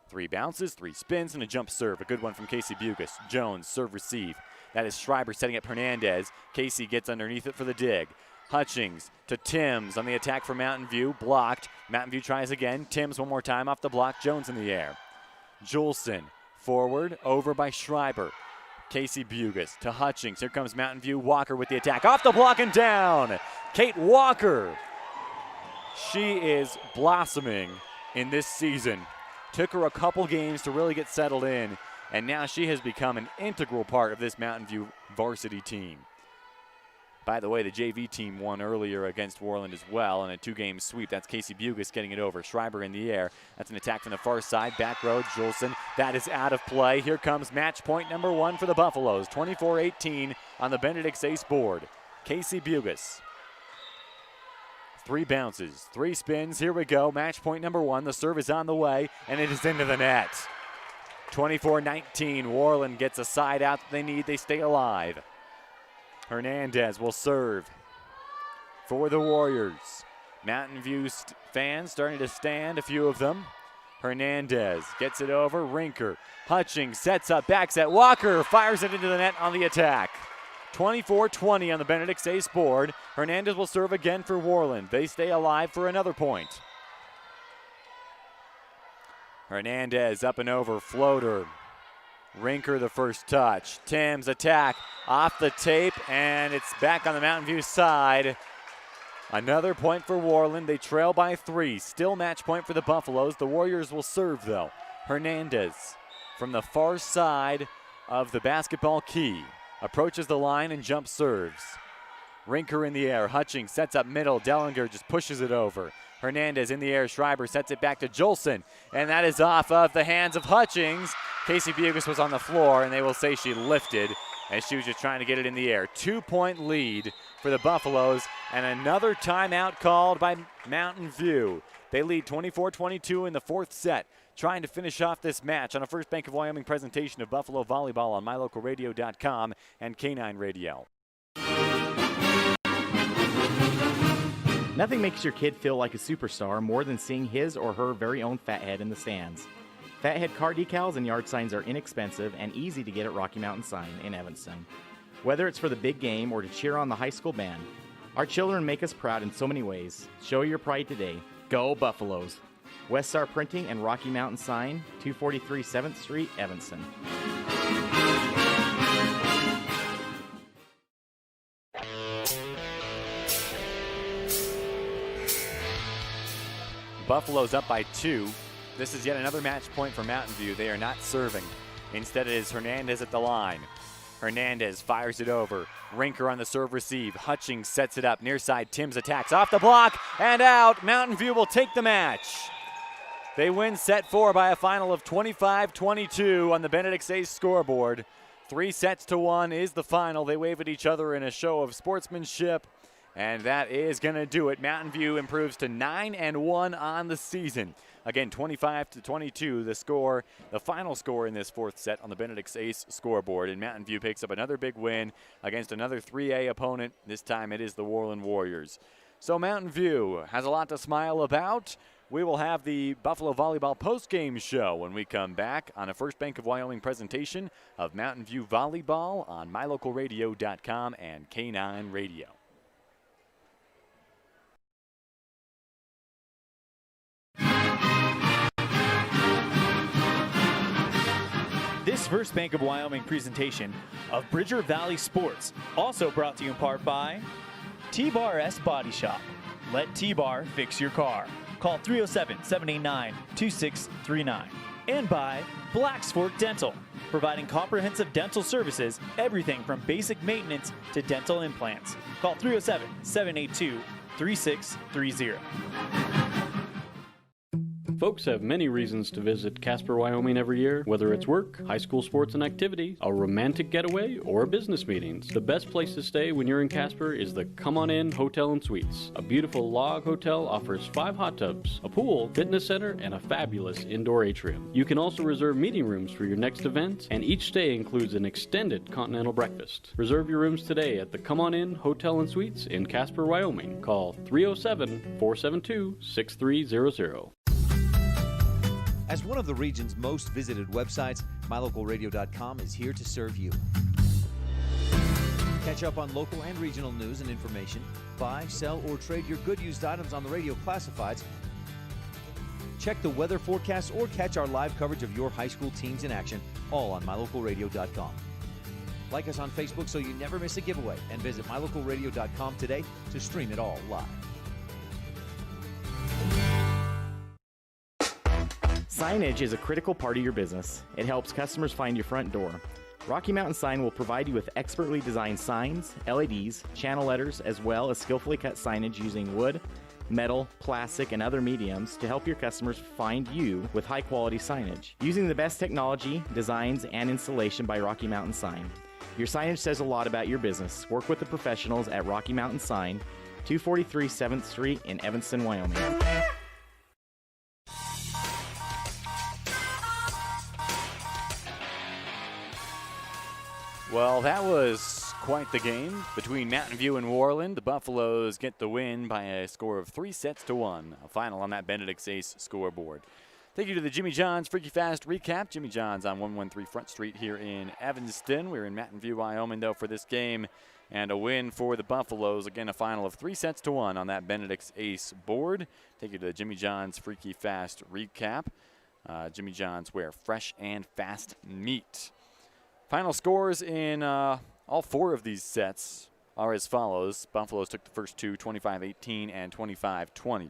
C: 3 bounces, 3 spins, and a jump serve. A good one from Casey Bugis. Jones, serve receive. That is Schreiber setting up Hernandez. Casey gets underneath it for the dig. Hutchings to Timms on the attack for Mountain View. Blocked. Mountain View tries again. Timms one more time off the block. Jones in the air. Julson forward, over by Schreiber. Casey Bugis to Hutchings. Here comes Mountain View. Walker with the attack. Off the block and down. Kate Walker. She is blossoming in this season. Took her a couple games to really get settled in, and now she has become an integral part of this Mountain View varsity team. By the way, the JV team won earlier against Worland as well in a 2-game sweep. That's Casey Bugis getting it over. Schreiber in the air. That's an attack from the far side. Back row, Julson. That is out of play. Here comes match point number 1 for the Buffaloes. 24-18 on the Benedict States board. Casey Bugis. 3 bounces, 3 spins. Here we go. Match point number 1. The serve is on the way, and it is into the net. 24-19. Worland gets a side out that they need. They stay alive. Hernandez will serve for the Warriors. Mountain View fans starting to stand, a few of them. Hernandez gets it over. Rinker. Hutchings sets up, backs at Walker. Fires it into the net on the attack. 24-20 on the Benedict States board. Hernandez will serve again for Worland. They stay alive for another point. Hernandez up and over, floater. Rinker the first touch. Timms attack off the tape, and it's back on the Mountain View side. Another point for Worland. They trail by 3. Still match point for the Buffaloes. The Warriors will serve, though. Hernandez from the far side of the basketball key. Approaches the line and jump serves. Rinker in the air. Hutchings sets up middle. Dellinger just pushes it over. Hernandez in the air. Schreiber sets it back to Julson. And that is off of the hands of Hutchings. Casey Bugis was on the floor, and they will say she lifted as she was just trying to get it in the air. 2-point lead for the Buffaloes, and another timeout called by Mountain View. They lead 24-22 in the fourth set, trying to finish off this match on a First Bank of Wyoming presentation of Buffalo Volleyball on MyLocalRadio.com and K9 Radio.
N: Nothing makes your kid feel like a superstar more than seeing his or her very own Fathead in the stands. Fathead car decals and yard signs are inexpensive and easy to get at Rocky Mountain Sign in Evanston. Whether it's for the big game or to cheer on the high school band, our children make us proud in so many ways. Show your pride today. Go Buffaloes! West Star Printing and Rocky Mountain Sign, 243 7th Street, Evanston.
C: Buffalo's up by 2. This is yet another match point for Mountain View. They are not serving. Instead, it is Hernandez at the line. Hernandez fires it over. Rinker on the serve receive. Hutchings sets it up. Near side, Timms attacks. Off the block and out. Mountain View will take the match. They win set 4 by a final of 25-22 on the Benedict Ace scoreboard. 3-1 is the final. They wave at each other in a show of sportsmanship, and that is going to do it. Mountain View improves to 9-1 on the season. Again, 25-22 the score, the final score in this 4th set on the Benedict Ace scoreboard. And Mountain View picks up another big win against another 3A opponent. This time it is the Worland Warriors. So Mountain View has a lot to smile about. We will have the Buffalo Volleyball postgame show when we come back on a First Bank of Wyoming presentation of Mountain View Volleyball on MyLocalRadio.com and K9 Radio.
H: This First Bank of Wyoming presentation of Bridger Valley Sports, also brought to you in part by T-Bar S Body Shop. Let T-Bar fix your car. Call 307-789-2639. And by Black's Fork Dental, providing comprehensive dental services, everything from basic maintenance to dental implants. Call 307-782-3630.
O: Folks have many reasons to visit Casper, Wyoming every year, whether it's work, high school sports and activity, a romantic getaway, or business meetings. The best place to stay when you're in Casper is the Come On In Hotel and Suites. A beautiful log hotel offers 5 hot tubs, a pool, fitness center, and a fabulous indoor atrium. You can also reserve meeting rooms for your next event, and each stay includes an extended continental breakfast. Reserve your rooms today at the Come On In Hotel and Suites in Casper, Wyoming. Call 307-472-6300.
G: As one of the region's most visited websites, MyLocalRadio.com is here to serve you. Catch up on local and regional news and information. Buy, sell, or trade your good used items on the radio classifieds. Check the weather forecast or catch our live coverage of your high school teams in action, all on MyLocalRadio.com. Like us on Facebook so you never miss a giveaway, and visit MyLocalRadio.com today to stream it all live.
N: Signage is a critical part of your business. It helps customers find your front door. Rocky Mountain Sign will provide you with expertly designed signs, LEDs, channel letters, as well as skillfully cut signage using wood, metal, plastic, and other mediums to help your customers find you with high-quality signage. Using the best technology, designs, and installation by Rocky Mountain Sign. Your signage says a lot about your business. Work with the professionals at Rocky Mountain Sign, 243 7th Street in Evanston, Wyoming.
C: Well, that was quite the game between Mountain View and Worland. The Buffaloes get the win by a score of 3-1, a final on that Benedict Ace scoreboard. Take you to the Jimmy John's Freaky Fast recap. Jimmy John's on 113 Front Street here in Evanston. We're in Mountain View, Wyoming, though, for this game, and a win for the Buffaloes. Again, a final of 3-1 on that Benedict Ace board. Take you to the Jimmy John's Freaky Fast recap. Jimmy John's, where fresh and fast meat. Final scores in all 4 of these sets are as follows. Buffaloes took the first 2, 25-18 and 25-20.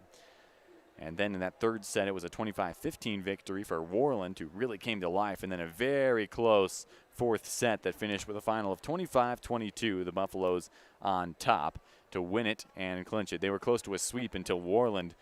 C: And then in that third set, it was a 25-15 victory for Worland, who really came to life. And then a very close 4th set that finished with a final of 25-22. The Buffaloes on top to win it and clinch it. They were close to a sweep until Worland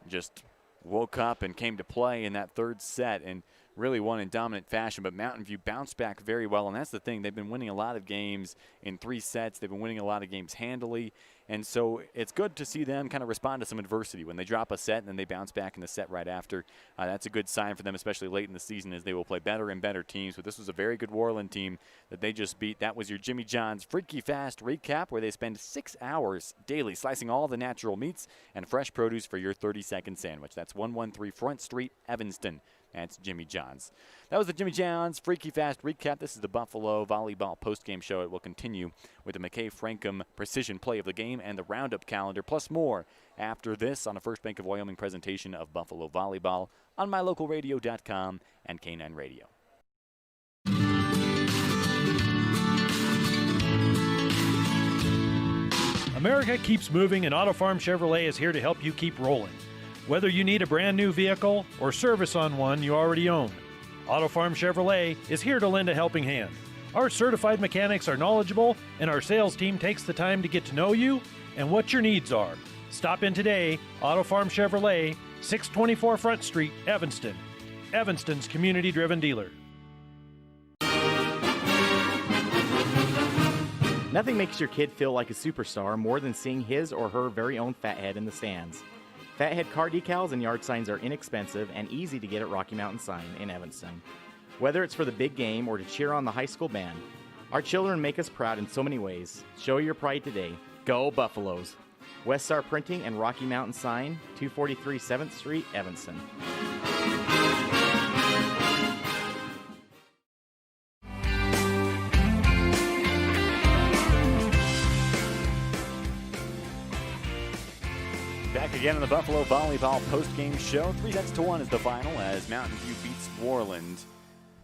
C: just woke up and came to play in that third set and really won in dominant fashion. But Mountain View bounced back very well, and that's the thing. They've been winning a lot of games in 3 sets. They've been winning a lot of games handily, and so it's good to see them kind of respond to some adversity. When they drop a set and then they bounce back in the set right after, that's a good sign for them, especially late in the season, as they will play better and better teams. But this was a very good Worland team that they just beat. That was your Jimmy John's Freaky Fast recap, where they spend 6 hours daily slicing all the natural meats and fresh produce for your 30-second sandwich. That's 113 Front Street, Evanston. That's Jimmy John's. That was the Jimmy John's Freaky Fast recap. This is the Buffalo Volleyball postgame show. It will continue with the McKay Frankum Precision Play of the Game and the Roundup calendar, plus more after this on a First Bank of Wyoming presentation of Buffalo Volleyball on MyLocalRadio.com and K9 Radio.
D: America keeps moving, and Auto Farm Chevrolet is here to help you keep rolling. Whether you need a brand new vehicle or service on one you already own, Auto Farm Chevrolet is here to lend a helping hand. Our certified mechanics are knowledgeable, and our sales team takes the time to get to know you and what your needs are. Stop in today, Auto Farm Chevrolet, 624 Front Street, Evanston. Evanston's community-driven dealer.
N: Nothing makes your kid feel like a superstar more than seeing his or her very own Fathead in the stands. Fathead car decals and yard signs are inexpensive and easy to get at Rocky Mountain Sign in Evanston. Whether it's for the big game or to cheer on the high school band, our children make us proud in so many ways. Show your pride today. Go Buffaloes! West Star Printing and Rocky Mountain Sign, 243 7th Street, Evanston.
C: Back again on the Buffalo Volleyball post-game show. 3-1 is the final as Mountain View beats Worland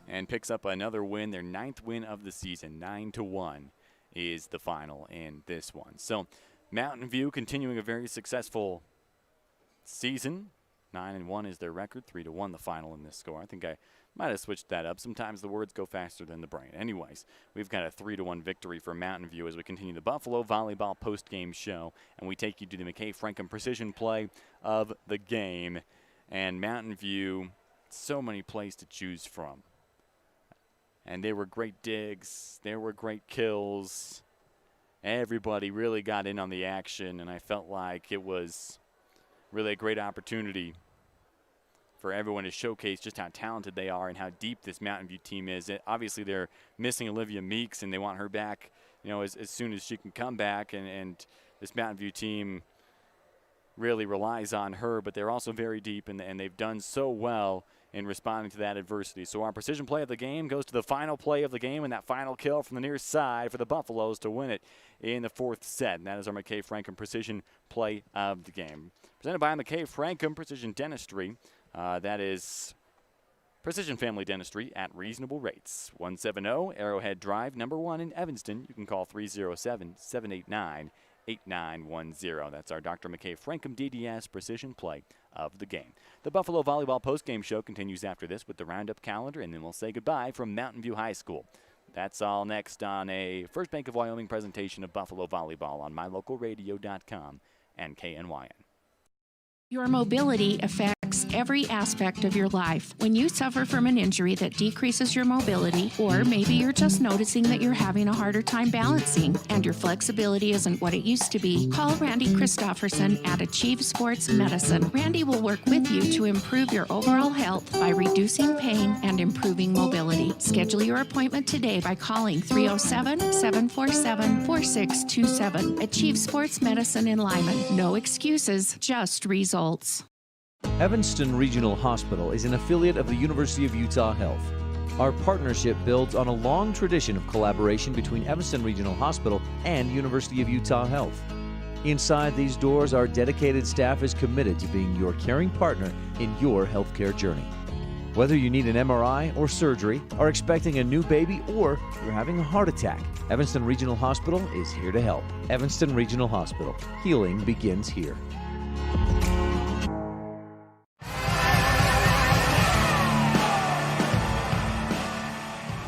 C: and picks up another win, their 9th win of the season. 9-1 is the final in this one. So Mountain View continuing a very successful season. 9-1 is their record. 3-1 the final in this score. I think I might have switched that up. Sometimes the words go faster than the brain. Anyways, we've got a 3-1 victory for Mountain View as we continue the Buffalo Volleyball post-game show, and we take you to the McKay Frankham precision play of the game. And Mountain View, so many plays to choose from. And they were great digs. There were great kills. Everybody really got in on the action, and I felt like it was really a great opportunity for everyone to showcase just how talented they are and how deep this Mountain View team is. Obviously, they're missing Olivia Meeks, and they want her back, as soon as she can come back. And this Mountain View team really relies on her, but they're also very deep, and they've done so well in responding to that adversity. So our precision play of the game goes to the final play of the game, and that final kill from the near side for the Buffaloes to win it in the 4th set. And that is our McKay Frankham precision play of the game. Presented by McKay Frankham Precision Dentistry. That is Precision Family Dentistry at reasonable rates. 170 Arrowhead Drive, number 1 in Evanston. You can call 307-789-8910. That's our Dr. McKay Frankham DDS precision play of the game. The Buffalo Volleyball postgame show continues after this with the roundup calendar, and then we'll say goodbye from Mountain View High School. That's all next on a First Bank of Wyoming presentation of Buffalo Volleyball on MyLocalRadio.com and KNYN.
F: Your mobility affects every aspect of your life. When you suffer from an injury that decreases your mobility, or maybe you're just noticing that you're having a harder time balancing and your flexibility isn't what it used to be, call Randy Christofferson at Achieve Sports Medicine. Randy will work with you to improve your overall health by reducing pain and improving mobility. Schedule your appointment today by calling 307-747-4627. Achieve Sports Medicine in Lyman. No excuses, just results.
G: Evanston Regional Hospital is an affiliate of the University of Utah Health. Our partnership builds on a long tradition of collaboration between Evanston Regional Hospital and University of Utah Health. Inside these doors, our dedicated staff is committed to being your caring partner in your healthcare journey. Whether you need an MRI or surgery, are expecting a new baby, or you're having a heart attack, Evanston Regional Hospital is here to help. Evanston Regional Hospital. Healing begins here.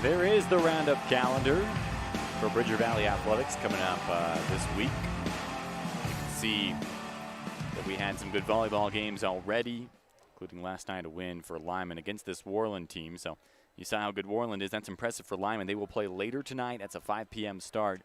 C: There is the roundup calendar for Bridger Valley Athletics coming up this week. You can see that we had some good volleyball games already, including last night a win for Lyman against this Worland team. So you saw how good Worland is. That's impressive for Lyman. They will play later tonight. That's a 5 p.m. start.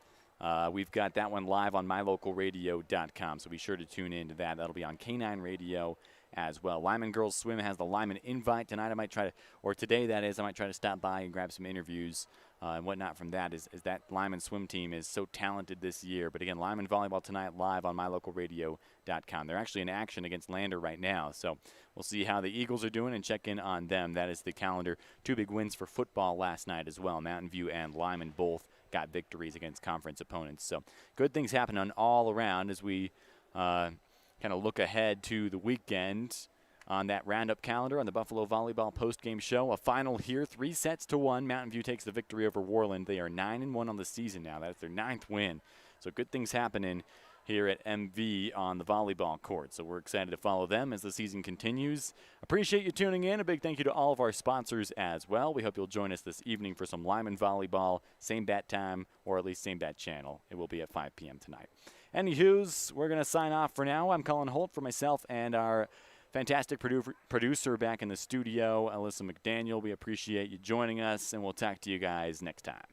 C: We've got that one live on MyLocalRadio.com, so be sure to tune in to that. That'll be on K9 Radio as well. Lyman Girls Swim has the Lyman Invite tonight. I might try to, or today that is, I might try to stop by and grab some interviews and whatnot from that. Is that Lyman swim team is so talented this year. But again, Lyman Volleyball tonight live on MyLocalRadio.com. They're actually in action against Lander right now, so we'll see how the Eagles are doing and check in on them. That is the calendar. 2 big wins for football last night as well. Mountain View and Lyman both got victories against conference opponents. So good things happening all around as we kind of look ahead to the weekend on that roundup calendar on the Buffalo Volleyball postgame show. A final here, 3-1. Mountain View takes the victory over Worland. They are 9-1 on the season now. That's their 9th win. So good things happening here at MV on the volleyball court. So we're excited to follow them as the season continues. Appreciate you tuning in. A big thank you to all of our sponsors as well. We hope you'll join us this evening for some Lyman volleyball, same bat time, or at least same bat channel. It will be at 5 p.m. tonight. Anywho's, we're going to sign off for now. I'm Cullen Holt for myself and our fantastic producer back in the studio, Alyssa McDaniel. We appreciate you joining us, and we'll talk to you guys next time.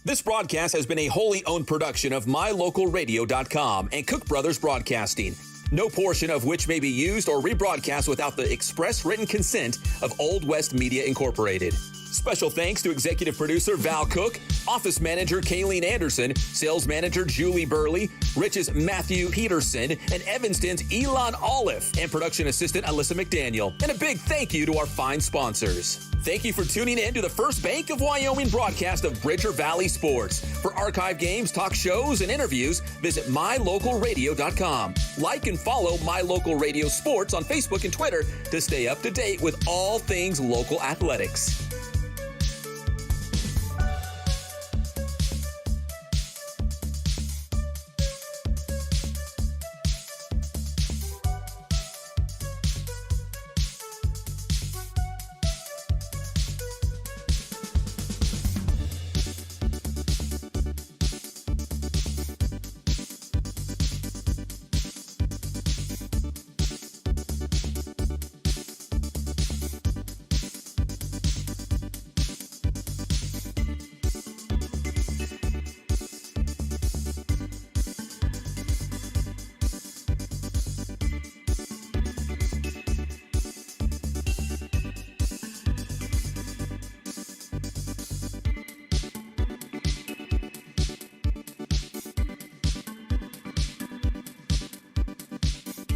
A: This broadcast has been a wholly owned production of MyLocalRadio.com and Cook Brothers Broadcasting, no portion of which may be used or rebroadcast without the express written consent of Old West Media Incorporated. Special thanks to Executive Producer Val Cook, Office Manager Kayleen Anderson, Sales Manager Julie Burley, Rich's Matthew Peterson, and Evanston's Elon Olive, and Production Assistant Alyssa McDaniel. And a big thank you to our fine sponsors. Thank you for tuning in to the First Bank of Wyoming broadcast of Bridger Valley Sports. For archive games, talk shows, and interviews, visit MyLocalRadio.com. Like and follow My Local Radio Sports on Facebook and Twitter to stay up to date with all things local athletics.